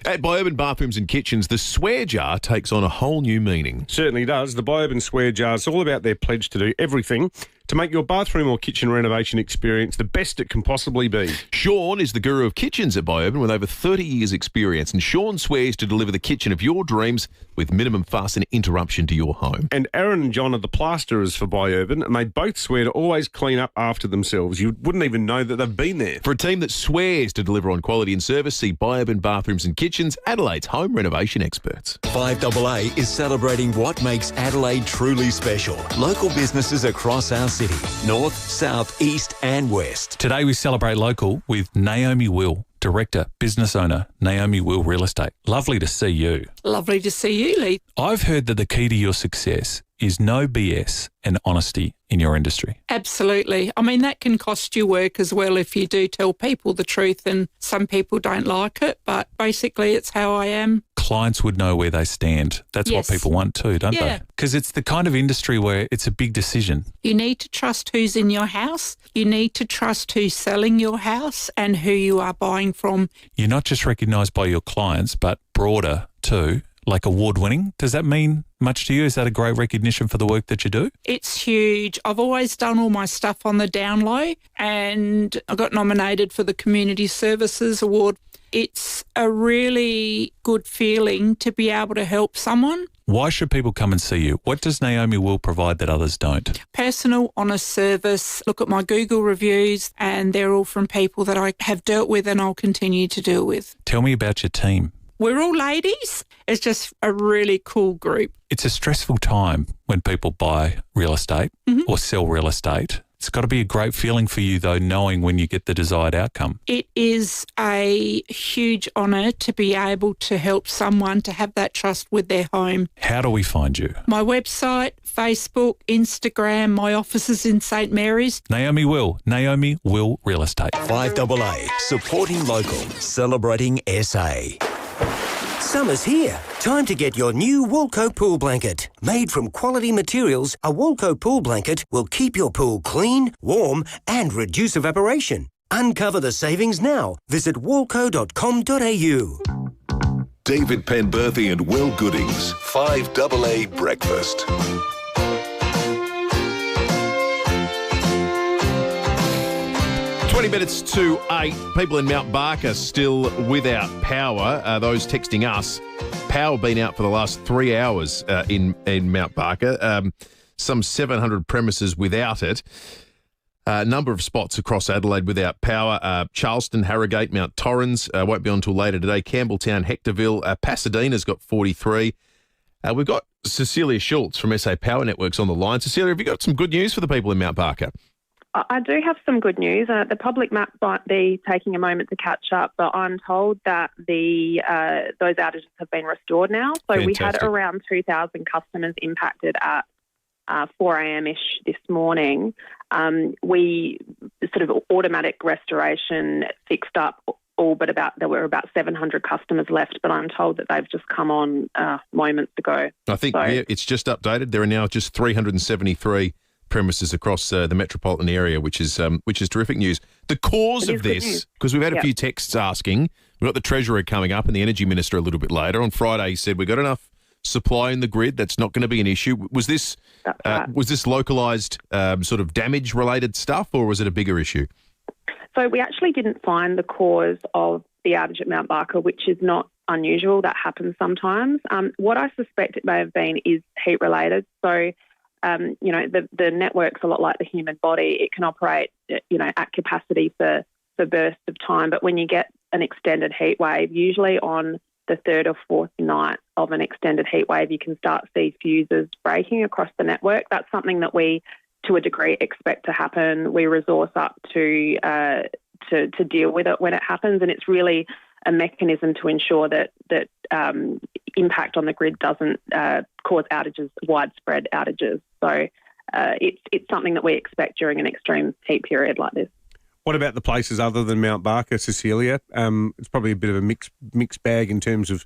At Biourban Bathrooms and Kitchens, the swear jar takes on a whole new meaning. Certainly does. The Biourban swear jar is all about their pledge to do everything to make your bathroom or kitchen renovation experience the best it can possibly be. Sean is the guru of kitchens at Biourban with over 30 years' experience, and Sean swears to deliver the kitchen of your dreams with minimum fuss and interruption to your home. And Aaron and John are the plasterers for Biourban, and they both swear to always clean up after themselves. You wouldn't even know that they've been there. For a team that swears to deliver on quality and service, see Biourban Bathrooms and Kitchens, Adelaide's home renovation experts. 5AA is celebrating what makes Adelaide truly special. Local businesses across our city, north, south, east and west. Today we celebrate local with Naomi Will, Director, Business Owner, Naomi Will Real Estate. Lovely to see you. Lovely to see you, Lee. I've heard that the key to your success is no BS and honesty in your industry. Absolutely. I mean, that can cost you work as well if you do tell people the truth, and some people don't like it, but basically it's how I am. Clients would know where they stand. That's Yes. what people want too, don't Yeah. they? Because it's the kind of industry where it's a big decision. You need to trust who's in your house. You need to trust who's selling your house and who you are buying from. You're not just recognised by your clients, but broader too, like award-winning. Does that mean much to you? Is that a great recognition for the work that you do? It's huge. I've always done all my stuff on the down low, and I got nominated for the Community Services Award. It's a really good feeling to be able to help someone. Why should people come and see you? What does Naomi Will provide that others don't? Personal, honest service. Look at my Google reviews, and they're all from people that I have dealt with and I'll continue to deal with. Tell me about your team. We're all ladies. It's just a really cool group. It's a stressful time when people buy real estate or sell real estate. It's got to be a great feeling for you, though, knowing when you get the desired outcome. It is a huge honour to be able to help someone to have that trust with their home. How do we find you? My website, Facebook, Instagram, my office is in St Mary's. Naomi Will Real Estate. 5AA, supporting local, celebrating SA. Summer's here. Time to get your new Woolco pool blanket. Made from quality materials, a Woolco pool blanket will keep your pool clean, warm and reduce evaporation. Uncover the savings now. Visit woolco.com.au. David Penberthy and Will Goodings, 5AA Breakfast. Minutes to 8. People in Mount Barker still without power. Those texting us. power been out for the last 3 hours in Mount Barker. Some 700 premises without it. A number of spots across Adelaide without power. Charleston, Harrogate, Mount Torrens won't be on until later today. Campbelltown, Hectorville. Pasadena's got 43. We've got Cecilia Schultz from SA Power Networks on the line. Cecilia, have you got some good news for the people in Mount Barker? I do have some good news. The public map might be taking a moment to catch up, but I'm told that those outages have been restored now. So Fantastic. We had around 2,000 customers impacted at 4 a.m.-ish this morning. We sort of automatic restoration fixed up all but there were about 700 customers left, but I'm told that they've just come on moments ago. I think it's just updated. There are now just 373 premises across the metropolitan area, which is terrific news. The cause of this, because we've had a few texts asking, we've got the Treasurer coming up and the Energy Minister a little bit later. On Friday, he said we've got enough supply in the grid. That's not going to be an issue. Was this localised sort of damage-related stuff, or was it a bigger issue? So we actually didn't find the cause of the outage at Mount Barker, which is not unusual. That happens sometimes. What I suspect it may have been is heat-related. So, the network's a lot like the human body. It can operate, at capacity for bursts of time. But when you get an extended heat wave, usually on the third or fourth night of an extended heat wave, you can start to see fuses breaking across the network. That's something that we, to a degree, expect to happen. We resource up to deal with it when it happens, and it's really a mechanism to ensure that impact on the grid doesn't cause outages, widespread outages. So it's something that we expect during an extreme heat period like this. What about the places other than Mount Barker, Cecilia? It's probably a bit of a mixed bag in terms of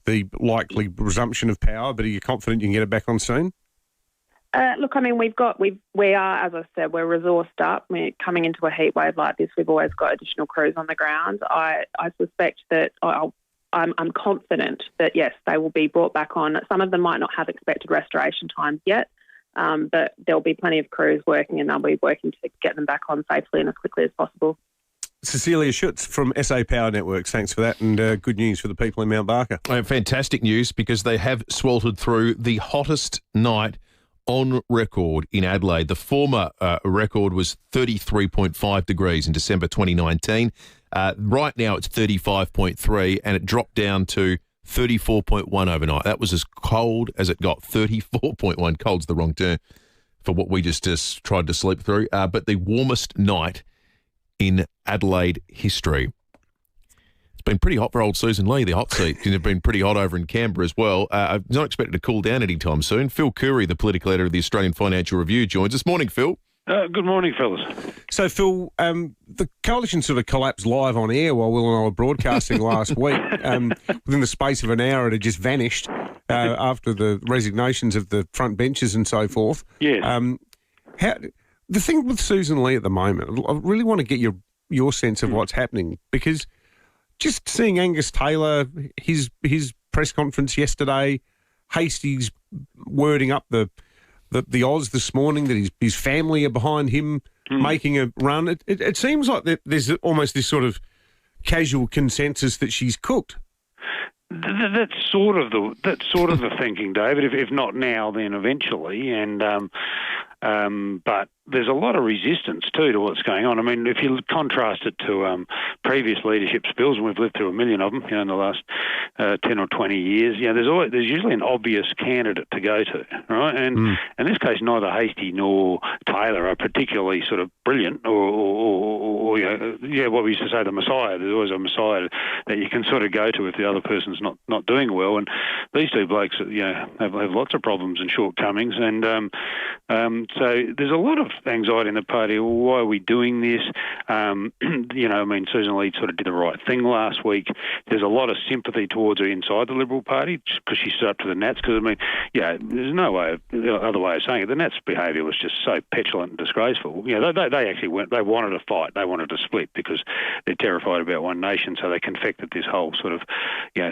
the likely resumption of power, but are you confident you can get it back on soon? Look, I mean, we are, as I said, we're resourced up. We're coming into a heat wave like this. We've always got additional crews on the ground. I suspect that I'm confident that, yes, they will be brought back on. Some of them might not have expected restoration times yet, but there'll be plenty of crews working, and they'll be working to get them back on safely and as quickly as possible. Cecilia Schutz from SA Power Networks, thanks for that, and good news for the people in Mount Barker. Fantastic news, because they have sweltered through the hottest night on record in Adelaide. The former record was 33.5 degrees in December 2019. Right now it's 35.3, and it dropped down to 34.1 overnight. That was as cold as it got. 34.1. Cold's the wrong term for what we just tried to sleep through. But the warmest night in Adelaide history. It's been pretty hot for old Susan Lee, the hot seat. It's been pretty hot over in Canberra as well. I'm not expected to cool down anytime soon. Phil Curry, the political editor of the Australian Financial Review, joins us. Morning, Phil. Good morning, fellas. So, Phil, the coalition sort of collapsed live on air while Will and I were broadcasting last week. Within the space of an hour, it had just vanished after the resignations of the front benches and so forth. Yeah. The thing with Susan Lee at the moment, I really want to get your sense of what's happening, because just seeing Angus Taylor, his press conference yesterday, Hastie's wording up the Oz this morning that his family are behind him making a run. It seems like there's almost this sort of casual consensus that she's cooked. That's sort of the thinking, David. If not now, then eventually. And but there's a lot of resistance too to what's going on. I mean, if you contrast it to previous leadership spills, and we've lived through a million of them, in the last 10 or 20 years, there's usually an obvious candidate to go to, right? And in this case, neither Hastie nor Taylor are particularly sort of brilliant, or what we used to say, the Messiah. There's always a Messiah that you can sort of go to if the other person's not doing well. And these two blokes, have lots of problems and shortcomings, and so there's a lot of anxiety in the party. Well, why are we doing this? Susan Lee sort of did the right thing last week. There's a lot of sympathy towards her inside the Liberal Party because she stood up to the Nats. Because there's no other way of saying it. The Nats' behaviour was just so petulant and disgraceful. They actually went. They wanted a fight. They wanted to split because they're terrified about one nation. So they confected this whole sort of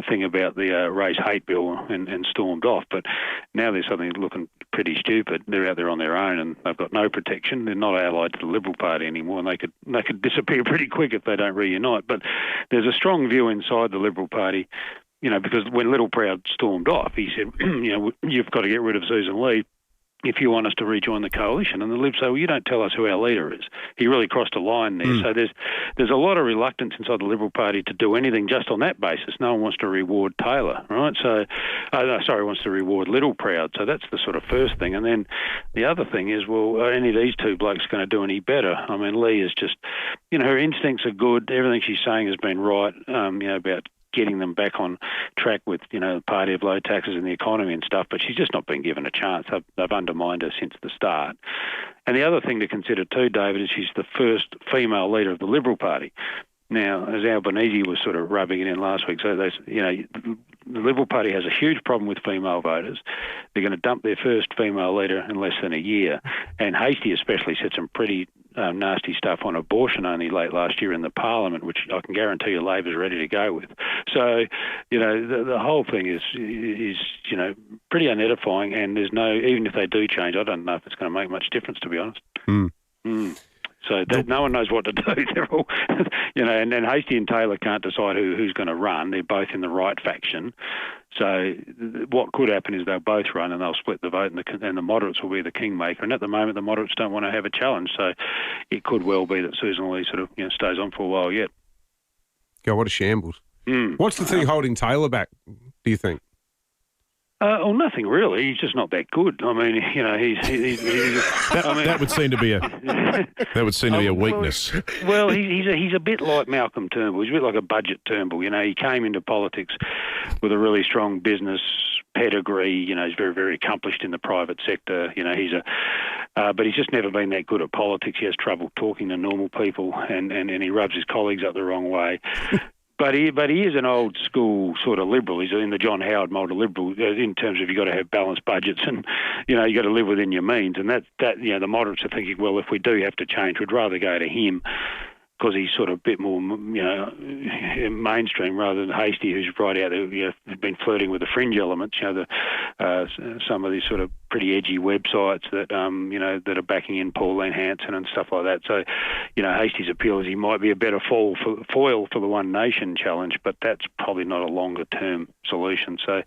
thing about the race hate bill and stormed off. But now there's something looking pretty stupid. They're out there on their own and they've got no protection. They're not allied to the Liberal Party anymore, and they could disappear pretty quick if they don't reunite. But there's a strong view inside the Liberal Party because when Littleproud stormed off, he said, you've got to get rid of Susan Lee if you want us to rejoin the coalition. And the Libs say, well, you don't tell us who our leader is. He really crossed a line there. So there's a lot of reluctance inside the Liberal Party to do anything just on that basis. No one wants to reward Taylor, right? So, wants to reward Littleproud. So that's the sort of first thing. And then the other thing is, well, are any of these two blokes going to do any better? I mean, Lee is just, her instincts are good. Everything she's saying has been right, about getting them back on track with, the party of low taxes and the economy and stuff, but she's just not been given a chance. They've undermined her since the start. And the other thing to consider too, David, is she's the first female leader of the Liberal Party. Now, as Albanese was sort of rubbing it in last week, so the Liberal Party has a huge problem with female voters. They're going to dump their first female leader in less than a year. And Hastie especially said some pretty nasty stuff on abortion only late last year in the Parliament, which I can guarantee you Labor's ready to go with. So, the whole thing is pretty unedifying, and there's even if they do change, I don't know if it's going to make much difference, to be honest. So no one knows what to do. They're all, and then Hastie and Taylor can't decide who's going to run. They're both in the right faction. So what could happen is they'll both run and they'll split the vote, and the moderates will be the kingmaker. And at the moment, the moderates don't want to have a challenge. So it could well be that Susan Lee sort of stays on for a while yet. God, what a shambles. What's the thing holding Taylor back, do you think? Well, nothing really. He's just not that good. I mean, that would seem to be a weakness. Well, he's a bit like Malcolm Turnbull. He's a bit like a budget Turnbull. He came into politics with a really strong business pedigree. He's very, very accomplished in the private sector. But he's just never been that good at politics. He has trouble talking to normal people, and he rubs his colleagues up the wrong way. But he is an old school sort of Liberal. He's in the John Howard mould of Liberal in terms of you've got to have balanced budgets and, you got to live within your means. And that the moderates are thinking, well, if we do have to change, we'd rather go to him because he's sort of a bit more, mainstream rather than Hastie, who's right out there, has been flirting with the fringe elements, some of these sort of pretty edgy websites that, that are backing in Pauline Hanson and stuff like that. So, Hastie's appeal is he might be a better foil for the One Nation challenge, but that's probably not a longer term solution. So,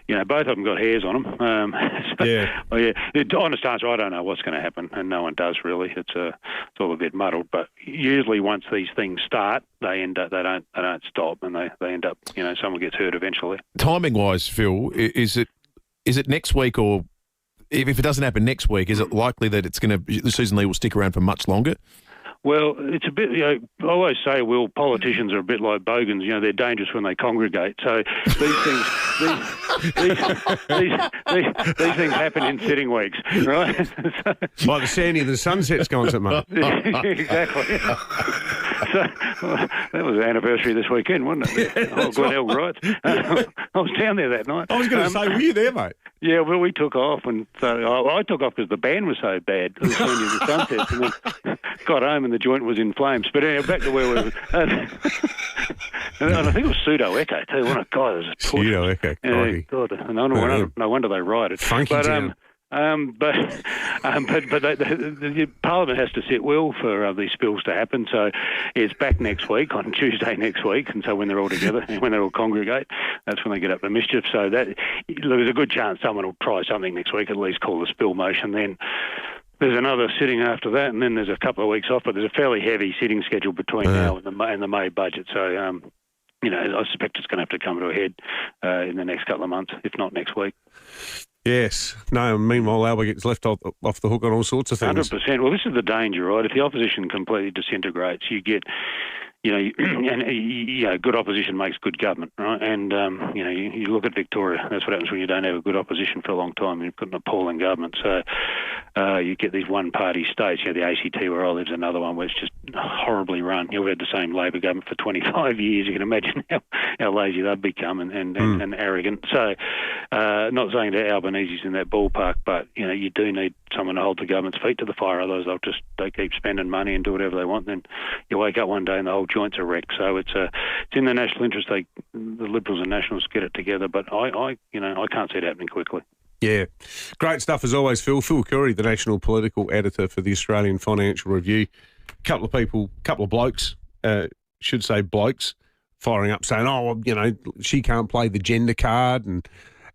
both of them got hairs on them. The honest answer, I don't know what's going to happen, and no one does really. It's all a bit muddled, but usually once these things start, they don't stop, and they end up, someone gets hurt eventually. Timing wise, Phil, is it next week, or if it doesn't happen next week, is it likely that Susan Lee will stick around for much longer? Well, it's a bit, I always say, politicians are a bit like bogans, they're dangerous when they congregate. So these things happen in sitting weeks, right? Like the Sandy and the Sunsets concert, mate. Exactly. So, that was the anniversary this weekend, wasn't it? Yeah, Glenelg Rights. I was down there that night. I was going to say, were you there, mate? Yeah, well, we took off, and so I took off because the band was so bad. It was Sandy and the Sunsets, and then got home and the joint was in flames. But anyway, back to where we were. And I think it was Pseudo Echo too. What a guy! There's a Pseudo Echo. God, no wonder they rioted. Funky town. But the Parliament has to sit well for these spills to happen. So it's back next week, on Tuesday next week. And so when they're all together, and when they all congregate, that's when they get up to mischief. So there's a good chance someone will try something next week, at least call the spill motion. Then there's another sitting after that, and then there's a couple of weeks off. But there's a fairly heavy sitting schedule between now and the May budget. So, I suspect it's going to have to come to a head in the next couple of months, if not next week. Yes. No, meanwhile, Albert gets left off the hook on all sorts of things. 100%. Well, this is the danger, right? If the opposition completely disintegrates, you get, good opposition makes good government, right? And, you look at Victoria. That's what happens when you don't have a good opposition for a long time. You've got an appalling government. So you get these one-party states. The ACT where I live is another one where it's just horribly run. We've had the same Labor government for 25 years. You can imagine how lazy they've become and arrogant. So not saying that Albanese's in that ballpark, but, you do need someone to hold the government's feet to the fire. Otherwise, they keep spending money and do whatever they want. Then you wake up one day and the whole joints are wrecked. So it's in their national interest. The Liberals and Nationals get it together, but I can't see it happening quickly. Yeah. Great stuff as always, Phil. Phil Curry, the National Political Editor for the Australian Financial Review. Couple of blokes, should say blokes, firing up saying, oh, well, you know, she can't play the gender card, and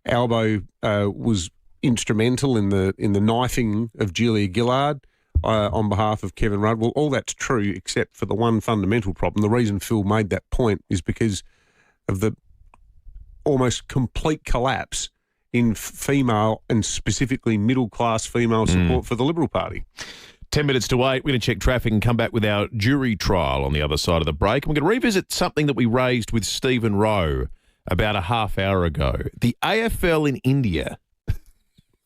Albo was instrumental in the knifing of Julia Gillard on behalf of Kevin Rudd. Well, all that's true except for the one fundamental problem. The reason Phil made that point is because of the almost complete collapse in female and specifically middle-class female support for the Liberal Party. 10 minutes to 8. We're going to check traffic and come back with our jury trial on the other side of the break. And we're going to revisit something that we raised with Stephen Rowe about a half hour ago. The AFL in India.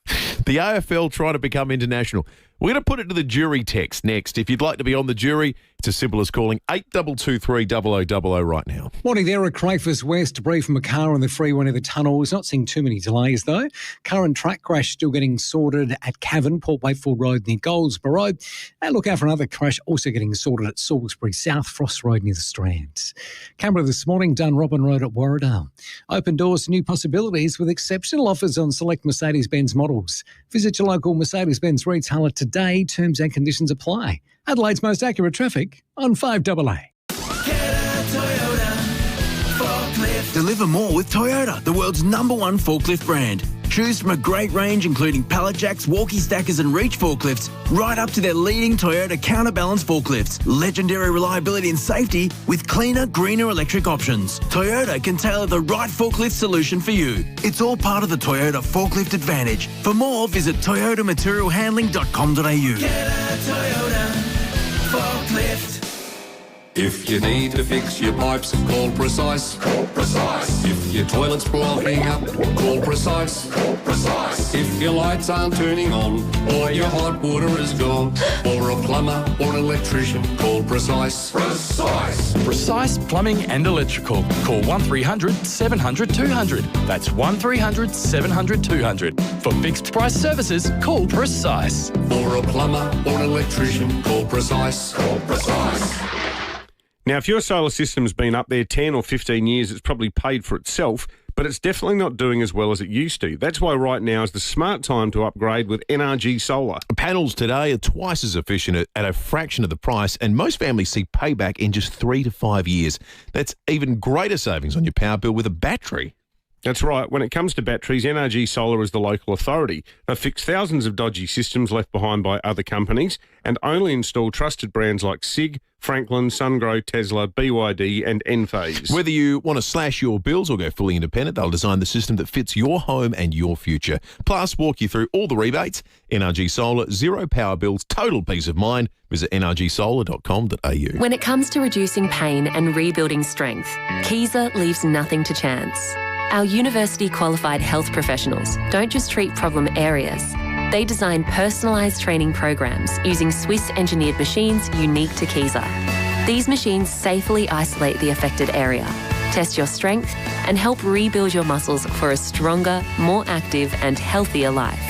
The AFL trying to become international. We're going to put it to the jury text next. If you'd like to be on the jury, it's as simple as calling 8223 0000 right now. Morning there at Crayfus West. Debris from a car on the freeway near the tunnels. Not seeing too many delays though. Car and truck crash still getting sorted at Cavan, Port Wakefield Road near Goldsborough Road. And look out for another crash also getting sorted at Salisbury South, Frost Road near the Strand. Canberra this morning, Dunrobin Road at Warradale. Open doors to new possibilities with exceptional offers on select Mercedes-Benz models. Visit your local Mercedes-Benz retailer today. Terms and conditions apply. Adelaide's most accurate traffic on 5AA. Deliver more with Toyota, the world's #1 forklift brand. Choose from a great range including pallet jacks, walkie stackers and reach forklifts, right up to their leading Toyota counterbalance forklifts. Legendary reliability and safety with cleaner, greener electric options. Toyota can tailor the right forklift solution for you. It's all part of the Toyota Forklift Advantage. For more, visit toyotamaterialhandling.com.au. Get a Toyota forklift. If you need to fix your pipes, call Precise. Call Precise. If your toilet's blocking up, call Precise. Call Precise. If your lights aren't turning on, or your hot water is gone, or a plumber or an electrician, call Precise. Precise. Precise Plumbing and Electrical. Call 1300 700 200. That's 1300 700 200. For fixed price services, call Precise. For a plumber or an electrician, call Precise. Call Precise. Now, if your solar system's been up there 10 or 15 years, it's probably paid for itself, but it's definitely not doing as well as it used to. That's why right now is the smart time to upgrade with NRG Solar. Panels today are twice as efficient at a fraction of the price, and most families see payback in just 3 to 5 years. That's even greater savings on your power bill with a battery. That's right. When it comes to batteries, NRG Solar is the local authority. They've fixed thousands of dodgy systems left behind by other companies and only install trusted brands like SIG, Franklin, Sungrow, Tesla, BYD and Enphase. Whether you want to slash your bills or go fully independent, they'll design the system that fits your home and your future. Plus, walk you through all the rebates. NRG Solar, zero power bills, total peace of mind. Visit nrgsolar.com.au. When it comes to reducing pain and rebuilding strength, Kiesa leaves nothing to chance. Our university-qualified health professionals don't just treat problem areas. They design personalised training programs using Swiss-engineered machines unique to Kiesa. These machines safely isolate the affected area, test your strength, and help rebuild your muscles for a stronger, more active and healthier life.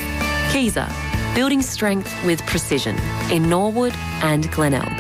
Kiesa, building strength with precision in Norwood and Glenelg.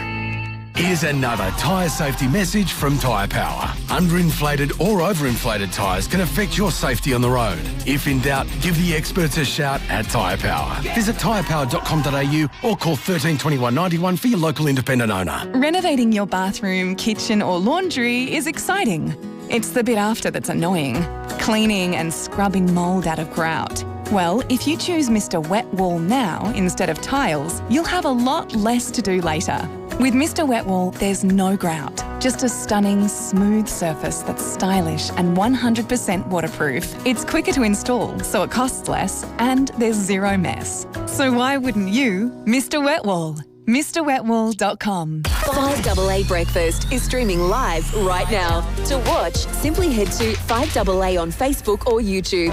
Here's another tyre safety message from Tyre Power. Underinflated or overinflated tyres can affect your safety on the road. If in doubt, give the experts a shout at Tyre Power. Visit tyrepower.com.au or call 13 21 91 for your local independent owner. Renovating your bathroom, kitchen or laundry is exciting. It's the bit after that's annoying. Cleaning and scrubbing mould out of grout. Well, if you choose Mr. Wet Wall now instead of tiles, you'll have a lot less to do later. With Mr. Wet Wall, there's no grout, just a stunning, smooth surface that's stylish and 100% waterproof. It's quicker to install, so it costs less, and there's zero mess. So why wouldn't you? Mr. Wet Wall. MrWetWall.com. 5AA Breakfast is streaming live right now. To watch, simply head to 5AA on Facebook or YouTube.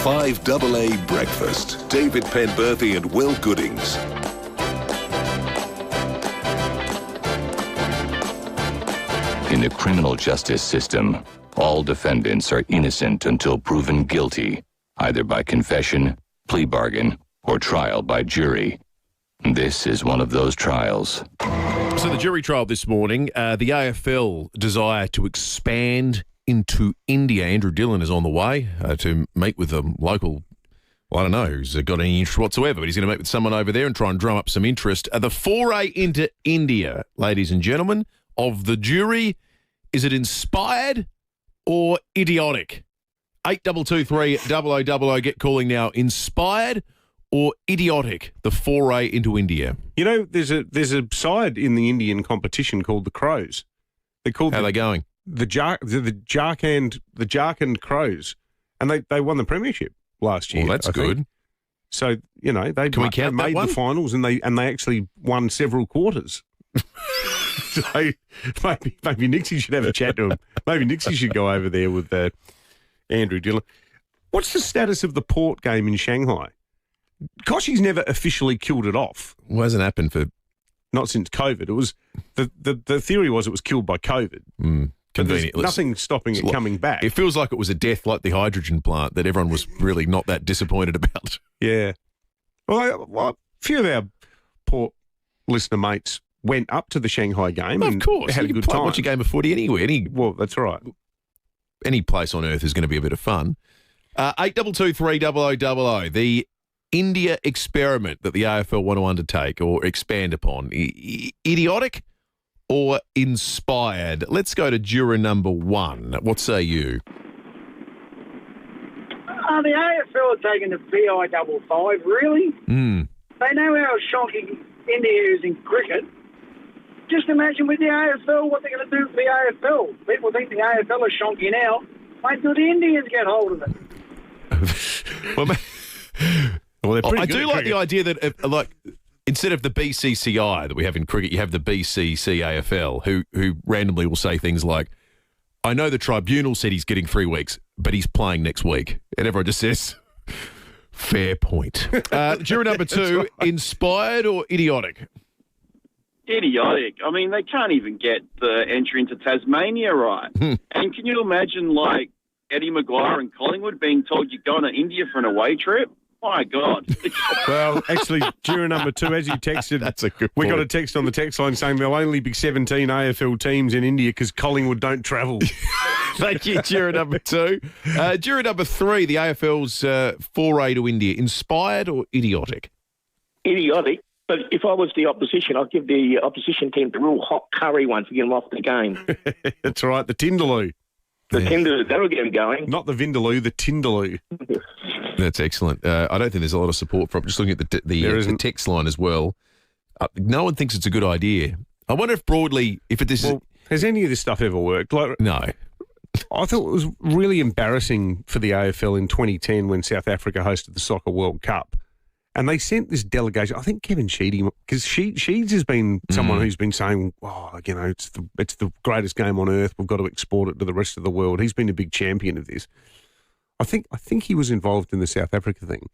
5AA Breakfast. David Penberthy and Will Goodings. In the criminal justice system, all defendants are innocent until proven guilty, either by confession, plea bargain, or trial by jury. This is one of those trials. So the jury trial this morning, the AFL desire to expand into India. Andrew Dillon is on the way to meet with a local, well, I don't know who's got any interest whatsoever, but he's going to meet with someone over there and try and drum up some interest. The foray into India, ladies and gentlemen, of the jury Is it inspired or idiotic? 8223 0000. Get calling now. Inspired or idiotic? The foray into India. You know, there's a side in the Indian competition called the Crows. They're called. How are they going? The Jharkhand Crows, and they won the premiership last year. Well, that's good. So you know they Can we count made that one? the finals, and they actually won several quarters. So maybe Nixie should have a chat to him. Maybe Nixie should go over there with Andrew Dillon. What's the status of the Port game in Shanghai? Koshi's never officially killed it off. Well, hasn't happened for not since COVID. It was the theory was it was killed by COVID. Convenient. Nothing stopping it coming back. It feels like it was a death like the hydrogen plant that everyone was really not that disappointed about. Yeah. Well, a few of our Port listener mates went up to the Shanghai game. Of and course. had a good time. Watch a game of footy anywhere. Well, that's right. Any place on earth is going to be a bit of fun. 8223 0000. The India experiment that the AFL want to undertake or expand upon. Idiotic or inspired? Let's go to juror number 1. What say you? The AFL are taking the FIVEAA, really? They know how shocking India is in cricket. Just imagine with the AFL what they're going to do for the AFL. People think the AFL is shonky now. Wait till the Indians get hold of it. I do like the idea that, instead of the BCCI that we have in cricket, you have the BCCAFL, who randomly will say things like, I know the tribunal said he's getting 3 weeks, but he's playing next week. And everyone just says, fair point. Juror number 2, inspired or idiotic? Idiotic. I mean, they can't even get the entry into Tasmania right. And can you imagine, Eddie Maguire and Collingwood being told you're going to India for an away trip? My God. Well, actually, juror number 2, as you texted, that's a good we point. got a text on the text line saying there'll only be 17 AFL teams in India because Collingwood don't travel. Thank you, juror number 2. Juror number 3, the AFL's foray to India, inspired or idiotic? Idiotic. But if I was the opposition, I'd give the opposition team the real hot curry one to get them off the game. That's right, the Tindaloo. The Tinder, that'll get them going. Not the Vindaloo, the Tindaloo. That's excellent. I don't think there's a lot of support from just looking at the text line as well. No one thinks it's a good idea. I wonder if broadly, has any of this stuff ever worked? No. I thought it was really embarrassing for the AFL in 2010 when South Africa hosted the Soccer World Cup. And they sent this delegation, I think Kevin Sheedy, because Sheeds has been someone who's been saying, it's the greatest game on earth. We've got to export it to the rest of the world. He's been a big champion of this. I think he was involved in the South Africa thing.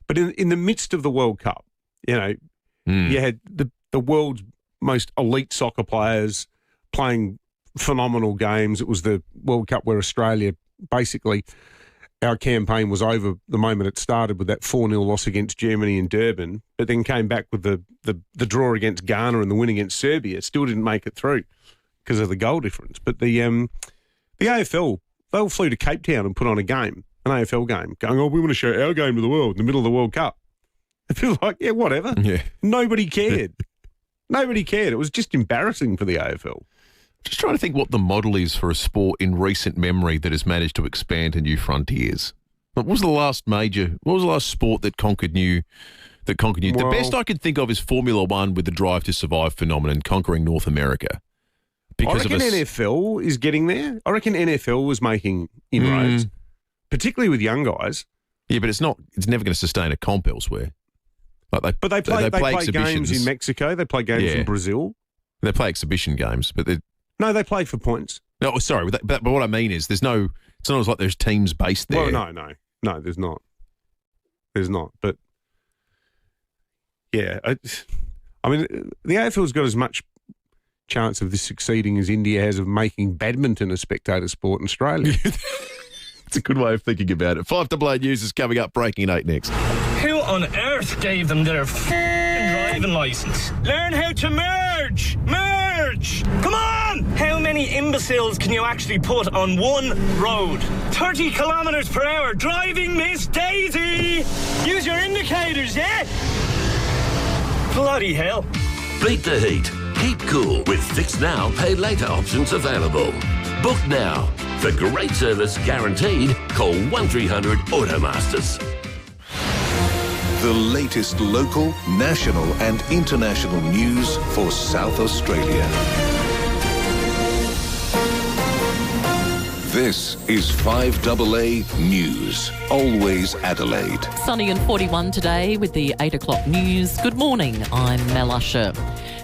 But in the midst of the World Cup, you had the world's most elite soccer players playing phenomenal games. It was the World Cup where Australia basically... Our campaign was over the moment it started with that 4-0 loss against Germany in Durban, but then came back with the draw against Ghana and the win against Serbia. Still didn't make it through because of the goal difference. But the AFL, they all flew to Cape Town and put on a game, an AFL game, going, we want to show our game to the world in the middle of the World Cup. It feels like, whatever. Yeah. Nobody cared. Nobody cared. It was just embarrassing for the AFL. Just trying to think what the model is for a sport in recent memory that has managed to expand to new frontiers. What was the last sport that conquered new? Well, the best I can think of is Formula One with the Drive to Survive phenomenon conquering North America. I reckon NFL is getting there. I reckon NFL was making inroads, particularly with young guys. Yeah, but it's never going to sustain a comp elsewhere. They play games in Mexico. They play games in Brazil. They play exhibition games, but no, they play for points. No, sorry, but what I mean is it's not as like there's teams based there. Well, no, there's not. There's not, but yeah, I mean, the AFL's got as much chance of this succeeding as India has of making badminton a spectator sport in Australia. It's a good way of thinking about it. 5AA News is coming up, breaking at 8 next. Who on earth gave them their driving licence? Learn how to merge! Merge! Come on! How many imbeciles can you actually put on one road? 30 kilometres per hour, driving Miss Daisy! Use your indicators, yeah? Bloody hell. Beat the heat Keep cool with Fix Now, Pay Later options available. Book now. For great service guaranteed, call 1300 Automasters. The latest local, national and international news for South Australia. This is 5AA News. Always Adelaide. Sunny and 41 today with the 8 o'clock news. Good morning, I'm Mel Usher.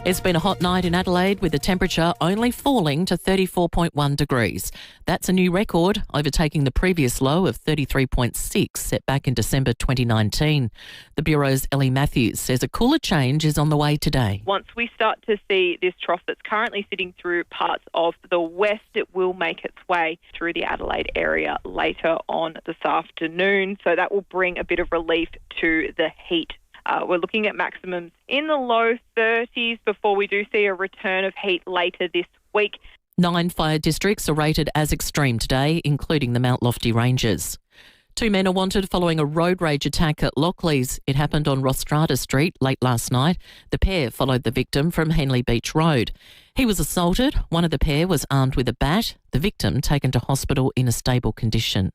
It's been a hot night in Adelaide with the temperature only falling to 34.1 degrees. That's a new record, overtaking the previous low of 33.6 set back in December 2019. The Bureau's Ellie Matthews says a cooler change is on the way today. Once we start to see this trough that's currently sitting through parts of the west, it will make its way through the Adelaide area later on this afternoon. So that will bring a bit of relief to the heat. We're looking at maximums in the low 30s before we do see a return of heat later this week. 9 fire districts are rated as extreme today, including the Mount Lofty Ranges. 2 men are wanted following a road rage attack at Lockleys. It happened on Rostrata Street late last night. The pair followed the victim from Henley Beach Road. He was assaulted. One of the pair was armed with a bat. The victim taken to hospital in a stable condition.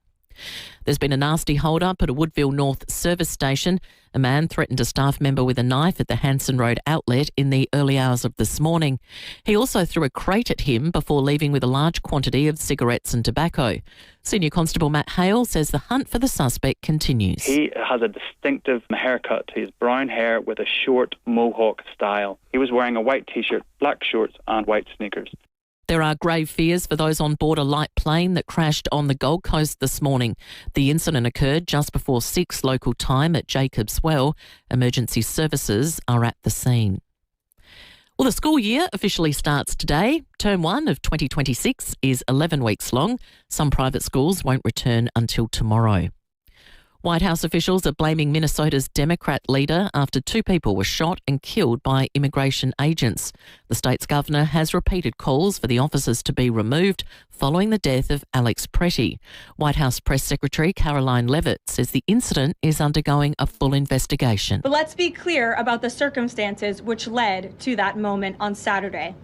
There's been a nasty hold-up at a Woodville North service station. A man threatened a staff member with a knife at the Hanson Road outlet in the early hours of this morning. He also threw a crate at him before leaving with a large quantity of cigarettes and tobacco. Senior Constable Matt Hale says the hunt for the suspect continues. He has a distinctive haircut to his brown hair with a short mohawk style. He was wearing a white T-shirt, black shorts and white sneakers. There are grave fears for those on board a light plane that crashed on the Gold Coast this morning. The incident occurred just before 6 local time at Jacobs Well. Emergency services are at the scene. Well, the school year officially starts today. Term 1 of 2026 is 11 weeks long. Some private schools won't return until tomorrow. White House officials are blaming Minnesota's Democrat leader after 2 people were shot and killed by immigration agents. The state's governor has repeated calls for the officers to be removed following the death of Alex Pretty. White House Press Secretary Caroline Leavitt says the incident is undergoing a full investigation. But let's be clear about the circumstances which led to that moment on Saturday.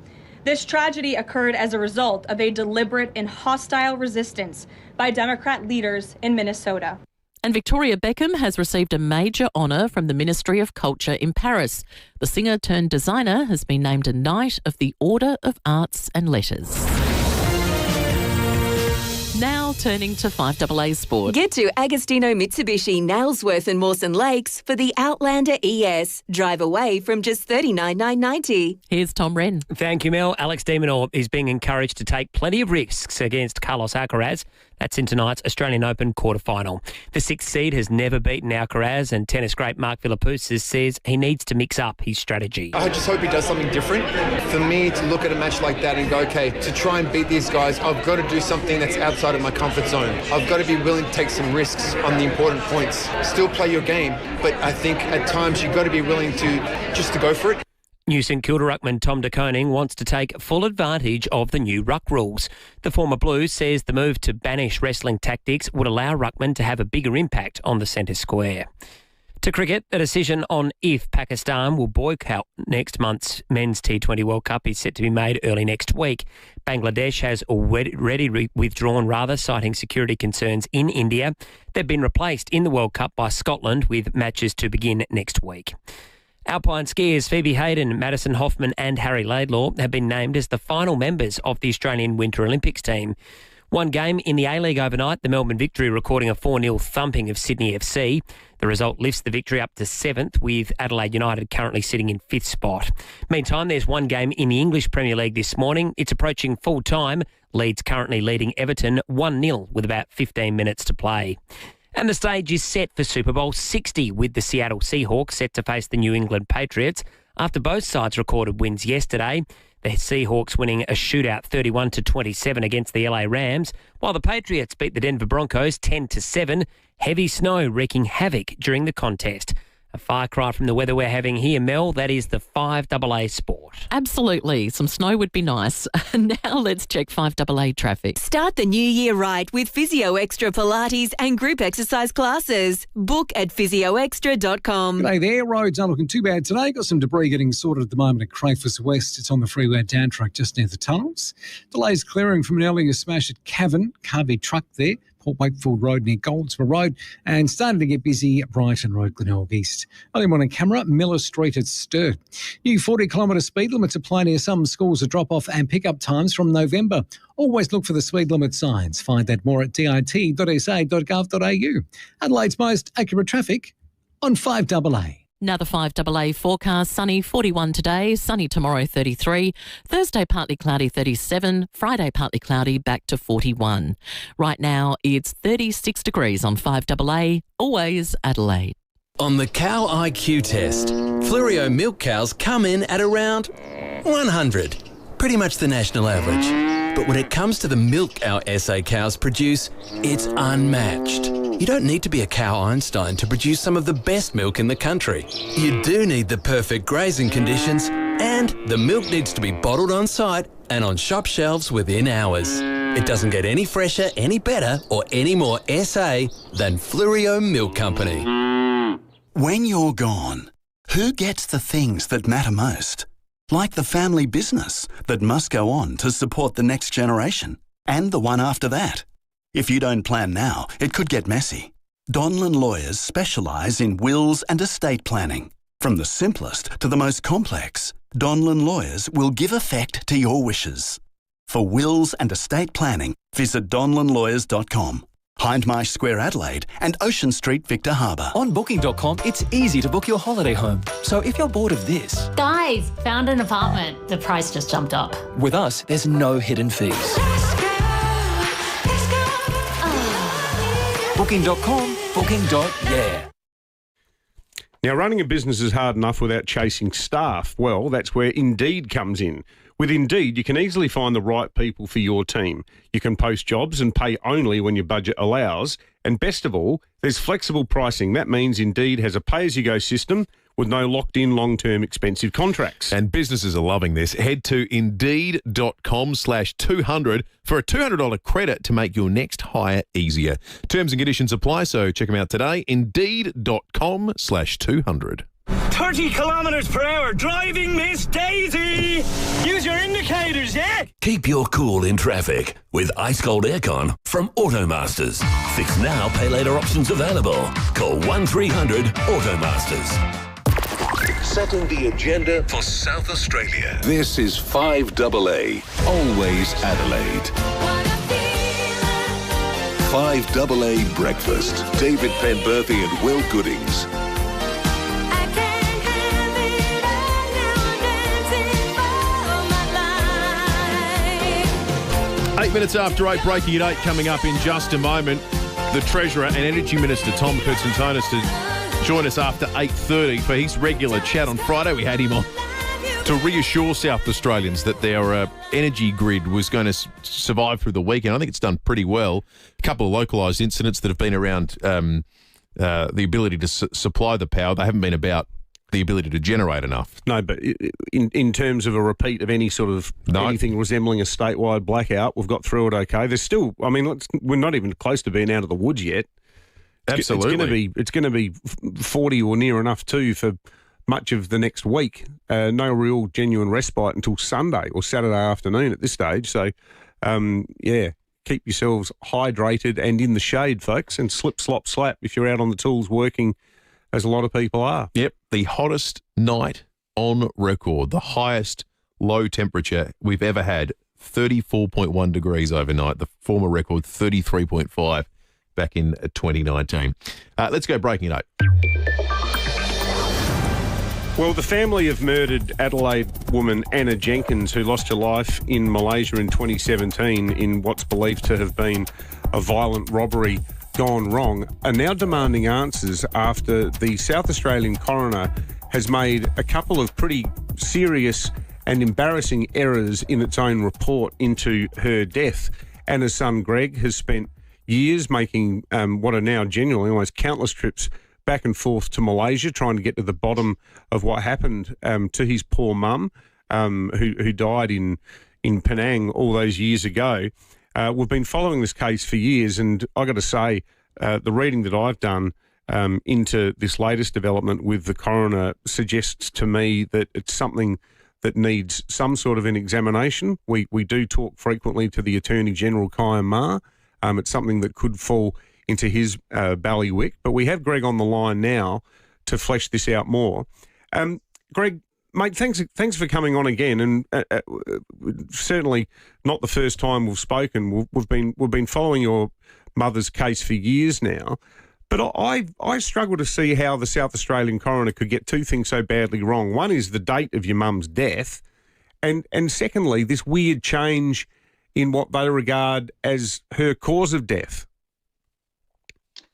This tragedy occurred as a result of a deliberate and hostile resistance by Democrat leaders in Minnesota. And Victoria Beckham has received a major honour from the Ministry of Culture in Paris. The singer-turned-designer has been named a Knight of the Order of Arts and Letters. Now turning to 5AA Sport. Get to Agostino Mitsubishi, Nailsworth and Mawson Lakes for the Outlander ES. Drive away from just $39,990. Here's Tom Wren. Thank you, Mel. Alex de Minaur is being encouraged to take plenty of risks against Carlos Alcaraz. That's in tonight's Australian Open quarterfinal. The 6th seed has never beaten Alcaraz, and tennis great Mark Philippoussis says he needs to mix up his strategy. I just hope he does something different. For me to look at a match like that and go, okay, to try and beat these guys, I've got to do something that's outside of my comfort zone. I've got to be willing to take some risks on the important points. Still play your game, but I think at times you've got to be willing to just to go for it. New St Kilda ruckman Tom de Koning wants to take full advantage of the new ruck rules. The former Blues says the move to banish wrestling tactics would allow ruckmen to have a bigger impact on the centre square. To cricket, a decision on if Pakistan will boycott next month's Men's T20 World Cup is set to be made early next week. Bangladesh has already withdrawn, citing security concerns in India. They've been replaced in the World Cup by Scotland with matches to begin next week. Alpine skiers Phoebe Hayden, Madison Hoffman and Harry Laidlaw have been named as the final members of the Australian Winter Olympics team. One game in the A-League overnight, the Melbourne Victory recording a 4-0 thumping of Sydney FC. The result lifts the Victory up to 7th, with Adelaide United currently sitting in 5th spot. Meantime, there's one game in the English Premier League this morning. It's approaching full time. Leeds currently leading Everton 1-0 with about 15 minutes to play. And the stage is set for Super Bowl 60, with the Seattle Seahawks set to face the New England Patriots. After both sides recorded wins yesterday, the Seahawks winning a shootout 31-27 against the LA Rams, while the Patriots beat the Denver Broncos 10-7, heavy snow wreaking havoc during the contest. A far cry from the weather we're having here, Mel. That is the 5AA Sport. Absolutely. Some snow would be nice. Now let's check 5AA traffic. Start the new year right with Physio Extra Pilates and group exercise classes. Book at physioextra.com. G'day there. Roads aren't looking too bad today. Got some debris getting sorted at the moment at Crayfus West. It's on the FIVEAA down track just near the tunnels. Delays clearing from an earlier smash at Cavan. Carby truck there. Port Wakefield Road near Goldsborough Road, and starting to get busy at Brighton Road, Glenelg East. Early morning camera, Miller Street at Sturt. New 40-kilometre speed limits apply near some schools at drop-off and pick-up times from November. Always look for the speed limit signs. Find that more at dit.sa.gov.au. Adelaide's most accurate traffic on 5AA. Another 5AA forecast, sunny 41 today, sunny tomorrow 33, Thursday partly cloudy 37, Friday partly cloudy back to 41. Right now it's 36 degrees on 5AA, always Adelaide. On the Cow IQ test, Fluorio milk cows come in at around 100, pretty much the national average. But when it comes to the milk our SA cows produce, it's unmatched. You don't need to be a cow Einstein to produce some of the best milk in the country. You do need the perfect grazing conditions, and the milk needs to be bottled on site and on shop shelves within hours. It doesn't get any fresher, any better, or any more SA than Fluorio Milk Company. When you're gone, who gets the things that matter most? Like the family business that must go on to support the next generation and the one after that. If you don't plan now, it could get messy. Donlan lawyers specialise in wills and estate planning. From the simplest to the most complex, Donlan lawyers will give effect to your wishes. For wills and estate planning, visit donlanlawyers.com. Hindmarsh Square, Adelaide, and Ocean Street, Victor Harbour. On Booking.com, it's easy to book your holiday home. So if you're bored of this... Guys, found an apartment. The price just jumped up. With us, there's no hidden fees. Booking.com, booking.yeah. Now, running a business is hard enough without chasing staff. Well, that's where Indeed comes in. With Indeed, you can easily find the right people for your team. You can post jobs and pay only when your budget allows. And best of all, there's flexible pricing. That means Indeed has a pay-as-you-go system with no locked-in long-term expensive contracts. And businesses are loving this. Head to Indeed.com/200 for a $200 credit to make your next hire easier. Terms and conditions apply, so check them out today. Indeed.com/200. 30 kilometres per hour, driving Miss Daisy! Use your indicators, yeah? Keep your cool in traffic with ice cold aircon from Automasters. Fix now, pay later options available. Call 1300 Automasters. Setting the agenda for South Australia. This is 5AA, always Adelaide. 5AA Breakfast. David Penberthy and Will Goodings. 8 minutes after 8, breaking at 8, coming up in just a moment. The Treasurer and Energy Minister, Tom Kurtzantonis, to join us after 8:30 for his regular chat. On Friday, we had him on to reassure South Australians that their energy grid was going to survive through the weekend. I think it's done pretty well. A couple of localised incidents that have been around the ability to supply the power. They haven't been about the ability to generate enough. No, but in terms of a repeat of any sort of anything resembling a statewide blackout, we've got through it okay. There's still, I mean, we're not even close to being out of the woods yet. Absolutely. It's going to be 40 or near enough too for much of the next week. No real genuine respite until Sunday or Saturday afternoon at this stage. So, keep yourselves hydrated and in the shade, folks, and slip, slop, slap if you're out on the tools working, as a lot of people are. Yep, the hottest night on record, the highest low temperature we've ever had, 34.1 degrees overnight. The former record, 33.5 back in 2019. Let's go breaking it 8. Well, the family of murdered Adelaide woman Anna Jenkins, who lost her life in Malaysia in 2017 in what's believed to have been a violent robbery gone wrong, are now demanding answers after the South Australian coroner has made a couple of pretty serious and embarrassing errors in its own report into her death. Anna's son Greg has spent years making what are now genuinely almost countless trips back and forth to Malaysia, trying to get to the bottom of what happened to his poor mum, who died in Penang all those years ago. We've been following this case for years, and I got to say, the reading that I've done into this latest development with the coroner suggests to me that it's something that needs some sort of an examination. We do talk frequently to the Attorney General, Kyan Ma. It's something that could fall into his ballywick. But we have Greg on the line now to flesh this out more. Greg, mate, thanks for coming on again, and certainly not the first time we've spoken. We've been following your mother's case for years now, but I struggle to see how the South Australian coroner could get two things so badly wrong. One is the date of your mum's death, and secondly, this weird change in what they regard as her cause of death.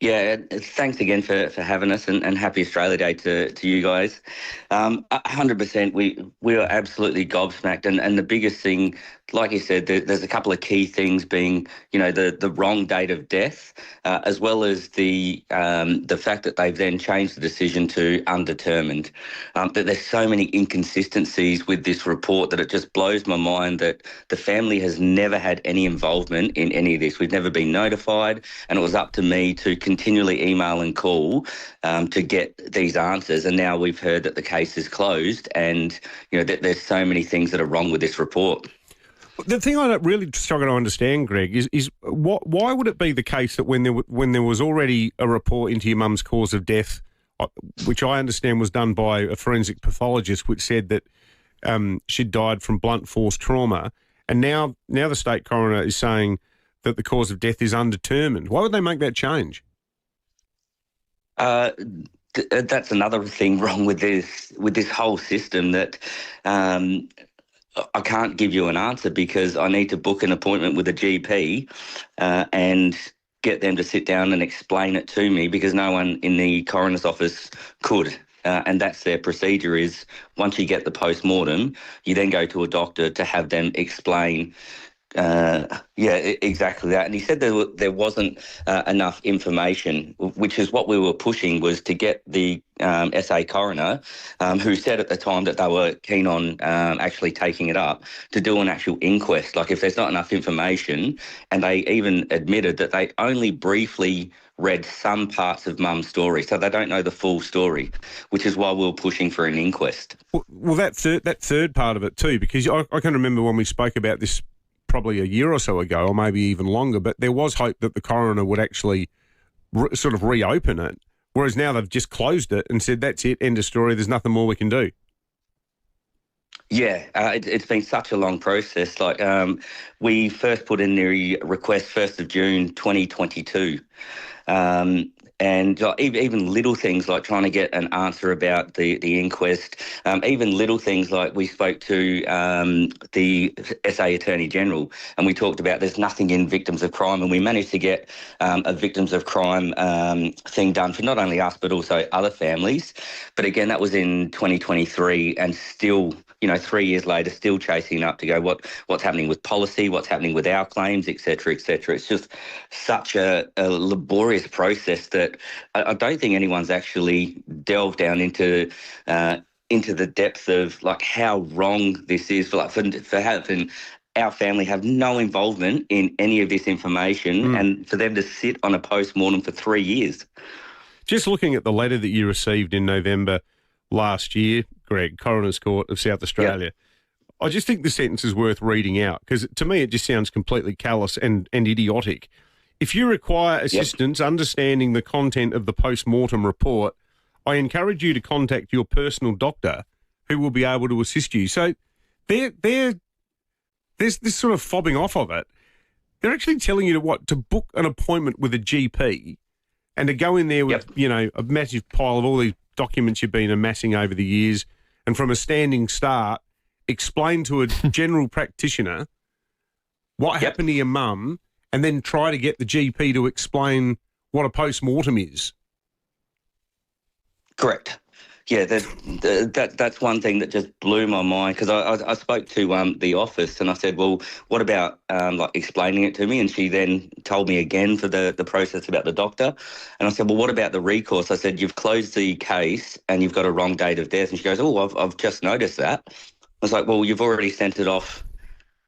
Yeah, thanks again for having us, and happy Australia Day to you guys. 100%, we are absolutely gobsmacked, and the biggest thing, like you said, there's a couple of key things being, the wrong date of death, as well as the fact that they've then changed the decision to undetermined. That there's so many inconsistencies with this report that it just blows my mind that the family has never had any involvement in any of this. We've never been notified, and it was up to me to continually email and call to get these answers. And now we've heard that the case is closed, and that there's so many things that are wrong with this report. The thing I don't really struggle to understand, Greg, is why would it be the case that when there was already a report into your mum's cause of death, which I understand was done by a forensic pathologist, which said that she'd died from blunt force trauma, and now the state coroner is saying that the cause of death is undetermined? Why would they make that change? That's another thing wrong with this whole system, that I can't give you an answer because I need to book an appointment with a GP and get them to sit down and explain it to me, because no one in the coroner's office could. And that's their procedure, is once you get the post-mortem, you then go to a doctor to have them explain exactly that. And he said there wasn't enough information, which is what we were pushing, was to get the SA coroner, who said at the time that they were keen on actually taking it up, to do an actual inquest. Like, if there's not enough information, and they even admitted that they only briefly read some parts of Mum's story, so they don't know the full story, which is why we were pushing for an inquest. Well, that third part of it too, because I can remember when we spoke about this probably a year or so ago, or maybe even longer, but there was hope that the coroner would actually sort of reopen it, whereas now they've just closed it and said, that's it, end of story, there's nothing more we can do. Yeah, it's been such a long process. Like, we first put in the request 1st of June 2022. And even little things like trying to get an answer about the inquest, even little things like we spoke to the SA Attorney General, and we talked about there's nothing in victims of crime, and we managed to get a victims of crime thing done for not only us but also other families. But again, that was in 2023, and still, 3 years later, still chasing up to go what's happening with policy, what's happening with our claims, et cetera, et cetera. It's just such a laborious process that I don't think anyone's actually delved down into the depth of like how wrong this is for having our family have no involvement in any of this information, and for them to sit on a post-mortem for 3 years. Just looking at the letter that you received in November last year, Greg, Coroner's Court of South Australia, yep. I just think the sentence is worth reading out, because to me it just sounds completely callous and idiotic. If you require assistance understanding the content of the post-mortem report, I encourage you to contact your personal doctor, who will be able to assist you. So there's this sort of fobbing off of it. They're actually telling you to book an appointment with a GP and to go in there with, a massive pile of all these documents you've been amassing over the years, and from a standing start, explain to a general practitioner what happened to your mum, and then try to get the GP to explain what a post-mortem is. Correct. Yeah, that's one thing that just blew my mind, because I spoke to the office and I said, well, what about like explaining it to me? And she then told me again for the process about the doctor. And I said, well, what about the recourse? I said, you've closed the case and you've got a wrong date of death. And she goes, oh, I've just noticed that. I was like, well, you've already sent it off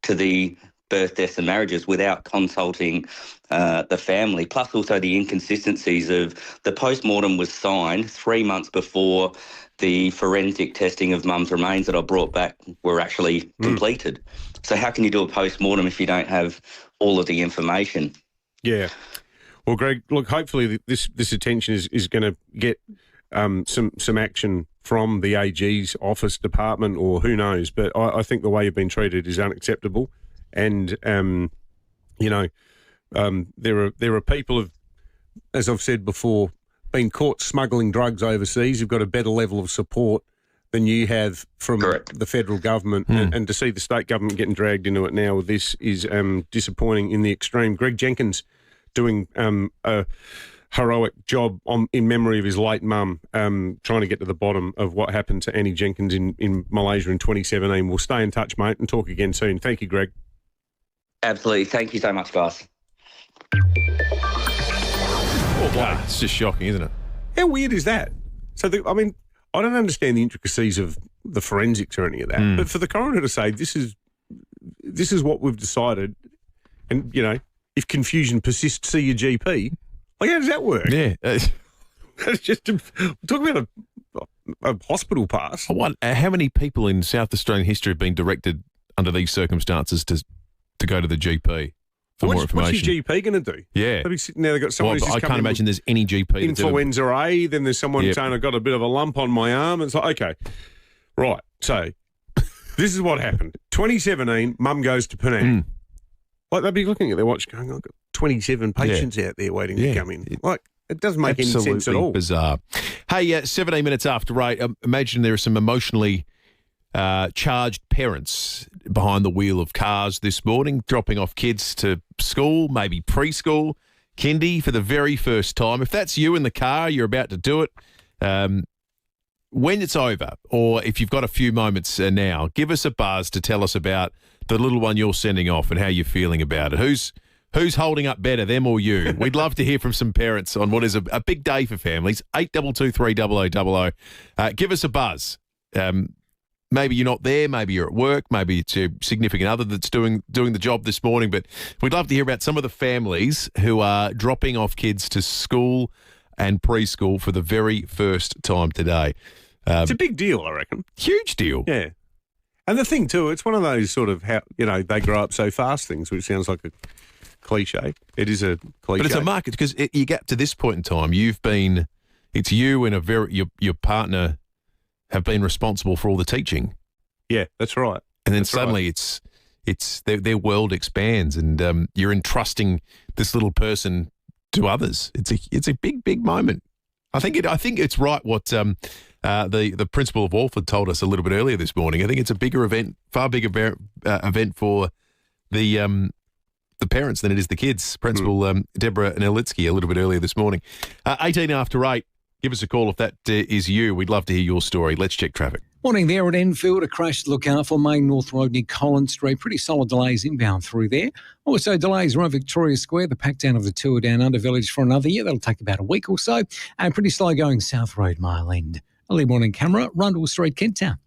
to the birth, deaths and marriages without consulting the family, plus also the inconsistencies of the post-mortem was signed 3 months before the forensic testing of mum's remains that I brought back were actually completed. So how can you do a post-mortem if you don't have all of the information? Yeah. Well, Greg, look, hopefully this attention is going to get some action from the AG's office department, or who knows. But I think the way you've been treated is unacceptable. And, there are people who've, as I've said before, been caught smuggling drugs overseas who've got a better level of support than you have from the federal government. And to see the state government getting dragged into it now with this is disappointing in the extreme. Greg Jenkins doing a heroic job in memory of his late mum, trying to get to the bottom of what happened to Annie Jenkins in Malaysia in 2017. We'll stay in touch, mate, and talk again soon. Thank you, Greg. Absolutely. Thank you so much, guys. It's just shocking, isn't it? How weird is that? So, I don't understand the intricacies of the forensics or any of that, but for the coroner to say this is what we've decided, and, if confusion persists, see your GP. Like, how does that work? Yeah. It's just talking about a hospital pass. I wonder how many people in South Australian history have been directed under these circumstances to go to the GP for more information. What's your GP going to do? Yeah. They'll be sitting there, they've got someone who's just I can't imagine there's any GP. Influenza A, then there's someone saying, I've got a bit of a lump on my arm. It's like, okay, right, so this is what happened. 2017, mum goes to Penang. Like, they'd be looking at their watch going, I've got 27 patients out there waiting to come in. Like, it doesn't make any sense at all. Bizarre. Hey, 17 minutes after 8, imagine there are some emotionally charged parents behind the wheel of cars this morning, dropping off kids to school, maybe preschool, kindy for the very first time. If that's you in the car, you're about to do it. When it's over, or if you've got a few moments now, give us a buzz to tell us about the little one you're sending off and how you're feeling about it. Who's holding up better, them or you? We'd love to hear from some parents on what is a big day for families. 8223 0000. Give us a buzz. Maybe you're not there, maybe you're at work, maybe it's your significant other that's doing the job this morning, but we'd love to hear about some of the families who are dropping off kids to school and preschool for the very first time today. It's a big deal, I reckon. Huge deal. Yeah. And the thing too, it's one of those sort of, they grow up so fast things, which sounds like a cliche. It is a cliche. But it's a market, because you get to this point in time, it's you and your partner have been responsible for all the teaching. Yeah, that's right. And then suddenly it's their world expands, and you're entrusting this little person to others. It's a big moment. I think it's right what the principal of Walford told us a little bit earlier this morning. I think it's a bigger event, far bigger event for the parents than it is the kids. Principal Deborah Nelitsky a little bit earlier this morning. 18 after 8. Give us a call if that is you. We'd love to hear your story. Let's check traffic. Morning there at Enfield. A crash to look out for Main North Road near Collins Street. Pretty solid delays inbound through there. Also delays around Victoria Square. The pack down of the tour down Under Village for another year. That'll take about a week or so. And pretty slow going South Road Mile End. Early morning camera, Rundle Street, Kent Town.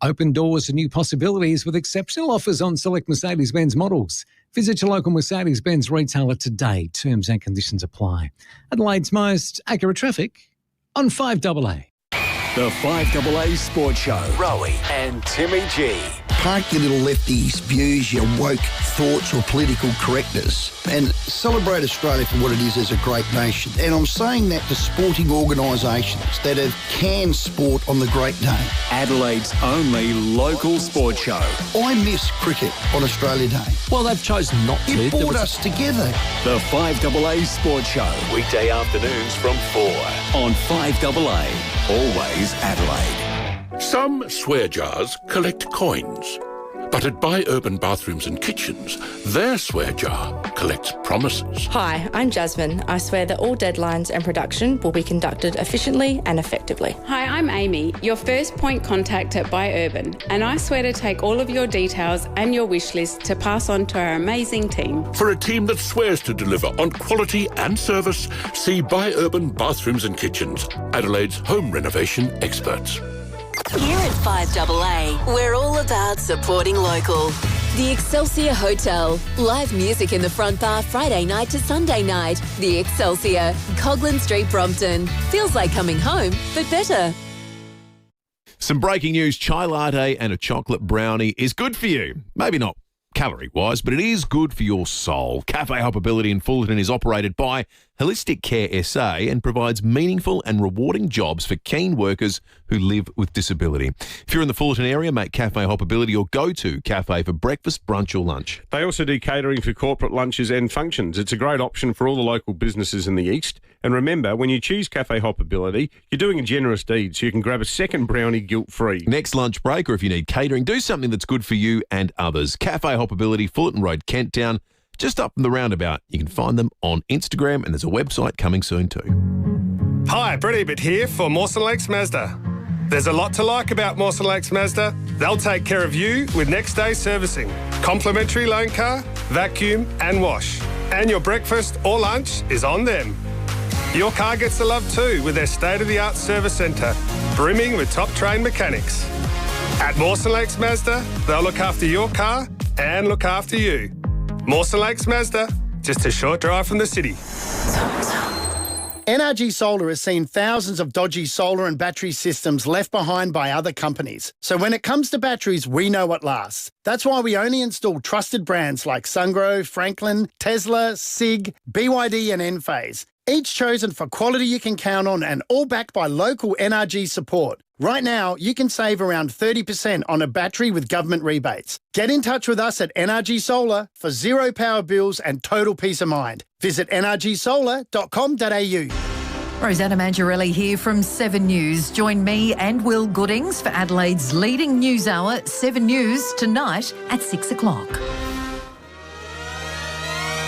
Open doors to new possibilities with exceptional offers on select Mercedes-Benz models. Visit your local Mercedes-Benz retailer today. Terms and conditions apply. Adelaide's most accurate traffic on 5AA. The 5AA Sports Show. Rowie and Timmy G. Park your little lefties' views, your woke thoughts or political correctness, and celebrate Australia for what it is as a great nation. And I'm saying that to sporting organisations that have canned sport on the great day. Adelaide's only local sports show. I miss cricket on Australia Day. Well, they've chosen not to. It brought us together. The 5AA Sports Show. Weekday afternoons from 4 on 5AA. Always Adelaide. Some swear jars collect coins, But at Buy Urban Bathrooms and Kitchens, their swear jar collects promises. Hi, I'm Jasmine. I swear that all deadlines and production will be conducted efficiently and effectively. Hi, I'm Amy, your first point contact at Buy Urban, and I swear to take all of your details and your wish list to pass on to our amazing team. For a team that swears to deliver on quality and service, see Buy Urban Bathrooms and Kitchens, Adelaide's home renovation experts. Here at FIVEAA, we're all about supporting local. The Excelsior Hotel. Live music in the front bar Friday night to Sunday night. The Excelsior, Coghlan Street, Brompton. Feels like coming home, but better. Some breaking news, chai latte and a chocolate brownie is good for you. Maybe not calorie-wise, but it is good for your soul. Cafe Hoppability in Fullerton is operated by Holistic Care SA and provides meaningful and rewarding jobs for keen workers who live with disability. If you're in the Fullerton area, make Cafe Hoppability your go-to cafe for breakfast, brunch or lunch. They also do catering for corporate lunches and functions. It's a great option for all the local businesses in the east. And remember, when you choose Cafe Hoppability, you're doing a generous deed, so you can grab a second brownie guilt-free. Next lunch break, or if you need catering, do something that's good for you and others. Cafe Hoppability, Fullerton Road, Kent Town, just up from the roundabout. You can find them on Instagram, and there's a website coming soon too. Hi, Brett Ebert here for Mawson Lakes Mazda. There's a lot to like about Mawson Lakes Mazda. They'll take care of you with next day servicing, complimentary loan car, vacuum and wash. And your breakfast or lunch is on them. Your car gets the love too with their state-of-the-art service centre, brimming with top-trained mechanics. At Mawson Lakes Mazda, they'll look after your car and look after you. Mawson Lakes Mazda, just a short drive from the city. NRG Solar has seen thousands of dodgy solar and battery systems left behind by other companies. So when it comes to batteries, we know what lasts. That's why we only install trusted brands like Sungrow, Franklin, Tesla, SIG, BYD and Enphase. Each chosen for quality you can count on and all backed by local NRG support. Right now, you can save around 30% on a battery with government rebates. Get in touch with us at NRG Solar for zero power bills and total peace of mind. Visit nrgsolar.com.au. Rosanna Mangiarelli here from 7 News. Join me and Will Goodings for Adelaide's leading news hour, 7 News, tonight at 6 o'clock.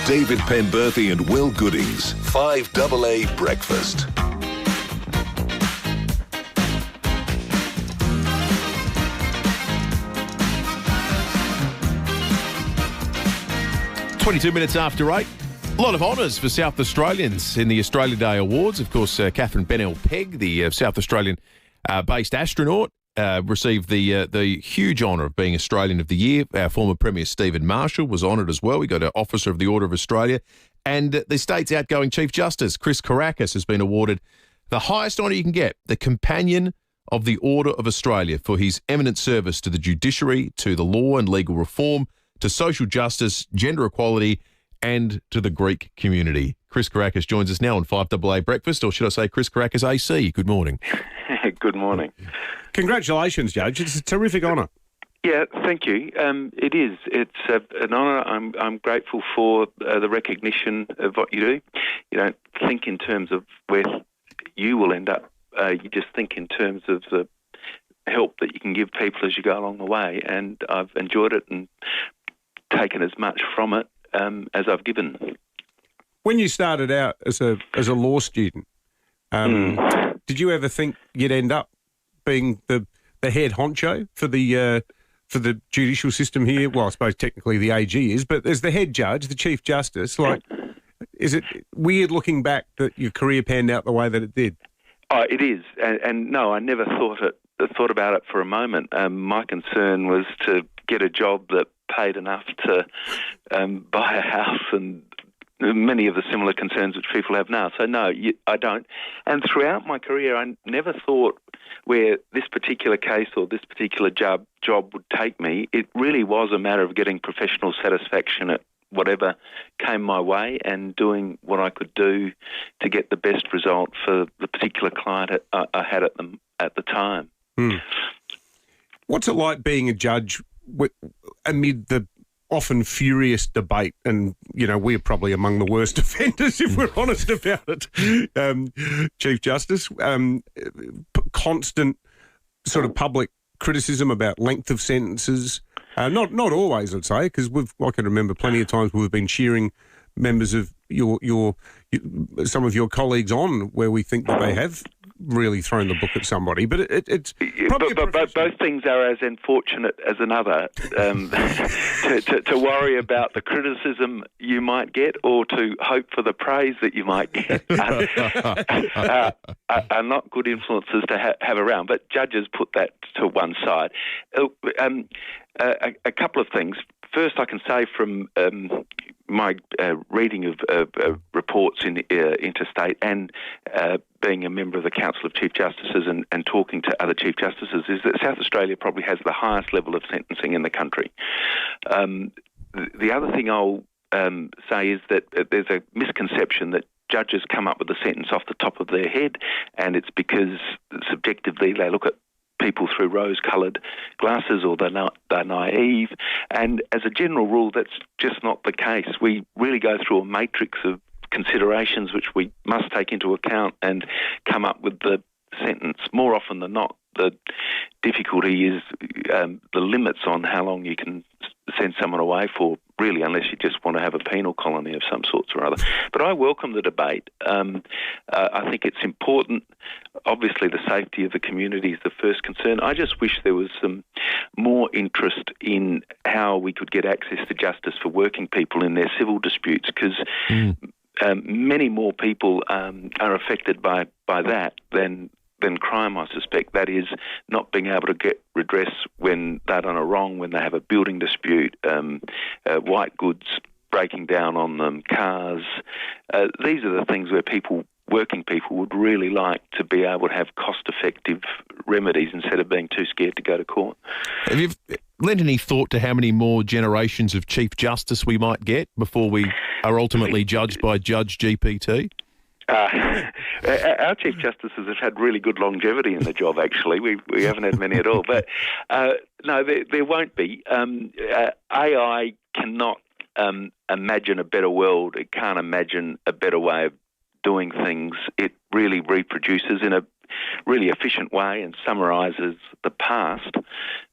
David Penberthy and Will Goodings, 5AA Breakfast. .22 minutes after 8. A lot of honours for South Australians in the Australia Day Awards. Of course, Catherine Bennell-Pegg, the South Australian-based astronaut, received the huge honour of being Australian of the Year. Our former Premier Stephen Marshall was honoured as well. We got an Officer of the Order of Australia. And the state's outgoing Chief Justice, Chris Kourakis, has been awarded the highest honour you can get, the Companion of the Order of Australia, for his eminent service to the judiciary, to the law and legal reform, to social justice, gender equality, and to the Greek community. Chris Kourakis joins us now on 5AA Breakfast, or should I say Chris Kourakis AC. Good morning. Good morning. Congratulations, Judge. It's a terrific honour. Yeah, thank you. It is. It's an honour. I'm grateful for the recognition of what you do. You don't think in terms of where you will end up. You just think in terms of the help that you can give people as you go along the way. And I've enjoyed it and taken as much from it as I've given. When you started out as a law student, did you ever think you'd end up being the head honcho for the judicial system here? Well, I suppose technically the AG is, but as the head judge, the Chief Justice, is it weird looking back that your career panned out the way that it did? Oh, it is, and no, I never thought about it for a moment. My concern was to get a job that paid enough to buy a house and many of the similar concerns which people have now. So no, I don't. And throughout my career, I never thought where this particular case or this particular job would take me. It really was a matter of getting professional satisfaction at whatever came my way and doing what I could do to get the best result for the particular client I had at the time. What's it like being a judge amid the often furious debate? And, you know, we're probably among the worst offenders, if we're honest about it, Chief Justice. Constant sort of public criticism about length of sentences, Not always, I'd say, because I can remember plenty of times we've been cheering members of some of your colleagues on where we think that they have really thrown the book at somebody. But it's probably but both things are as unfortunate as another. To worry about the criticism you might get or to hope for the praise that you might get are not good influences to have around. But judges put that to one side. A couple of things. First, I can say from my reading of reports in interstate and being a member of the Council of Chief Justices and talking to other Chief Justices is that South Australia probably has the highest level of sentencing in the country. The other thing I'll say is that there's a misconception that judges come up with a sentence off the top of their head, and it's because subjectively they look at people through rose-coloured glasses or they're naive. And as a general rule, that's just not the case. We really go through a matrix of considerations which we must take into account and come up with the sentence. More often than not, the difficulty is the limits on how long you can send someone away for, really, unless you just want to have a penal colony of some sorts or other. But I welcome the debate. I think it's important. Obviously, the safety of the community is the first concern. I just wish there was some more interest in how we could get access to justice for working people in their civil disputes, because many more people are affected by that than crime, I suspect. That is, not being able to get redress when they're done a wrong, when they have a building dispute, white goods breaking down on them, cars. These are the things where working people would really like to be able to have cost-effective remedies instead of being too scared to go to court. Have you lent any thought to how many more generations of Chief Justice we might get before we are ultimately judged by Judge GPT? Our Chief Justices have had really good longevity in the job, actually. We haven't had many at all. But no, there won't be. AI cannot imagine a better world. It can't imagine a better way of doing things. It really reproduces in a really efficient way and summarises the past,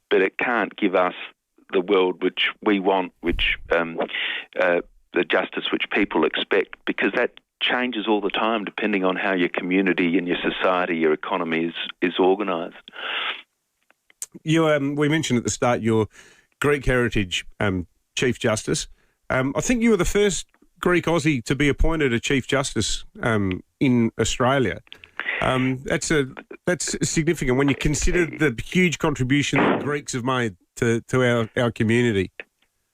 but it can't give us the world which we want, which the justice which people expect, because that changes all the time depending on how your community and your society, your economy is organised. We mentioned at the start your Greek heritage Chief Justice. I think you were the first Greek Aussie to be appointed a Chief Justice in Australia. That's significant when you consider the huge contribution that Greeks have made to our community.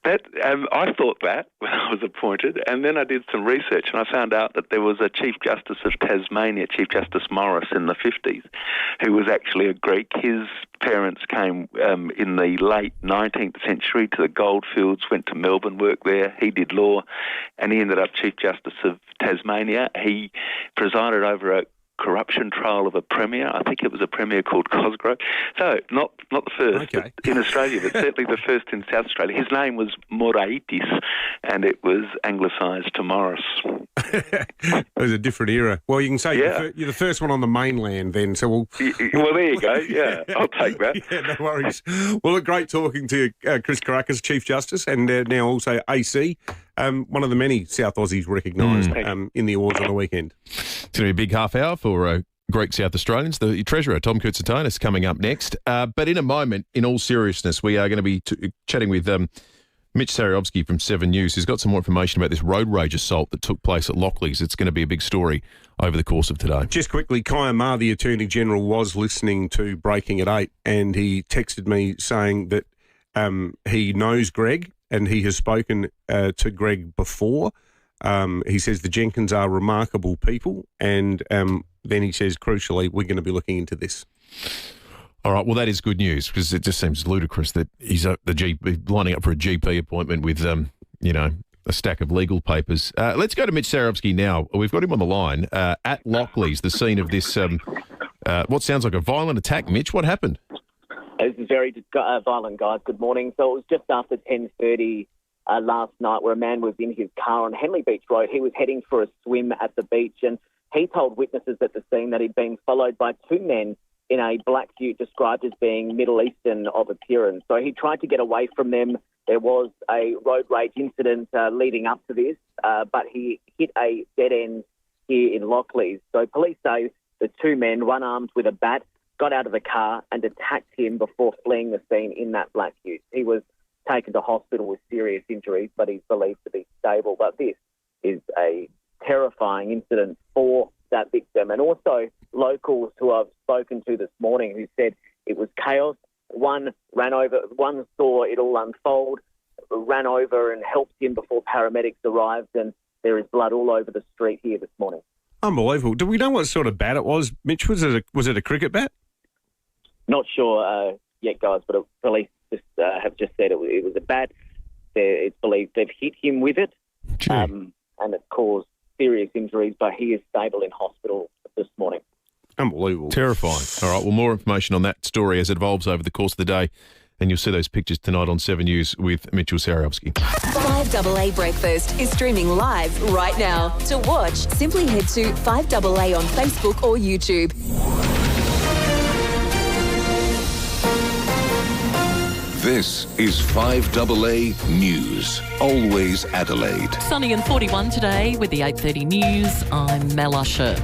I thought that when I was appointed, and then I did some research and I found out that there was a Chief Justice of Tasmania, Chief Justice Morris, in the 50s, who was actually a Greek. His parents came in the late 19th century to the goldfields, went to Melbourne, worked there. He did law, and he ended up Chief Justice of Tasmania. He presided over a corruption trial of a premier. I think it was a premier called Cosgrove. So not the first in Australia, but certainly the first in South Australia. His name was Moraitis, and it was anglicised to Morris. It was a different era. Well, you can say you're the first one on the mainland then. So well, there you go. Yeah, I'll take that. Yeah, no worries. Well, look, great talking to you, Chris Caracas, Chief Justice, and now also AC. One of the many South Aussies recognised in the awards on the weekend. It's going to be a big half hour for Greek South Australians. The Treasurer, Tom Koutsotonis, coming up next. But in a moment, in all seriousness, we are going to be chatting with Mitch Sariovsky from 7 News, who's got some more information about this road rage assault that took place at Lockleys. It's going to be a big story over the course of today. Just quickly, Kaya Ma, the Attorney-General, was listening to Breaking at 8, and he texted me saying that he knows Greg, and he has spoken to Greg before. He says the Jenkins are remarkable people, and then he says, crucially, we're going to be looking into this. All right, well, that is good news, because it just seems ludicrous that he's lining up for a GP appointment with, a stack of legal papers. Let's go to Mitch Sariovsky now. We've got him on the line at Lockleys, the scene of this, what sounds like a violent attack. Mitch, what happened? It was very violent, guys. Good morning. So it was just after 10:30 last night where a man was in his car on Henley Beach Road. He was heading for a swim at the beach, and he told witnesses at the scene that he'd been followed by two men in a black ute described as being Middle Eastern of appearance. So he tried to get away from them. There was a road rage incident leading up to this, but he hit a dead end here in Lockleys. So police say the two men, one armed with a bat, got out of the car and attacked him before fleeing the scene in that black ute. He was taken to hospital with serious injuries, but he's believed to be stable. But this is a terrifying incident for that victim. And also locals who I've spoken to this morning who said it was chaos. One saw it all unfold, ran over and helped him before paramedics arrived, and there is blood all over the street here this morning. Unbelievable. Do we know what sort of bat it was, Mitch? Was it a cricket bat? Not sure yet, guys, but police have just said it was a bat. It's believed they've hit him with it, and it caused serious injuries, but he is stable in hospital this morning. Unbelievable. Terrifying. All right, well, more information on that story as it evolves over the course of the day, and you'll see those pictures tonight on 7 News with Mitchell Sarowski. 5AA Breakfast is streaming live right now. To watch, simply head to 5AA on Facebook or YouTube. This is 5AA News. Always Adelaide. Sunny and 41 today with the 8:30 news. I'm Mel Usher.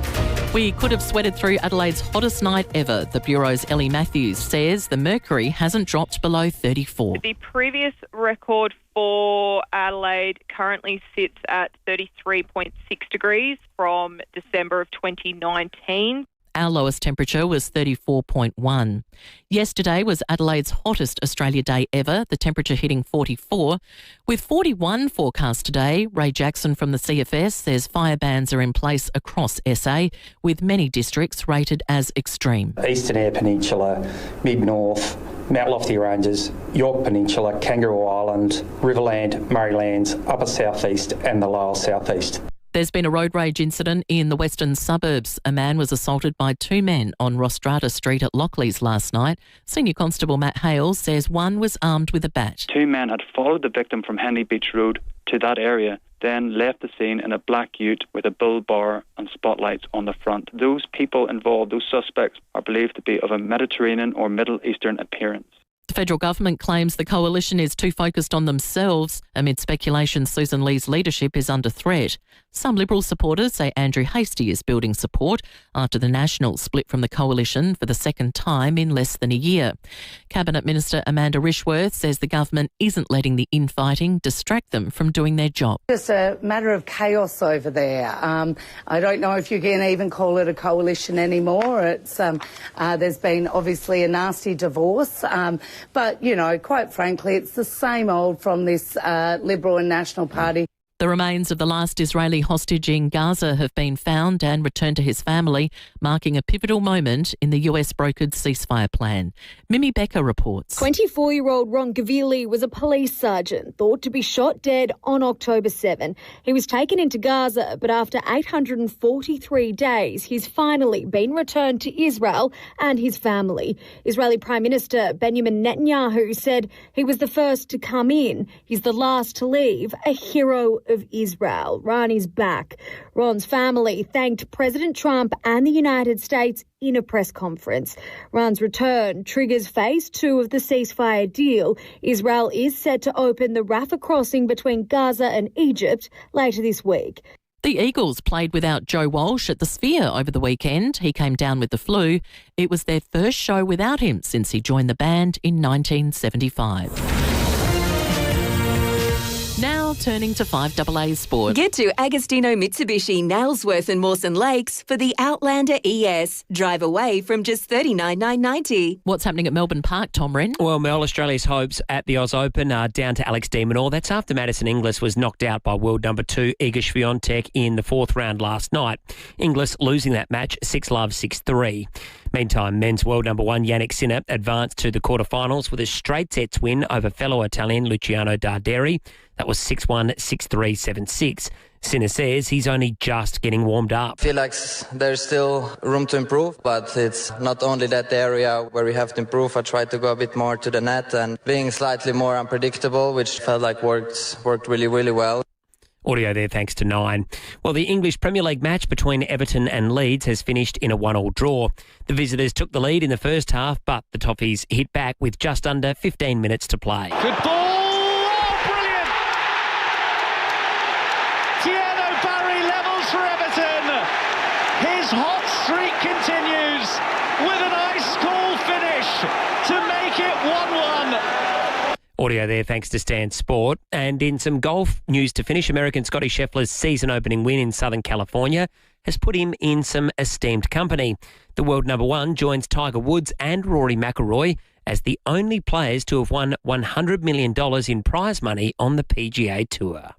We could have sweated through Adelaide's hottest night ever. The Bureau's Ellie Matthews says the mercury hasn't dropped below 34. The previous record for Adelaide currently sits at 33.6 degrees from December of 2019. Our lowest temperature was 34.1. Yesterday was Adelaide's hottest Australia Day ever, the temperature hitting 44. With 41 forecast today, Ray Jackson from the CFS says fire bans are in place across SA, with many districts rated as extreme. Eastern Eyre Peninsula, Mid-North, Mount Lofty Ranges, York Peninsula, Kangaroo Island, Riverland, Murraylands, Upper South East and the Lower South East. There's been a road rage incident in the western suburbs. A man was assaulted by two men on Rostrata Street at Lockleys last night. Senior Constable Matt Hales says one was armed with a bat. Two men had followed the victim from Henley Beach Road to that area, then left the scene in a black ute with a bull bar and spotlights on the front. Those people involved, those suspects, are believed to be of a Mediterranean or Middle Eastern appearance. The federal government claims the coalition is too focused on themselves. Amid speculation Susan Lee's leadership is under threat. Some Liberal supporters say Andrew Hastie is building support after the Nationals split from the coalition for the second time in less than a year. Cabinet Minister Amanda Rishworth says the government isn't letting the infighting distract them from doing their job. It's a matter of chaos over there. I don't know if you can even call it a coalition anymore. It's there's been obviously a nasty divorce. But, you know, quite frankly, it's the same old from this Liberal and National Party. The remains of the last Israeli hostage in Gaza have been found and returned to his family, marking a pivotal moment in the US-brokered ceasefire plan. Mimi Becker reports. 24-year-old Ron Gavili was a police sergeant, thought to be shot dead on October 7. He was taken into Gaza, but after 843 days, he's finally been returned to Israel and his family. Israeli Prime Minister Benjamin Netanyahu said he was the first to come in. He's the last to leave, a hero of Israel. Ron is back. Ron's family thanked President Trump and the United States in a press conference. Ron's return triggers phase 2 of the ceasefire deal. Israel is set to open the Rafah crossing between Gaza and Egypt later this week. The Eagles played without Joe Walsh at the Sphere over the weekend. He came down with the flu. It was their first show without him since he joined the band in 1975. Now turning to 5AA Sport. Get to Agostino Mitsubishi, Nailsworth and Mawson Lakes for the Outlander ES. Drive away from just $39,990. What's happening at Melbourne Park, Tom Wren? Well, Mel, Australia's hopes at the Oz Open are down to Alex de Minaur. That's after Madison Inglis was knocked out by world number 2 Iga Swiatek in the fourth round last night. Inglis losing that match 6-love, 6-3. Meantime, men's world number 1 Yannick Sinner advanced to the quarterfinals with a straight sets win over fellow Italian Luciano Darderi. That was 6-1, 6-3, 7-6. Sinner says he's only just getting warmed up. I feel like there's still room to improve, but it's not only that area where we have to improve. I tried to go a bit more to the net and being slightly more unpredictable, which felt like worked really, really well. Audio there thanks to 9. Well, the English Premier League match between Everton and Leeds has finished in a 1-1 draw. The visitors took the lead in the first half, but the Toffees hit back with just under 15 minutes to play. Good ball! Oh, brilliant! Tiano Barry levels for Everton. His hot streak continues with an ice-cold finish to make it 1-1. Audio there thanks to Stan Sport. And in some golf news to finish, American Scotty Scheffler's season-opening win in Southern California has put him in some esteemed company. The world number one joins Tiger Woods and Rory McIlroy as the only players to have won $100 million in prize money on the PGA Tour.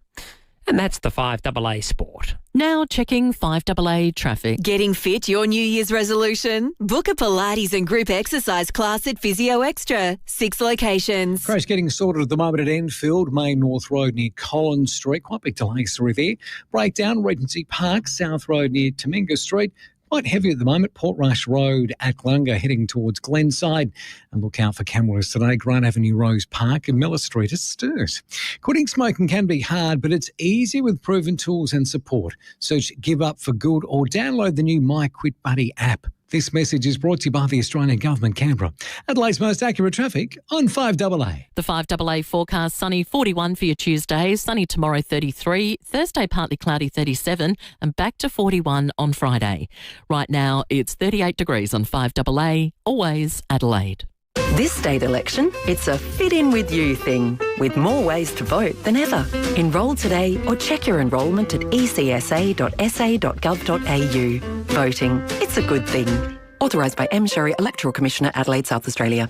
And that's the 5AA Sport. Now checking 5AA traffic. Getting fit your New Year's resolution? Book a Pilates and group exercise class at Physio Extra. 6 locations. Crash getting sorted at the moment at Enfield, Main North Road near Collins Street. Quite big delays through there. Breakdown, Regency Park, South Road near Tominga Street. Quite heavy at the moment, Portrush Road at Glunga heading towards Glenside. And look out for cameras today, Grant Avenue, Rose Park and Miller Street is Sturt. Quitting smoking can be hard, but it's easy with proven tools and support. Search Give Up for Good or download the new My Quit Buddy app. This message is brought to you by the Australian Government, Canberra. Adelaide's most accurate traffic on 5AA. The 5AA forecast, sunny 41 for your Tuesday, sunny tomorrow 33, Thursday partly cloudy 37 and back to 41 on Friday. Right now it's 38 degrees on 5AA, always Adelaide. This state election, it's a fit in with you thing, with more ways to vote than ever. Enrol today or check your enrolment at ecsa.sa.gov.au. Voting, it's a good thing. Authorised by M. Sherry, Electoral Commissioner, Adelaide, South Australia.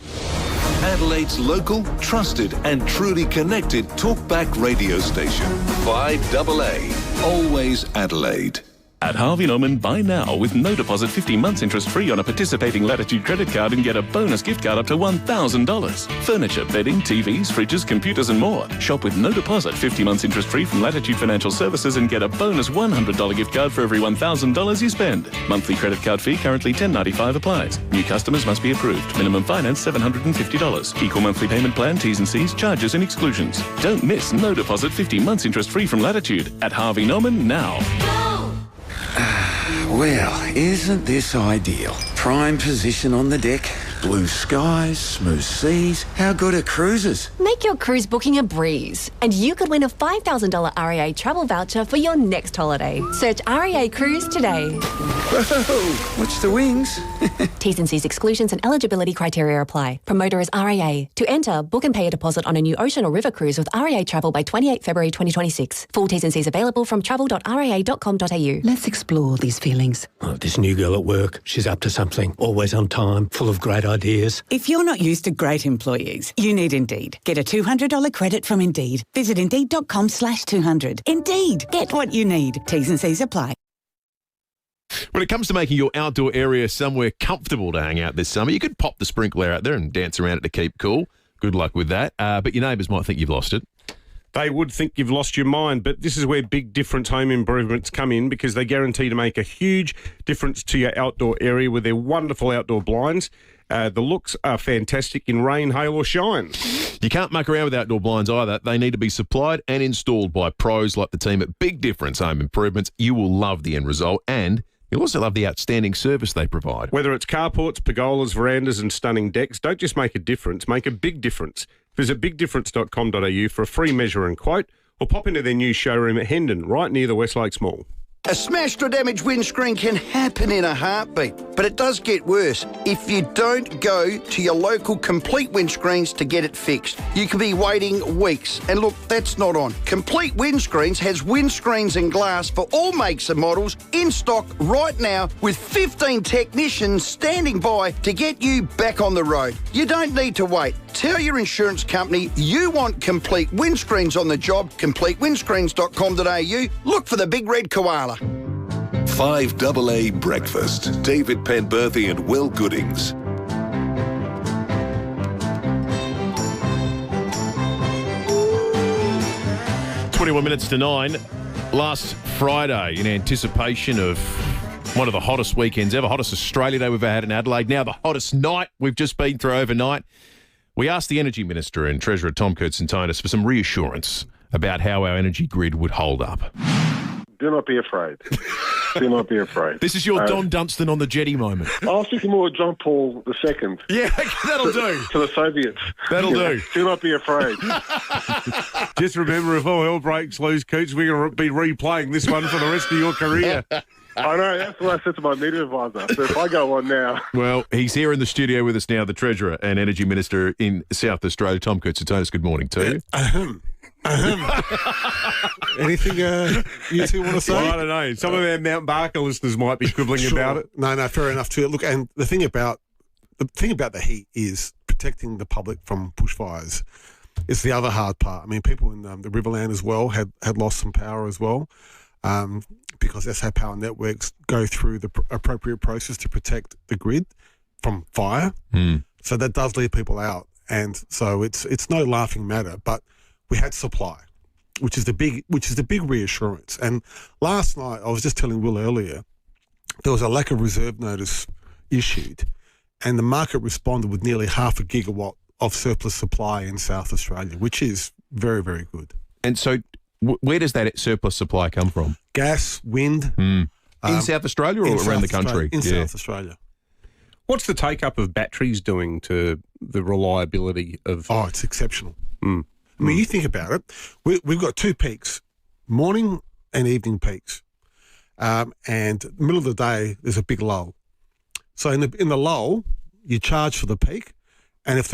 Adelaide's local, trusted and truly connected talkback radio station. 5AA, always Adelaide. At Harvey Norman, buy now with no deposit, 15 months interest free on a participating Latitude credit card and get a bonus gift card up to $1,000. Furniture, bedding, TVs, fridges, computers and more. Shop with no deposit, 50 months interest free from Latitude Financial Services and get a bonus $100 gift card for every $1,000 you spend. Monthly credit card fee currently $10.95 applies. New customers must be approved. Minimum finance $750. Equal monthly payment plan, T's and C's, charges and exclusions. Don't miss no deposit, 15 months interest free from Latitude. At Harvey Norman now. Well, isn't this ideal? Prime position on the deck, blue skies, smooth seas. How good are cruises? Make your cruise booking a breeze, and you could win a $5,000 REA travel voucher for your next holiday. Search REA Cruise today. Whoa, watch the wings. T's and C's, exclusions and eligibility criteria apply. Promoter is REA. To enter, book and pay a deposit on a new ocean or river cruise with REA Travel by 28 February 2026. Full T's and C's available from travel.rea.com.au. Let's explore these feelings. Oh, this new girl at work, she's up to something. Always on time, full of great ideas. If you're not used to great employees, you need Indeed. Get a $200 credit from Indeed. Visit Indeed.com/200. Indeed. Get what you need. T's and C's apply. When it comes to making your outdoor area somewhere comfortable to hang out this summer, you could pop the sprinkler out there and dance around it to keep cool. Good luck with that. But your neighbours might think you've lost it. They would think you've lost your mind, but this is where Big Difference Home Improvements come in because they guarantee to make a huge difference to your outdoor area with their wonderful outdoor blinds. The looks are fantastic in rain, hail or shine. You can't muck around with outdoor blinds either. They need to be supplied and installed by pros like the team at Big Difference Home Improvements. You will love the end result and you'll also love the outstanding service they provide. Whether it's carports, pergolas, verandas and stunning decks, don't just make a difference, make a big difference. Visit bigdifference.com.au for a free measure and quote or pop into their new showroom at Hendon, right near the West Lakes Mall. A smashed or damaged windscreen can happen in a heartbeat, but it does get worse if you don't go to your local Complete Windscreens to get it fixed. You could be waiting weeks, and look, that's not on. Complete Windscreens has windscreens and glass for all makes and models in stock right now with 15 technicians standing by to get you back on the road. You don't need to wait. Tell your insurance company you want Complete Windscreens on the job, completewindscreens.com.au. Look for the big red koala. 5AA Breakfast. David Penberthy and Will Goodings. Minutes to 9. Last Friday, in anticipation of one of the hottest weekends ever, hottest Australia Day we've ever had in Adelaide, now the hottest night we've just been through overnight, we asked the Energy Minister and Treasurer Tom Kurtzentonis for some reassurance about how our energy grid would hold up. Do not be afraid. Do not be afraid. This is your Don Dunstan on the jetty moment. I was thinking more of John Paul II. Yeah, that'll do. To the Soviets. That'll do. Do not be afraid. Just remember, if all hell breaks loose, Coots, we're going to be replaying this one for the rest of your career. I know, that's what I said to my media advisor. So if I go on now... Well, he's here in the studio with us now, the Treasurer and Energy Minister in South Australia, Tom Koutsotonis. Good morning to you. Anything you two want to say? Well, I don't know. Some of our Mount Barker listeners might be quibbling about it. No, fair enough too. Look, and the thing about the heat is protecting the public from bushfires. It's the other hard part. I mean, people in the Riverland as well had lost some power as well, because SA Power Networks go through the appropriate process to protect the grid from fire. So that does leave people out, and so it's no laughing matter. But we had supply, which is the big reassurance. And last night, I was just telling Will earlier, there was a lack of reserve notice issued, and the market responded with nearly 0.5 gigawatt of surplus supply in South Australia, which is very, very good. And so where does that surplus supply come from? Gas, wind. In South Australia or around the country? In South Australia. What's the take-up of batteries doing to the reliability of... Oh, it's exceptional. I mean, you think about it. We've got 2 peaks, morning and evening peaks. And middle of the day, there's a big lull. So in the lull, you charge for the peak. And if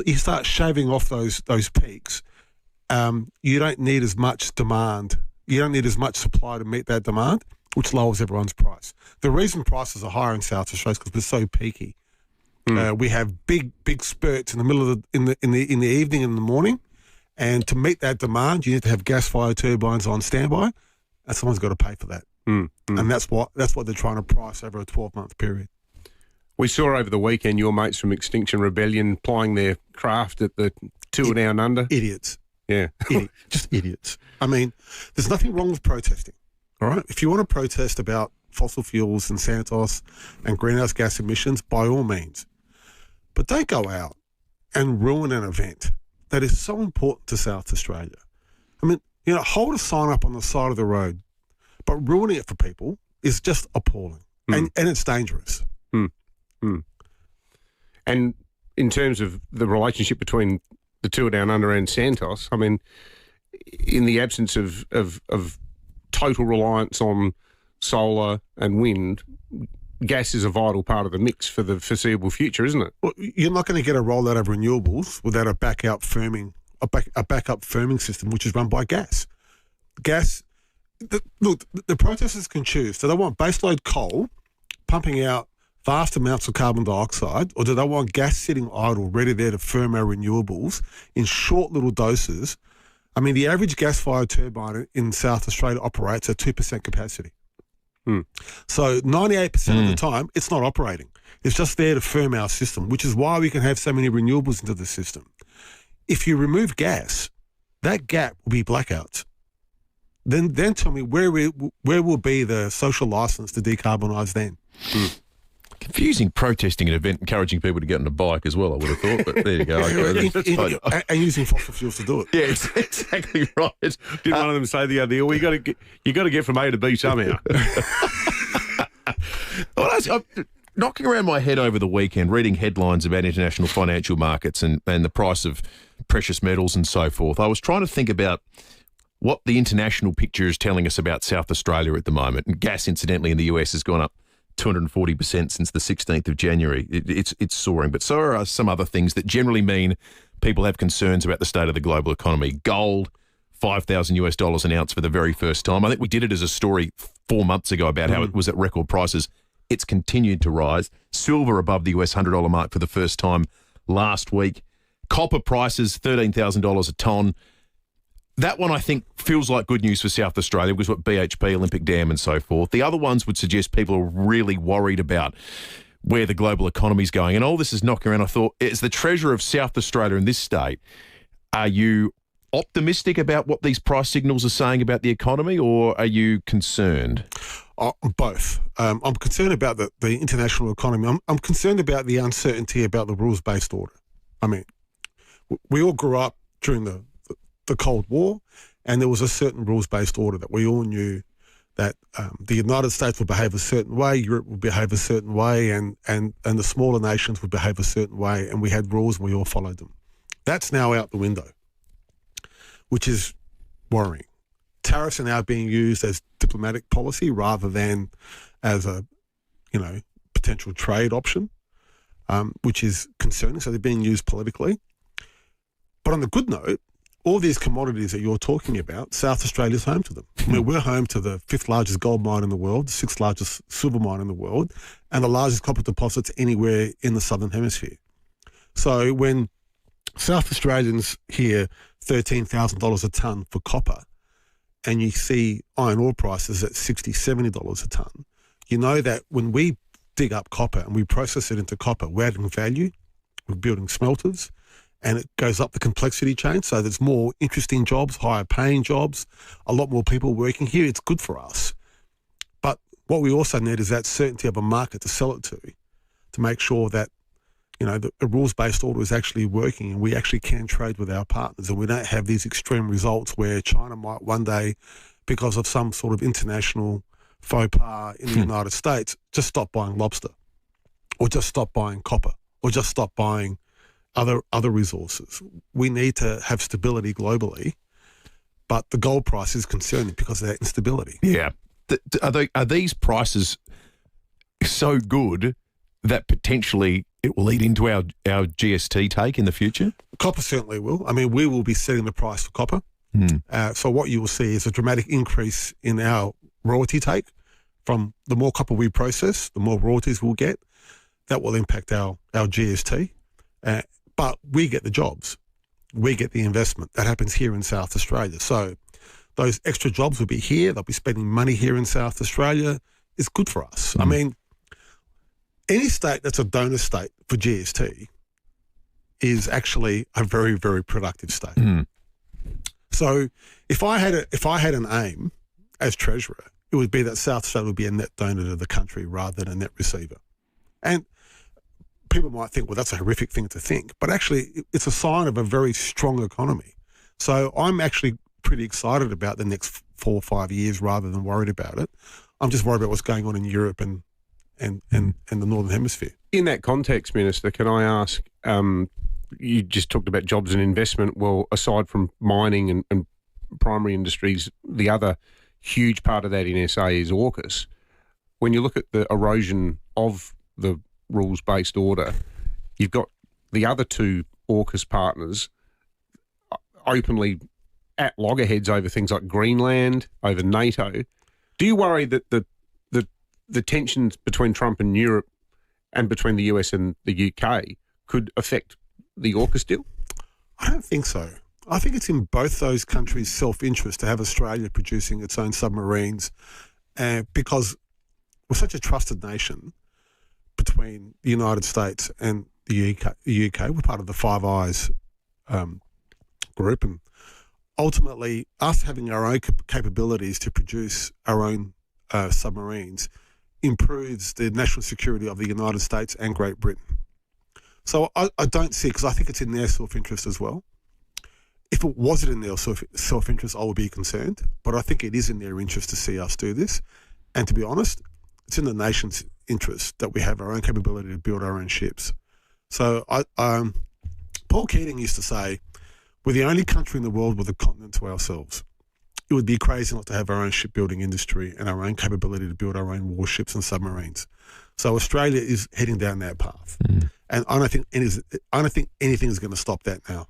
you start shaving off those peaks, you don't need as much demand. You don't need as much supply to meet that demand, which lowers everyone's price. The reason prices are higher in South Australia is because we're so peaky. We have big spurts in the middle of in the evening and in the morning, and to meet that demand, you need to have gas-fired turbines on standby, and someone's got to pay for that. And that's what they're trying to price over a 12-month period. We saw over the weekend your mates from Extinction Rebellion plying their craft at the Tour Down Under. Idiots. Yeah. Just idiots. I mean, there's nothing wrong with protesting, all right? If you want to protest about fossil fuels and Santos and greenhouse gas emissions, by all means. But don't go out and ruin an event that is so important to South Australia. I mean, hold a sign up on the side of the road, but ruining it for people is just appalling. And it's dangerous. And in terms of the relationship between the Tour Down Under and Santos, I mean, in the absence of total reliance on solar and wind, gas is a vital part of the mix for the foreseeable future, isn't it? Well, you're not going to get a rollout of renewables without a backup firming system, which is run by gas. Look, the protesters can choose. Do they want baseload coal pumping out vast amounts of carbon dioxide, or do they want gas sitting idle, ready there to firm our renewables in short little doses? I mean, the average gas-fired turbine in South Australia operates at 2% capacity. So 98% of the time, it's not operating. It's just there to firm our system, which is why we can have so many renewables into the system. If you remove gas, that gap will be blackouts. Then tell me where will be the social license to decarbonise then? Confusing protesting an event, encouraging people to get on a bike as well, I would have thought, but there you go. And using fossil fuels to do it. Yeah, exactly right. Did one of them say the other day, well, you got to get from A to B somehow. Well, I'm knocking around my head over the weekend, reading headlines about international financial markets and the price of precious metals and so forth. I was trying to think about what the international picture is telling us about South Australia at the moment. And gas, incidentally, in the US has gone up 240% since the 16th of January. It's soaring, but so are some other things that generally mean people have concerns about the state of the global economy. Gold, $5,000 an ounce for the very first time. I think we did it as a story 4 months ago about how it was at record prices. It's continued to rise. Silver above the US $100 mark for the first time last week. Copper prices, $13,000 a tonne. That one, I think, feels like good news for South Australia because what BHP, Olympic Dam and so forth. The other ones would suggest people are really worried about where the global economy is going. And all this is knocking around. I thought, as the Treasurer of South Australia in this state, are you optimistic about what these price signals are saying about the economy, or are you concerned? Both. I'm concerned about the international economy. I'm concerned about the uncertainty about the rules-based order. I mean, we all grew up during the the Cold War, and there was a certain rules-based order that we all knew that the United States would behave a certain way, Europe would behave a certain way, and the smaller nations would behave a certain way, and we had rules and we all followed them. That's now out the window, which is worrying. Tariffs are now being used as diplomatic policy rather than as a, potential trade option, which is concerning. So they're being used politically. But on the good note, all these commodities that you're talking about, South Australia's home to them. I mean, we're home to the 5th largest gold mine in the world, the 6th largest silver mine in the world, and the largest copper deposits anywhere in the Southern Hemisphere. So when South Australians hear $13,000 a tonne for copper, and you see iron ore prices at $60, $70 a tonne, you know that when we dig up copper and we process it into copper, we're adding value, we're building smelters, and it goes up the complexity chain. So there's more interesting jobs, higher paying jobs, a lot more people working here. It's good for us. But what we also need is that certainty of a market to sell it to make sure that, the rules-based order is actually working and we actually can trade with our partners, and we don't have these extreme results where China might one day, because of some sort of international faux pas in the United States, just stop buying lobster or just stop buying copper or just stop buying other resources. We need to have stability globally, but the gold price is concerning because of that instability. Yeah. Are these prices so good that potentially it will eat into our GST take in the future? Copper certainly will. I mean, we will be setting the price for copper. So what you will see is a dramatic increase in our royalty take. From the more copper we process, the more royalties we'll get. That will impact our GST. But we get the jobs. We get the investment. That happens here in South Australia. So those extra jobs will be here. They'll be spending money here in South Australia. It's good for us. I mean, any state that's a donor state for GST is actually a very, very productive state. So if I had an aim as Treasurer, it would be that South Australia would be a net donor to the country rather than a net receiver. And people might think, well, that's a horrific thing to think, but actually it's a sign of a very strong economy. So I'm actually pretty excited about the next 4 or 5 years rather than worried about it. I'm just worried about what's going on in Europe and the Northern Hemisphere. In that context, Minister, can I ask, you just talked about jobs and investment. Well, aside from mining and primary industries, the other huge part of that in SA is AUKUS. When you look at the erosion of the rules-based order, you've got the other two AUKUS partners openly at loggerheads over things like Greenland, over NATO. Do you worry that the tensions between Trump and Europe and between the US and the UK could affect the AUKUS deal? I don't think so. I think it's in both those countries' self-interest to have Australia producing its own submarines, because we're such a trusted nation between the United States and the UK. We're part of the Five Eyes group, and ultimately us having our own capabilities to produce our own submarines improves the national security of the United States and Great Britain. So I don't see, because I think it's in their self-interest as well. If it wasn't in their self-interest, I would be concerned. But I think it is in their interest to see us do this. And to be honest, it's in the nation's interest that we have our own capability to build our own ships. So Paul Keating used to say, we're the only country in the world with a continent to ourselves. It would be crazy not to have our own shipbuilding industry and our own capability to build our own warships and submarines. So Australia is heading down that path. And I don't think anything is going to stop that now.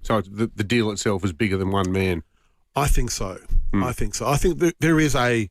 So the deal itself is bigger than one man. I think so. I think so. I think that there is a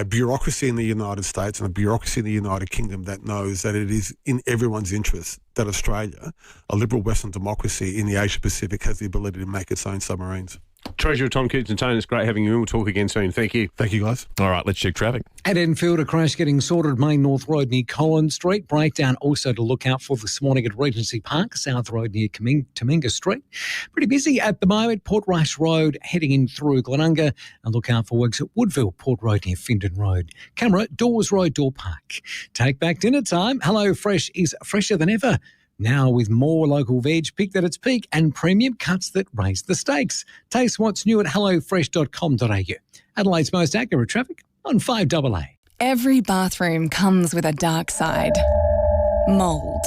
bureaucracy in the United States and a bureaucracy in the United Kingdom that knows that it is in everyone's interest that Australia, a liberal Western democracy in the Asia Pacific, has the ability to make its own submarines. Treasurer Tom Keaton-Tone, it's great having you in. We'll talk again soon. Thank you. Thank you, guys. All right, let's check traffic. At Enfield, a crash getting sorted Main North Road near Collins Street. Breakdown also to look out for this morning at Regency Park, South Road near Tominga Street. Pretty busy at the moment. Portrush Road heading in through Glenunga, and look out for works at Woodville, Port Road near Findon Road. Camera, Dawes Road, Door Park. Take back dinner time. Hello Fresh is fresher than ever Now with more local veg picked at its peak and premium cuts that raise the stakes. Taste what's new at hellofresh.com.au. Adelaide's most accurate traffic on 5AA. Every bathroom comes with a dark side. Mould.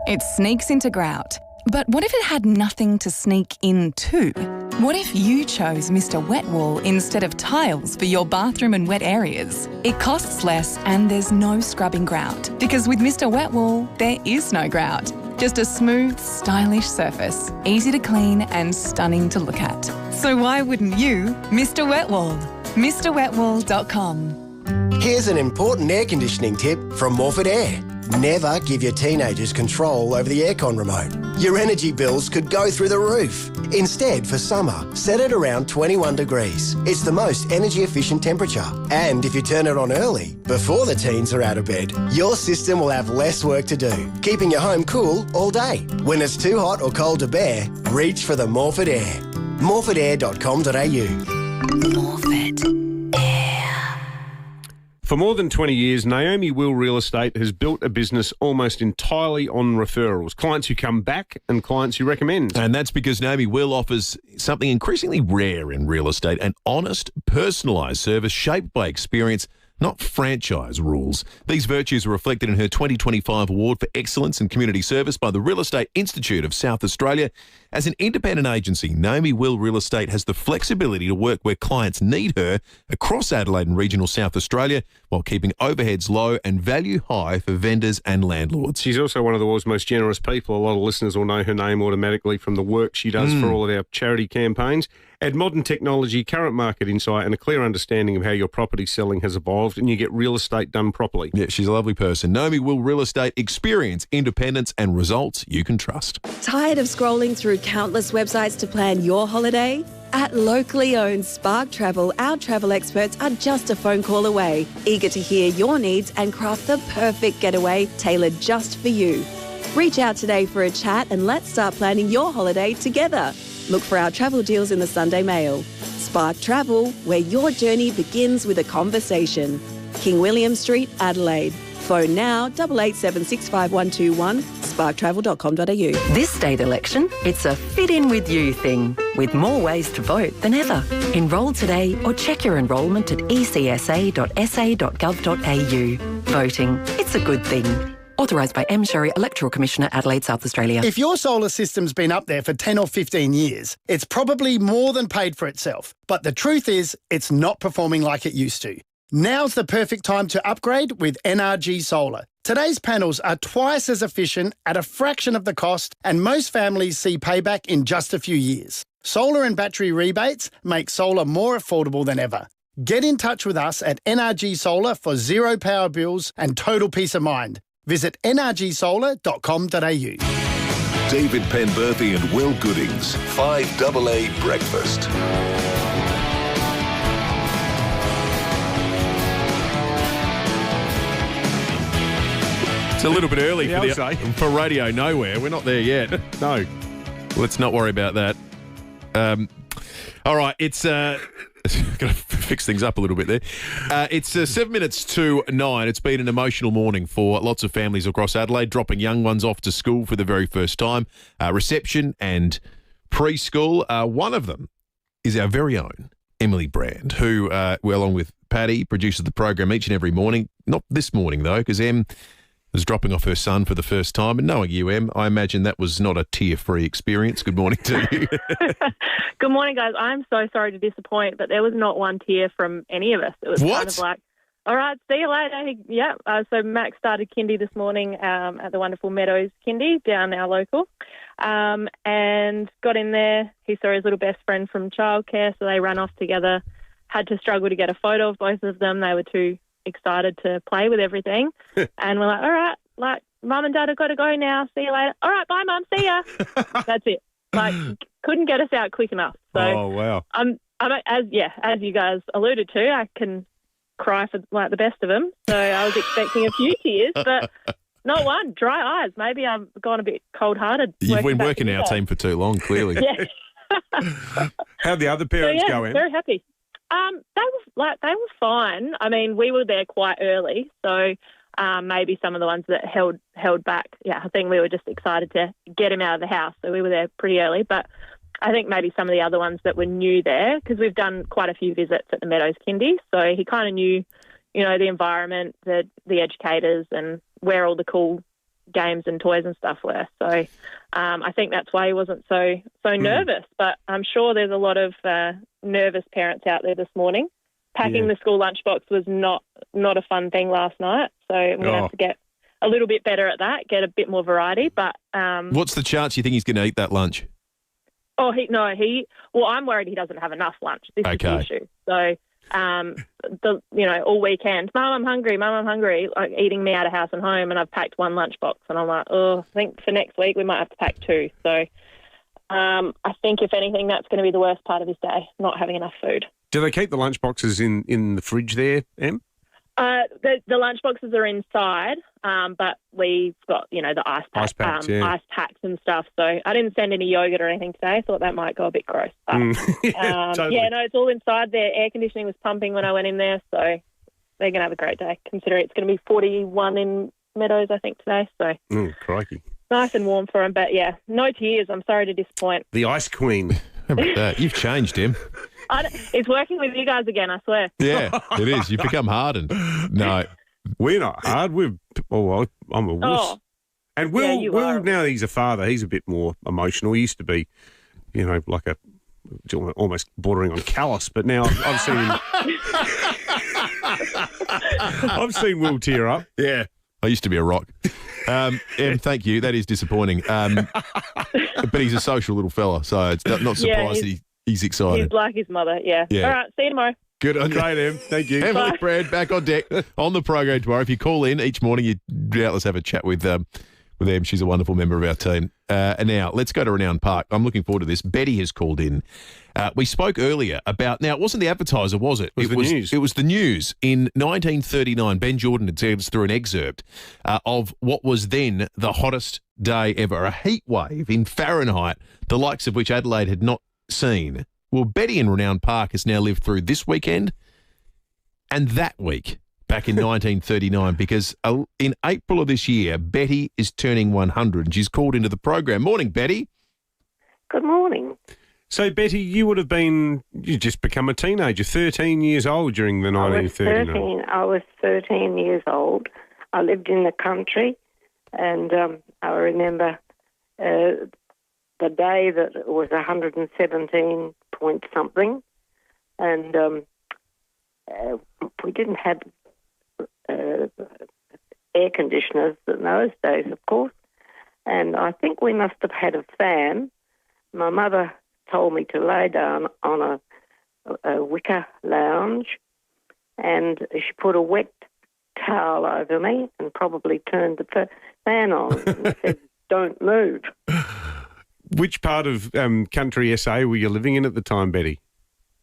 It sneaks into grout. But what if it had nothing to sneak into? What if you chose Mr. Wet Wall instead of tiles for your bathroom and wet areas? It costs less and there's no scrubbing grout. Because with Mr. Wet Wall, there is no grout. Just a smooth, stylish surface, easy to clean and stunning to look at. So why wouldn't you, Mr. Wet Wall? MrWetWall.com. Here's an important air conditioning tip from Morford Air. Never give your teenagers control over the aircon remote. Your energy bills could go through the roof. Instead, for summer, set it around 21 degrees. It's the most energy efficient temperature. And if you turn it on early, before the teens are out of bed, your system will have less work to do, keeping your home cool all day. When it's too hot or cold to bear, reach for the Morford Air. morfordair.com.au. Morford. For more than 20 years, Naomi Will Real Estate has built a business almost entirely on referrals. Clients who come back and clients who recommend. And that's because Naomi Will offers something increasingly rare in real estate, an honest, personalised service shaped by experience, not franchise rules. These virtues are reflected in her 2025 Award for Excellence in Community Service by the Real Estate Institute of South Australia. As an independent agency, Naomi Will Real Estate has the flexibility to work where clients need her across Adelaide and regional South Australia while keeping overheads low and value high for vendors and landlords. She's also one of the world's most generous people. A lot of listeners will know her name automatically from the work she does for all of our charity campaigns. Add modern technology, current market insight and a clear understanding of how your property selling has evolved and you get real estate done properly. Yeah, she's a lovely person. Naomi Will Real Estate, experience, independence and results you can trust. Tired of scrolling through countless websites to plan your holiday? At locally owned Spark Travel, our travel experts are just a phone call away, eager to hear your needs and craft the perfect getaway tailored just for you. Reach out today for a chat and let's start planning your holiday together. Look for our travel deals in the Sunday Mail. Spark Travel, where your journey begins with a conversation. King William Street, Adelaide. Phone now 88765121, sparktravel.com.au. This state election, it's a fit in with you thing, with more ways to vote than ever. Enrol today or check your enrolment at ecsa.sa.gov.au. Voting, it's a good thing. Authorised by M. Sherry, Electoral Commissioner, Adelaide, South Australia. If your solar system's been up there for 10 or 15 years, it's probably more than paid for itself. But the truth is, it's not performing like it used to. Now's the perfect time to upgrade with NRG Solar. Today's panels are twice as efficient at a fraction of the cost, and most families see payback in just a few years. Solar and battery rebates make solar more affordable than ever. Get in touch with us at NRG Solar for zero power bills and total peace of mind. Visit nrgsolar.com.au. David Penberthy and Will Goodings, 5AA Breakfast. It's a little bit early for Radio Nowhere. We're not there yet. No. Let's not worry about that. All right, it's... Got to fix things up a little bit there. It's 7 minutes to 9. It's been an emotional morning for lots of families across Adelaide, dropping young ones off to school for the very first time. Reception and preschool. One of them is our very own Emily Brand, who, along with Paddy, produces the program each and every morning. Not this morning, though, because Em was dropping off her son for the first time. And knowing you, Em, I imagine that was not a tear-free experience. Good morning to you. Good morning, guys. I'm so sorry to disappoint, but there was not one tear from any of us. It was kind of like, all right, see you later. Yeah. So Max started kindy this morning at the wonderful Meadows Kindy down our local, and got in there. He saw his little best friend from childcare, so they ran off together. Had to struggle to get a photo of both of them. They were too excited to play with everything, and we're like, all right, like Mum and Dad have got to go now. See you later. All right, bye, Mum. See ya. That's it. Like, couldn't get us out quick enough. So, oh wow. I'm as you guys alluded to, I can cry for like the best of them. So I was expecting a few tears, but not one. Dry eyes. Maybe I've gone a bit cold-hearted. You've been working our team for too long, clearly. Yeah. How'd the other parents go in? Very happy. They were fine. I mean, we were there quite early, so maybe some of the ones that held back. Yeah, I think we were just excited to get him out of the house, so we were there pretty early. But I think maybe some of the other ones that were new there, because we've done quite a few visits at the Meadows Kindy, so he kind of knew, the environment, the educators, and where all the cool games and toys and stuff were. So I think that's why he wasn't so nervous. But I'm sure there's a lot of nervous parents out there this morning. Packing the school lunchbox was not a fun thing last night, so I'm going to have to get a little bit better at that, get a bit more variety. But what's the chance you think he's going to eat that lunch? Well, I'm worried he doesn't have enough lunch. This is the issue. So, all weekend, Mum, I'm hungry, like eating me out of house and home, and I've packed one lunchbox, and I'm like, I think for next week we might have to pack two. So, I think if anything, that's going to be the worst part of his day, not having enough food. Do they keep the lunchboxes in the fridge there, Em? The lunchboxes are inside, but we've got, the ice packs and stuff. So I didn't send any yogurt or anything today. I thought that might go a bit gross. But, totally. It's all inside there. Air conditioning was pumping when I went in there, so they're going to have a great day, considering it's going to be 41 in Meadows, I think, today. So crikey. Nice and warm for him, but no tears. I'm sorry to disappoint. The Ice Queen. How about that? You've changed him. It's working with you guys again, I swear. Yeah, it is. You've become hardened. No. We're not hard. I'm a wuss. Oh. And Will, now that he's a father, he's a bit more emotional. He used to be, like almost bordering on callous, but now I've seen him. I've seen Will tear up. Yeah. I used to be a rock. Em, thank you. That is disappointing. But he's a social little fella, so it's not surprised that he's excited. He's like his mother, yeah. All right, see you tomorrow. Good on you. Great, Em. Thank you. Emily Brad back on deck on the program tomorrow. If you call in each morning, you doubtless have a chat with Em. She's a wonderful member of our team. And now let's go to Renown Park. I'm looking forward to this. Betty has called in. We spoke earlier about, now it wasn't the advertiser, was it? It was the news. It was the news. In 1939, Ben Jordan had taken us through an excerpt of what was then the hottest day ever, a heat wave in Fahrenheit, the likes of which Adelaide had not seen. Well, Betty in Renown Park has now lived through this weekend and that week back in 1939, because in April of this year, Betty is turning 100 and she's called into the program. Morning, Betty. Good morning. So, Betty, you just become a teenager, 13 years old during the 1939. I was 13 years old. I lived in the country, and I remember the day that it was 117 point something, and we didn't have air conditioners in those days, of course, and I think we must have had a fan. My mother told me to lay down on a wicker lounge, and she put a wet towel over me and probably turned the fan on and said, "Don't move." Which part of country SA were you living in at the time, Betty?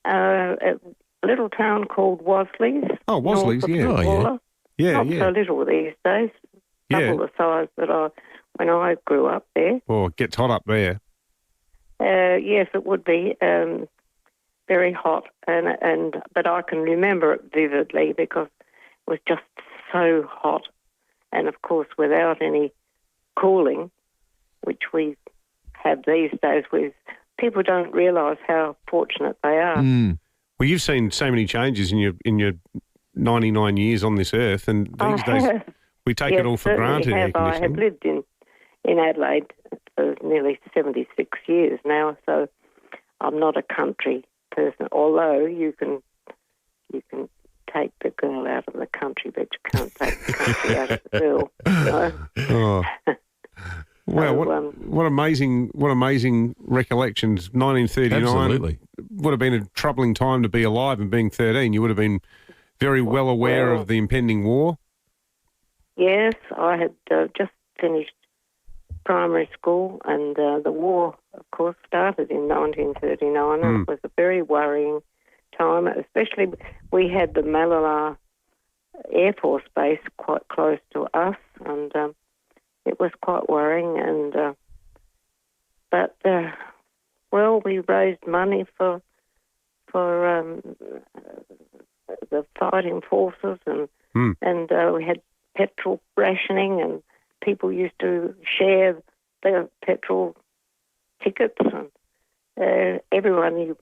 A little town called Wasleys. Oh, Wasleys, yeah. Not so little these days. Double the size that when I grew up there. Oh, it gets hot up there. Yes, it would be very hot, but I can remember it vividly because it was just so hot, and of course without any cooling, which we have these days. People don't realise how fortunate they are. Well, you've seen so many changes in your 99 years on this earth, and these days we take it all for granted. I have lived in Adelaide for nearly 76 years now, so I'm not a country person, although you can take the girl out of the country, but you can't take the country out of the girl. Oh. Wow, what amazing recollections. 1939 Absolutely. Mm. would have been a troubling time to be alive, and being 13, you would have been very well aware of the impending war. Yes, I had just finished primary school, and the war, of course, started in 1939, and it was a very worrying time, especially we had the Malala Air Force Base quite close to us, and it was quite worrying. And but we raised money for the fighting forces, and we had petrol rationing, and people used to share their petrol tickets, and everybody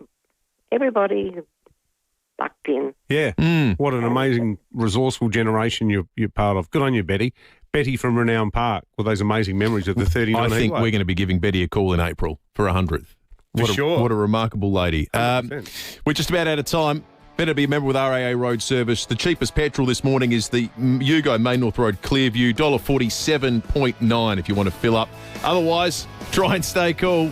bucked in. Yeah. What an amazing, resourceful generation you're part of. Good on you, Betty. Betty from Renown Park with those amazing memories of the 39 I think heatwave. we're going to be giving Betty a call in April for 100th. What a remarkable lady. We're just about out of time. Better be a member with RAA Road Service. The cheapest petrol this morning is the Yugo Main North Road Clearview, $1.47.9 if you want to fill up. Otherwise, try and stay cool.